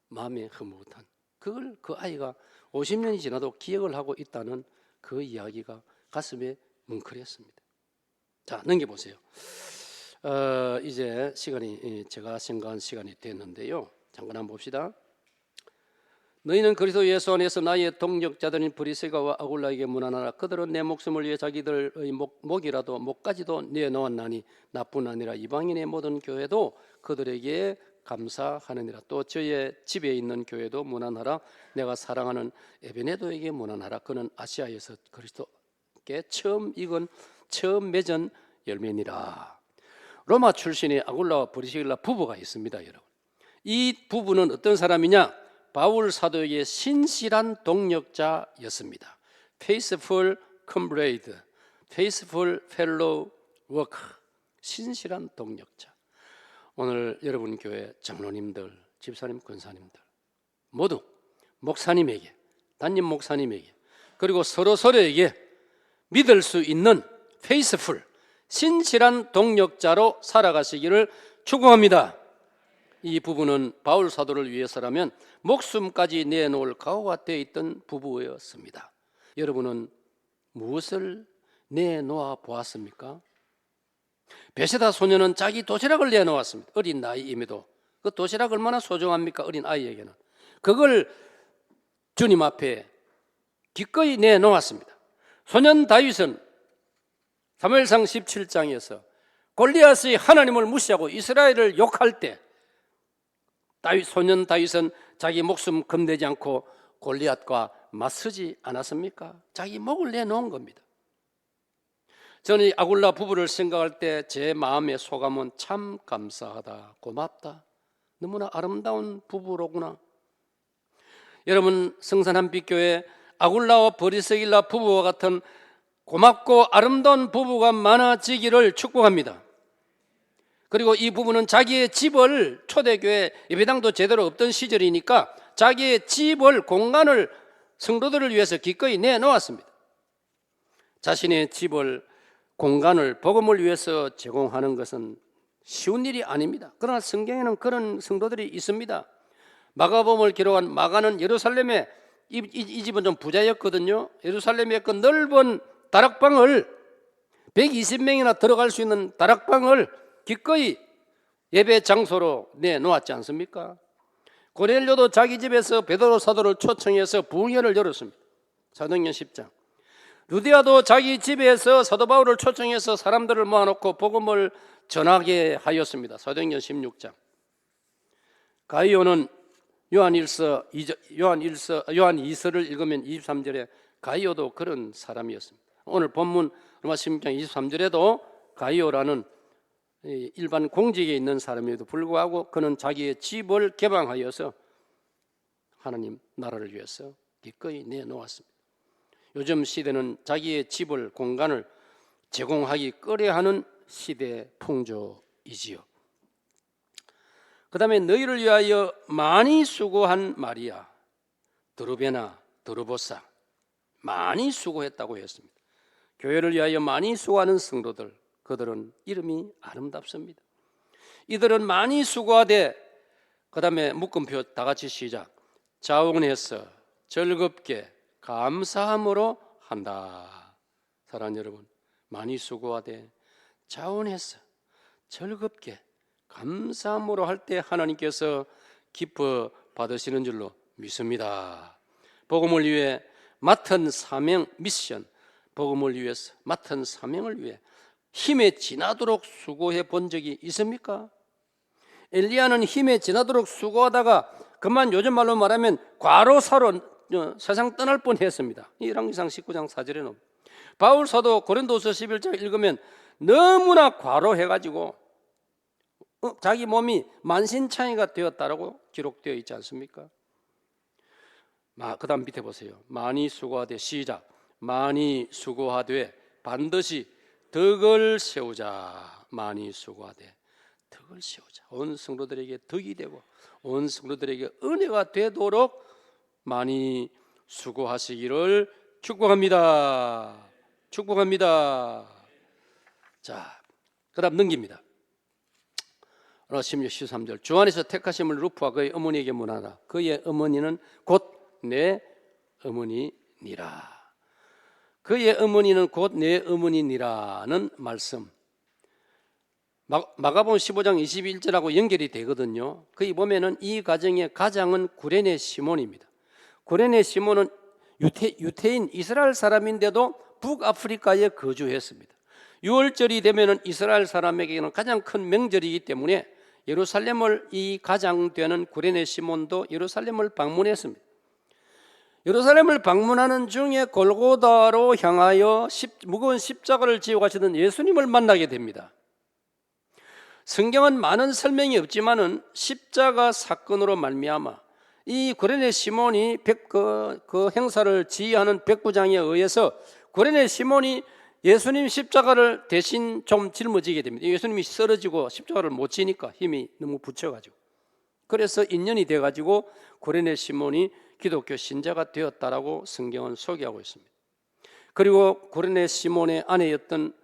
마음에 흐뭇한, 그걸 그 아이가 50년이 지나도 기억을 하고 있다는 그 이야기가 가슴에 뭉클했습니다. 자, 넘겨보세요. 이제 시간이 제가 생각한 시간이 됐는데요. 잠깐 한번 봅시다. 너희는 그리스도 예수 안에서 나의 동력자들인 브리스가와 아굴라에게 문안하라. 그들은 내 목숨을 위해 자기들의 목이라도 목까지도 내놓았나니 나뿐 아니라 이방인의 모든 교회도 그들에게 감사하느니라. 또 저의 집에 있는 교회도 문안하라. 내가 사랑하는 에베네도에게 문안하라. 그는 아시아에서 그리스도께 처음 맺은 열매니라. 로마 출신의 아굴라와 브리스길라 부부가 있습니다, 여러분. 이 부부는 어떤 사람이냐? 바울 사도에게 신실한 동력자였습니다. Faithful comrade, faithful fellow worker. 신실한 동력자. 오늘 여러분 교회 장로님들, 집사님, 권사님들 모두 목사님에게, 담임 목사님에게, 그리고 서로에게 믿을 수 있는 faithful, 신실한 동력자로 살아가시기를 축원합니다. 이 부부는 바울 사도를 위해서라면 목숨까지 내놓을 각오가 되어 있던 부부였습니다. 여러분은 무엇을 내놓아 보았습니까? 베세다 소녀는 자기 도시락을 내놓았습니다. 어린 나이임에도 그 도시락 얼마나 소중합니까? 어린 아이에게는. 그걸 주님 앞에 기꺼이 내놓았습니다. 소년 다윗은 사무엘상 17장에서 골리앗이 하나님을 무시하고 이스라엘을 욕할 때 소년 다윗은 자기 목숨 겁내지 않고 골리앗과 맞서지 않았습니까? 자기 목을 내놓은 겁니다. 저는 아굴라 부부를 생각할 때 제 마음의 소감은 참 감사하다, 고맙다, 너무나 아름다운 부부로구나. 여러분, 성산한빛교회 아굴라와 브리스길라 부부와 같은 고맙고 아름다운 부부가 많아지기를 축복합니다. 그리고 이 부부는 자기의 집을, 초대교회 예배당도 제대로 없던 시절이니까 자기의 집을, 공간을 성도들을 위해서 기꺼이 내놓았습니다. 자신의 집을, 공간을 복음을 위해서 제공하는 것은 쉬운 일이 아닙니다. 그러나 성경에는 그런 성도들이 있습니다. 마가복음을 기록한 마가는 예루살렘에 이 집은 좀 부자였거든요. 예루살렘의 그 넓은 다락방을 120명이나 들어갈 수 있는 다락방을 기꺼이 예배 장소로 내놓았지 않습니까? 고넬료도 자기 집에서 베드로 사도를 초청해서 부흥회를 열었습니다. 사도행전 10장. 루디아도 자기 집에서 사도 바울을 초청해서 사람들을 모아놓고 복음을 전하게 하였습니다. 사도행전 16장. 가이오는 요한 2서를 읽으면 23절에 가이오도 그런 사람이었습니다. 오늘 본문 로마 16장 23절에도 가이오라는 일반 공직에 있는 사람에도 불구하고 그는 자기의 집을 개방하여서 하나님 나라를 위해서 기꺼이 내놓았습니다. 요즘 시대는 자기의 집을 공간을 제공하기 꺼려하는 시대 풍조이지요. 그 다음에 너희를 위하여 많이 수고한 마리아, 드루베나, 드루보사 많이 수고했다고 했습니다. 교회를 위하여 많이 수고하는 성도들, 그들은 이름이 아름답습니다. 이들은 많이 수고하되, 그 다음에 묶음표 다 같이 시작. 자원해서 즐겁게 감사함으로 한다. 사랑하는 여러분, 많이 수고하되 자원해서 즐겁게 감사함으로 할 때 하나님께서 기뻐 받으시는 줄로 믿습니다. 복음을 위해 맡은 사명 미션, 복음을 위해서 맡은 사명을 위해 힘에 지나도록 수고해 본 적이 있습니까? 엘리야는 힘에 지나도록 수고하다가 그만 요즘 말로 말하면 과로사로 세상 떠날 뻔했습니다. 열왕기상 19장 4절에는 바울 사도 고린도서 11장 읽으면 너무나 과로해가지고 자기 몸이 만신창이가 되었다라고 기록되어 있지 않습니까? 그 다음 밑에 보세요. 많이 수고하되 시작. 많이 수고하되 반드시 덕을 세우자. 많이 수고하되 덕을 세우자. 온 성도들에게 덕이 되고 온 성도들에게 은혜가 되도록 많이 수고하시기를 축복합니다. 축복합니다. 자, 그 다음 넘깁니다. 16, 13절. 주 안에서 택하심을 루프와 그의 어머니에게 문하라. 그의 어머니는 곧 내 어머니니라. 그의 어머니는 곧 내 어머니니라는 말씀, 마가복음 15장 21절하고 연결이 되거든요. 거기 보면은 이 가정의 가장은 구레네 시몬입니다. 구레네 시몬은 유태인 이스라엘 사람인데도 북아프리카에 거주했습니다. 6월절이 되면은 이스라엘 사람에게는 가장 큰 명절이기 때문에 예루살렘을 이 가장되는 구레네 시몬도 예루살렘을 방문했습니다. 예루살렘을 방문하는 중에 골고다로 향하여 무거운 십자가를 지고 가시던 예수님을 만나게 됩니다. 성경은 많은 설명이 없지만은 십자가 사건으로 말미암아 이 구레네 시몬이 그 행사를 지휘하는 백부장에 의해서 구레네 시몬이 예수님 십자가를 대신 좀 짊어지게 됩니다. 예수님이 쓰러지고 십자가를 못 지니까 힘이 너무 붙여가지고, 그래서 인연이 돼가지고 구레네 시몬이 기독교 신자가 되었다라고 성경은 소개하고 있습니다. 그리고 구레네 시몬의 아내였던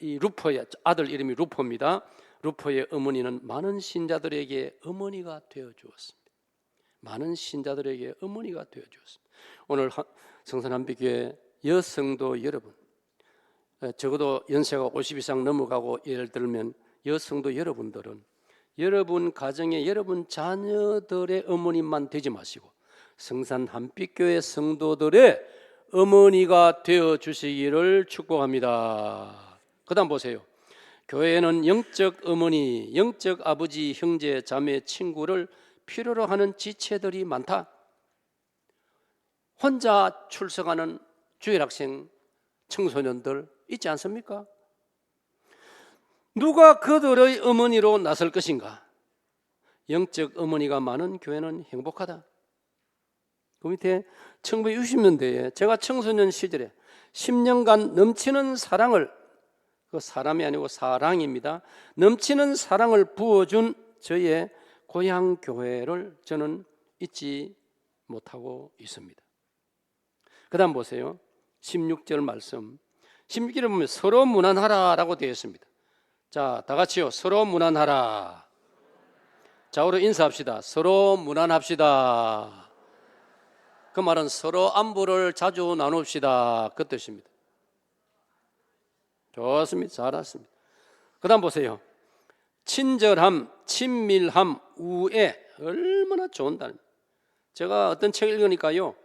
이 루포의 아들 이름이 루포입니다. 루포의 어머니는 많은 신자들에게 어머니가 되어 주었습니다. 많은 신자들에게 어머니가 되어 주었습니다. 오늘 성산한빛교회 여성도 여러분, 적어도 연세가 50 이상 넘어가고 예를 들면 여성도 여러분들은 여러분 가정에 여러분 자녀들의 어머니만 되지 마시고 성산한빛교회 성도들의 어머니가 되어 주시기를 축복합니다. 그 다음 보세요. 교회는 영적 어머니, 영적 아버지, 형제, 자매, 친구를 필요로 하는 지체들이 많다. 혼자 출석하는 주일학생, 청소년들 있지 않습니까? 누가 그들의 어머니로 나설 것인가? 영적 어머니가 많은 교회는 행복하다. 그 밑에 1960년대에 제가 청소년 시절에 10년간 넘치는 사랑을, 그 사람이 아니고 사랑입니다, 넘치는 사랑을 부어준 저의 고향 교회를 저는 잊지 못하고 있습니다. 그 다음 보세요. 16절 말씀, 16절에 보면 서로 무난하라 라고 되어 있습니다. 자, 다 같이요. 서로 무난하라. 좌우로 인사합시다. 서로 무난합시다. 그 말은 서로 안부를 자주 나눕시다 그 뜻입니다. 좋습니다. 잘하셨습니다. 그 다음 보세요. 친절함, 친밀함, 우애. 얼마나 좋은 단어입니다. 제가 어떤 책을 읽으니까요,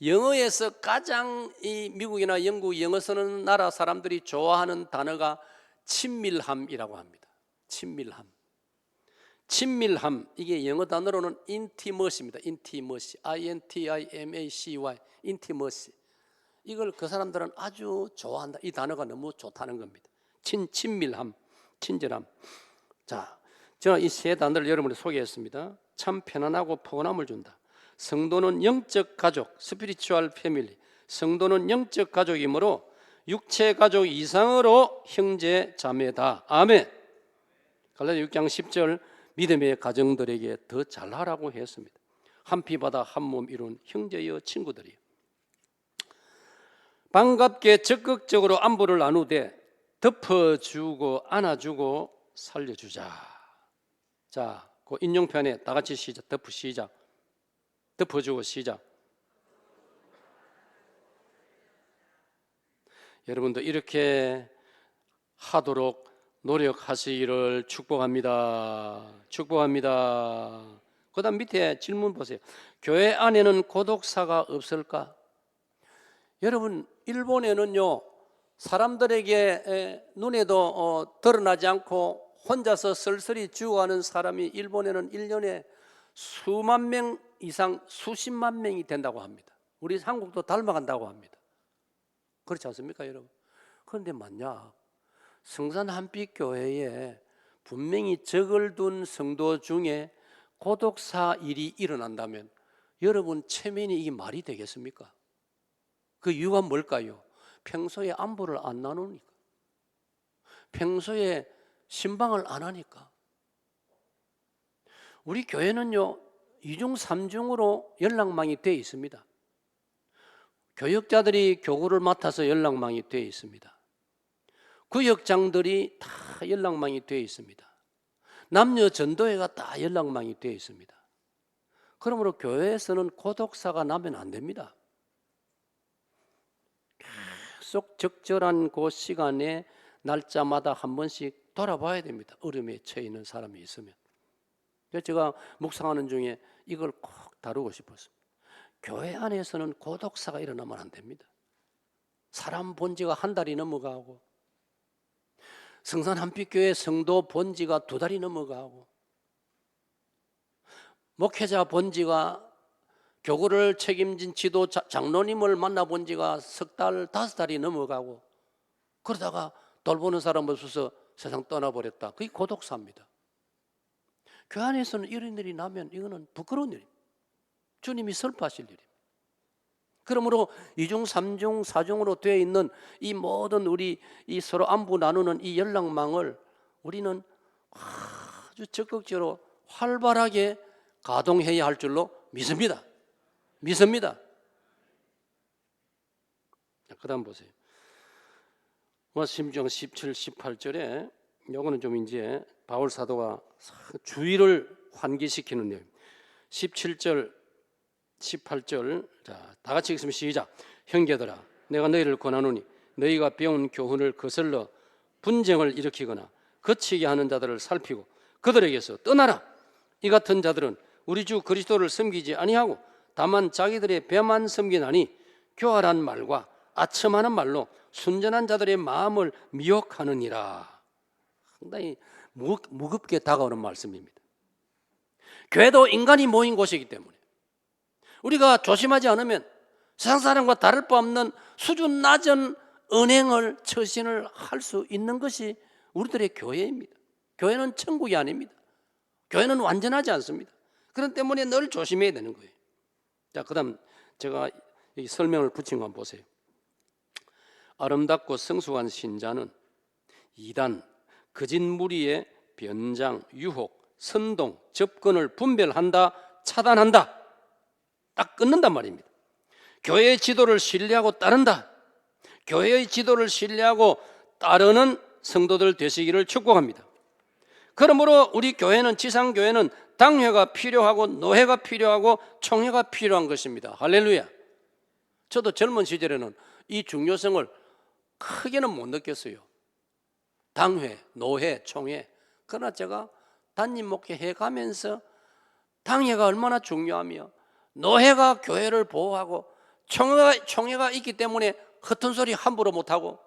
영어에서 가장 이 미국이나 영국 영어 쓰는 나라 사람들이 좋아하는 단어가 친밀함이라고 합니다. 친밀함. 친밀함, 이게 영어 단어로는 intimacy입니다. intimacy, I-N-T-I-M-A-C-Y, intimacy. 이걸 그 사람들은 아주 좋아한다. 이 단어가 너무 좋다는 겁니다. 친밀함, 친절함. 자, 제가 이 세 단어를 여러분께 소개했습니다. 참 편안하고 포근함을 준다. 성도는 영적 가족, 스피리추얼 패밀리. 성도는 영적 가족이므로 육체 가족 이상으로 형제 자매다. 아멘. 갈라디아 6장 10절 믿음의 가정들에게 더 잘하라고 했습니다. 한 피 받아 한 몸 이룬 형제여 친구들이요. 반갑게 적극적으로 안부를 나누되 덮어주고 안아주고 살려주자. 자, 그 인용편에 다 같이 시작. 시작. 덮어주고 시작. 여러분도 이렇게 하도록 노력하시기를 축복합니다. 축복합니다. 그 다음 밑에 질문 보세요. 교회 안에는 고독사가 없을까? 여러분, 일본에는요, 사람들에게 눈에도 드러나지 않고 혼자서 쓸쓸히 죽어가는 사람이 일본에는 1년에 수만 명 이상, 수십만 명이 된다고 합니다. 우리 한국도 닮아간다고 합니다. 그렇지 않습니까, 여러분? 그런데 만약 성산 한빛교회에 분명히 적을 둔 성도 중에 고독사 일이 일어난다면 여러분 체면이 이게 말이 되겠습니까? 그 이유가 뭘까요? 평소에 안부를 안 나누니까, 평소에 신방을 안 하니까. 우리 교회는요 2중 3중으로 연락망이 되어 있습니다. 교역자들이 교구를 맡아서 연락망이 되어 있습니다. 구역장들이 다 연락망이 되어 있습니다. 남녀 전도회가 다 연락망이 되어 있습니다. 그러므로 교회에서는 고독사가 나면 안 됩니다. 계속 적절한 그 시간에 날짜마다 한 번씩 돌아봐야 됩니다. 어려움에 처해 있는 사람이 있으면. 그래서 제가 묵상하는 중에 이걸 꼭 다루고 싶었습니다. 교회 안에서는 고독사가 일어나면 안 됩니다. 사람 본 지가 한 달이 넘어가고, 성산 한빛교회 성도 본 지가 2달이 넘어가고, 목회자 본 지가, 교구를 책임진 지도 장로님을 만나본 지가 3달, 5달이 넘어가고, 그러다가 돌보는 사람 없어서 세상 떠나버렸다. 그게 고독사입니다. 교회 안에서는 이런 일이 나면 이거는 부끄러운 일입니다. 주님이 슬퍼하실 일입니다. 그러므로 2중, 3중, 4중으로 되어 있는 이 모든 우리 이 서로 안부 나누는 이 연락망을 우리는 아주 적극적으로 활발하게 가동해야 할 줄로 믿습니다. 믿습니다. 그 다음 보세요. 마태복음 17, 18절에 요거는 좀 이제 바울 사도가 주의를 환기시키는 내용. 17절, 18절, 자, 다 같이 읽으면 시작. 형제들아, 내가 너희를 권하노니 너희가 배운 교훈을 거슬러 분쟁을 일으키거나 거치게 하는 자들을 살피고 그들에게서 떠나라. 이 같은 자들은 우리 주 그리스도를 섬기지 아니하고 다만 자기들의 배만 섬기나니 교활한 말과 아첨하는 말로 순전한 자들의 마음을 미혹하느니라. 상당히 무겁게 다가오는 말씀입니다. 교회도 인간이 모인 곳이기 때문에 우리가 조심하지 않으면 세상 사람과 다를 바 없는 수준 낮은 언행을 처신을 할 수 있는 것이 우리들의 교회입니다. 교회는 천국이 아닙니다. 교회는 완전하지 않습니다. 그렇기 때문에 늘 조심해야 되는 거예요. 자, 그 다음 제가 이 설명을 붙인 거 한번 보세요. 아름답고 성숙한 신자는 이단, 거짓 무리의 변장, 유혹, 선동, 접근을 분별한다, 차단한다. 딱 끊는단 말입니다. 교회의 지도를 신뢰하고 따른다. 교회의 지도를 신뢰하고 따르는 성도들 되시기를 축복합니다. 그러므로 우리 교회는, 지상교회는 당회가 필요하고 노회가 필요하고 총회가 필요한 것입니다. 할렐루야. 저도 젊은 시절에는 이 중요성을 크게는 못 느꼈어요. 당회, 노회, 총회. 그러나 제가 단임 목회해 가면서 당회가 얼마나 중요하며 노회가 교회를 보호하고 총회가 있기 때문에 허튼 소리 함부로 못하고,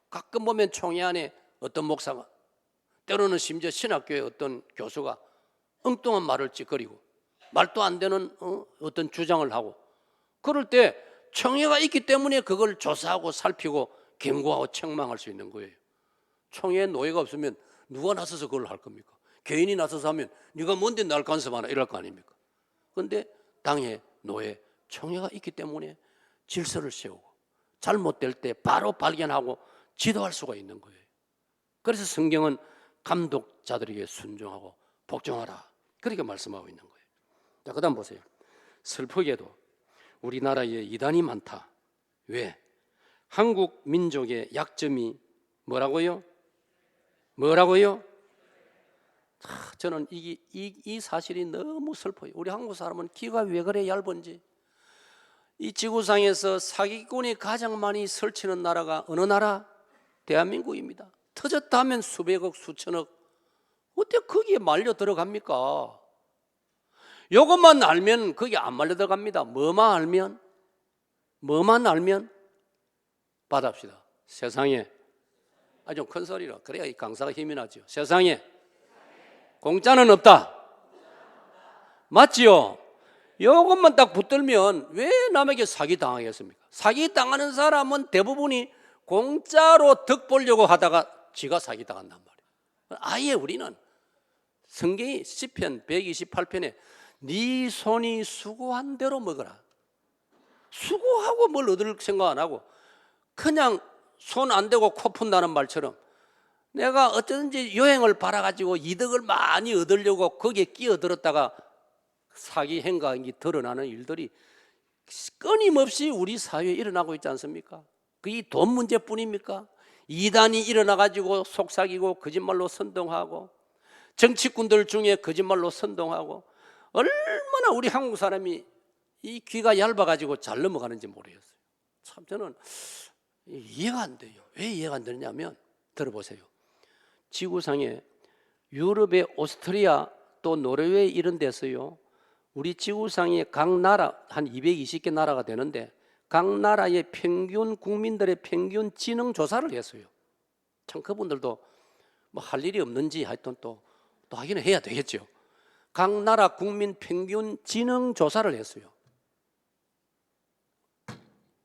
가끔 보면 총회 안에 어떤 목사가, 때로는 심지어 신학교의 어떤 교수가 엉뚱한 말을 찌꺼리고 말도 안 되는 어떤 주장을 하고, 그럴 때 총회가 있기 때문에 그걸 조사하고 살피고 경고하고 책망할 수 있는 거예요. 총회에 노예가 없으면 누가 나서서 그걸 할 겁니까? 개인이 나서서 하면 네가 뭔데 날 간섭하나 이럴 거 아닙니까? 그런데 당회, 노예, 총회가 있기 때문에 질서를 세우고 잘못될 때 바로 발견하고 지도할 수가 있는 거예요. 그래서 성경은 감독자들에게 순종하고 복종하라, 그렇게 말씀하고 있는 거예요. 자, 그 다음 보세요. 슬프게도 우리나라에 이단이 많다. 왜? 한국 민족의 약점이 뭐라고요? 저는 이 사실이 너무 슬퍼요. 우리 한국 사람은 귀가 왜 그래 얇은지. 이 지구상에서 사기꾼이 가장 많이 설치는 나라가 어느 나라? 대한민국입니다. 터졌다 하면 수백억, 수천억. 어떻게 거기에 말려 들어갑니까? 이것만 알면 거기 안 말려 들어갑니다. 뭐만 알면 받합시다. 세상에, 좀 큰 소리로, 그래야 이 강사가 힘이 나죠. 세상에 공짜는 없다. 맞지요? 이것만 딱 붙들면 왜 남에게 사기 당하겠습니까? 사기 당하는 사람은 대부분이 공짜로 덕 보려고 하다가 지가 사기 당한단 말이에요. 아예 우리는 성경이 시편 128편에 네 손이 수고한 대로 먹어라. 수고하고 뭘 얻을 생각 안 하고 그냥 손 안 대고 코 푼다는 말처럼 내가 어쩌든지 여행을 팔아가지고 이득을 많이 얻으려고 거기에 끼어들었다가 사기 행각이 드러나는 일들이 끊임없이 우리 사회에 일어나고 있지 않습니까? 그게 돈 문제뿐입니까? 이단이 일어나가지고 속삭이고 거짓말로 선동하고, 정치꾼들 중에 거짓말로 선동하고, 얼마나 우리 한국 사람이 이 귀가 얇아가지고 잘 넘어가는지 모르겠어요. 참 저는 이해가 안 돼요. 왜 이해가 안 되냐면 들어보세요. 지구상에 유럽의 오스트리아 또 노르웨이 이런 데서요, 우리 지구상의 각 나라 한 220개 나라가 되는데 각 나라의 평균 국민들의 평균 지능 조사를 했어요. 참 그분들도 뭐 할 일이 없는지 하여튼 또 하기는 해야 되겠죠. 각 나라 국민 평균 지능 조사를 했어요.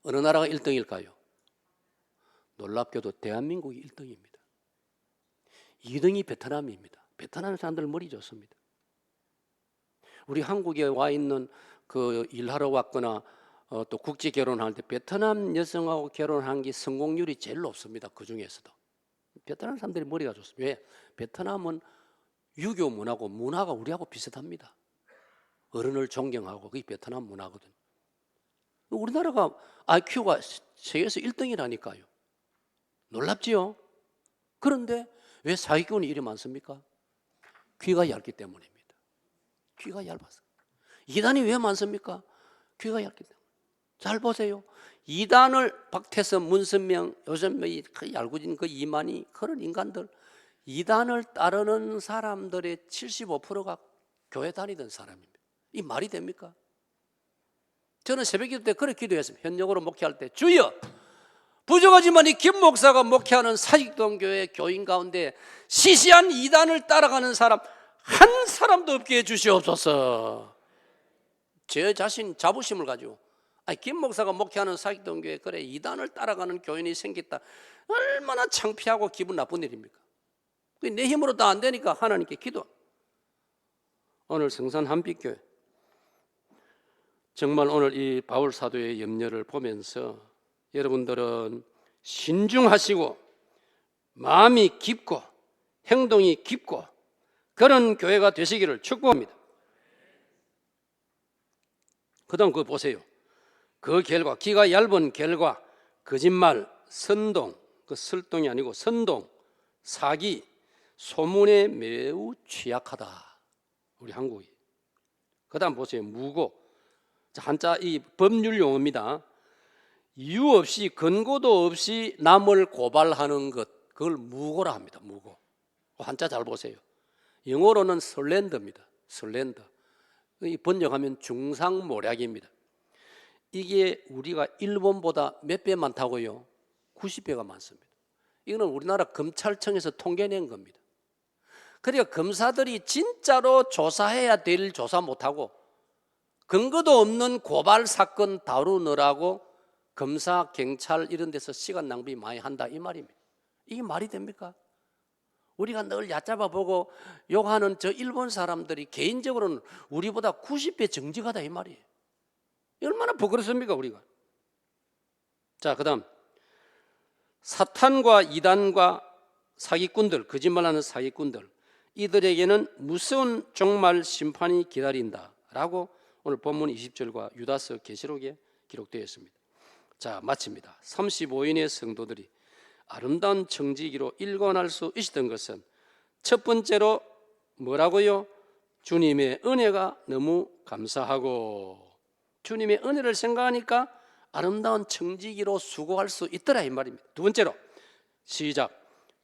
어느 나라가 1등일까요? 놀랍게도 대한민국이 1등입니다. 2등이 베트남입니다. 베트남 사람들 머리 좋습니다. 우리 한국에 와 있는 그 일하러 왔거나 또 국제 결혼할 때 베트남 여성하고 결혼한 게 성공률이 제일 높습니다. 그 중에서도 베트남 사람들이 머리가 좋습니다. 왜? 베트남은 유교 문화고 문화가 우리하고 비슷합니다. 어른을 존경하고 그게 베트남 문화거든요. 우리나라가 IQ가 세계에서 1등이라니까요. 놀랍지요? 그런데 왜 사기꾼이 이리 많습니까? 귀가 얇기 때문입니다. 귀가 얇아서. 이단이 왜 많습니까? 귀가 얇기 때문에. 잘 보세요. 이단을 박태선, 문선명, 요즘 그 얄궂은 그 이만희 그런 인간들, 이단을 따르는 사람들의 75%가 교회 다니던 사람입니다. 이 말이 됩니까? 저는 새벽기도 때 그렇게 기도했습니다. 현역으로 목회할 때 주여, 부족하지만 이 김 목사가 목회하는 사직동교회 교인 가운데 시시한 이단을 따라가는 사람 한 사람도 없게 해주시옵소서. 제 자신 자부심을 가지고 김 목사가 목회하는 사직동교회 그래 이단을 따라가는 교인이 생겼다. 얼마나 창피하고 기분 나쁜 일입니까? 내 힘으로 다 안 되니까 하나님께 기도. 오늘 성산 한빛교회 정말 오늘 이 바울 사도의 염려를 보면서 여러분들은 신중하시고 마음이 깊고 행동이 깊고 그런 교회가 되시기를 축복합니다. 그 다음 그거 보세요. 그 결과, 귀가 얇은 결과 거짓말, 선동, 그 설동이 아니고 선동, 사기, 소문에 매우 취약하다. 우리 한국이 그다음 보세요. 무고. 자, 한자 이 법률 용어입니다. 이유 없이 근거도 없이 남을 고발하는 것, 그걸 무고라 합니다. 무고. 한자 잘 보세요. 영어로는 슬렌더입니다. 슬렌더. 이 번역하면 중상모략입니다. 이게 우리가 일본보다 몇 배 많다고요? 90배가 많습니다. 이거는 우리나라 검찰청에서 통계낸 겁니다. 그러니까 검사들이 진짜로 조사해야 될 조사 못하고 근거도 없는 고발 사건 다루느라고 검사, 경찰 이런 데서 시간 낭비 많이 한다 이 말입니다. 이게 말이 됩니까? 우리가 늘 얕잡아 보고 욕하는 저 일본 사람들이 개인적으로는 우리보다 90배 정직하다 이 말이에요. 얼마나 부끄럽습니까 우리가. 자, 그 다음 사탄과 이단과 사기꾼들, 거짓말하는 사기꾼들, 이들에게는 무서운 종말 심판이 기다린다라고 오늘 본문 20절과 유다서 계시록에 기록되어 있습니다. 자, 마칩니다. 35인의 성도들이 아름다운 청지기로 일관할 수 있었던 것은 첫 번째로 뭐라고요? 주님의 은혜가 너무 감사하고, 주님의 은혜를 생각하니까 아름다운 청지기로 수고할 수 있더라 이 말입니다. 두 번째로 시작,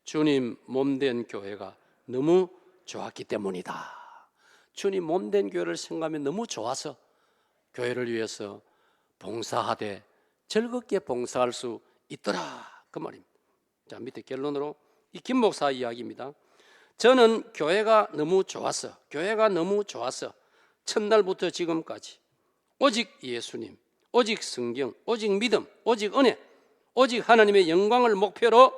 주님 몸된 교회가 너무 좋았기 때문이다. 주님 몸된 교회를 생각하면 너무 좋아서 교회를 위해서 봉사하되 즐겁게 봉사할 수 있더라 그 말입니다. 자, 밑에 결론으로 이 김 목사 이야기입니다. 저는 교회가 너무 좋았어, 교회가 너무 좋았어. 첫날부터 지금까지 오직 예수님, 오직 성경, 오직 믿음, 오직 은혜, 오직 하나님의 영광을 목표로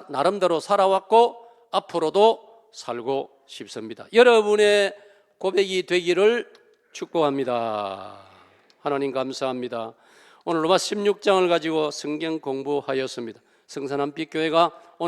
나름대로 살아왔고 앞으로도 살고 싶습니다. 여러분의 고백이 되기를 축복합니다. 하나님 감사합니다. 오늘 로마 16장을 가지고 성경 공부하였습니다. 성산한빛교회가 오늘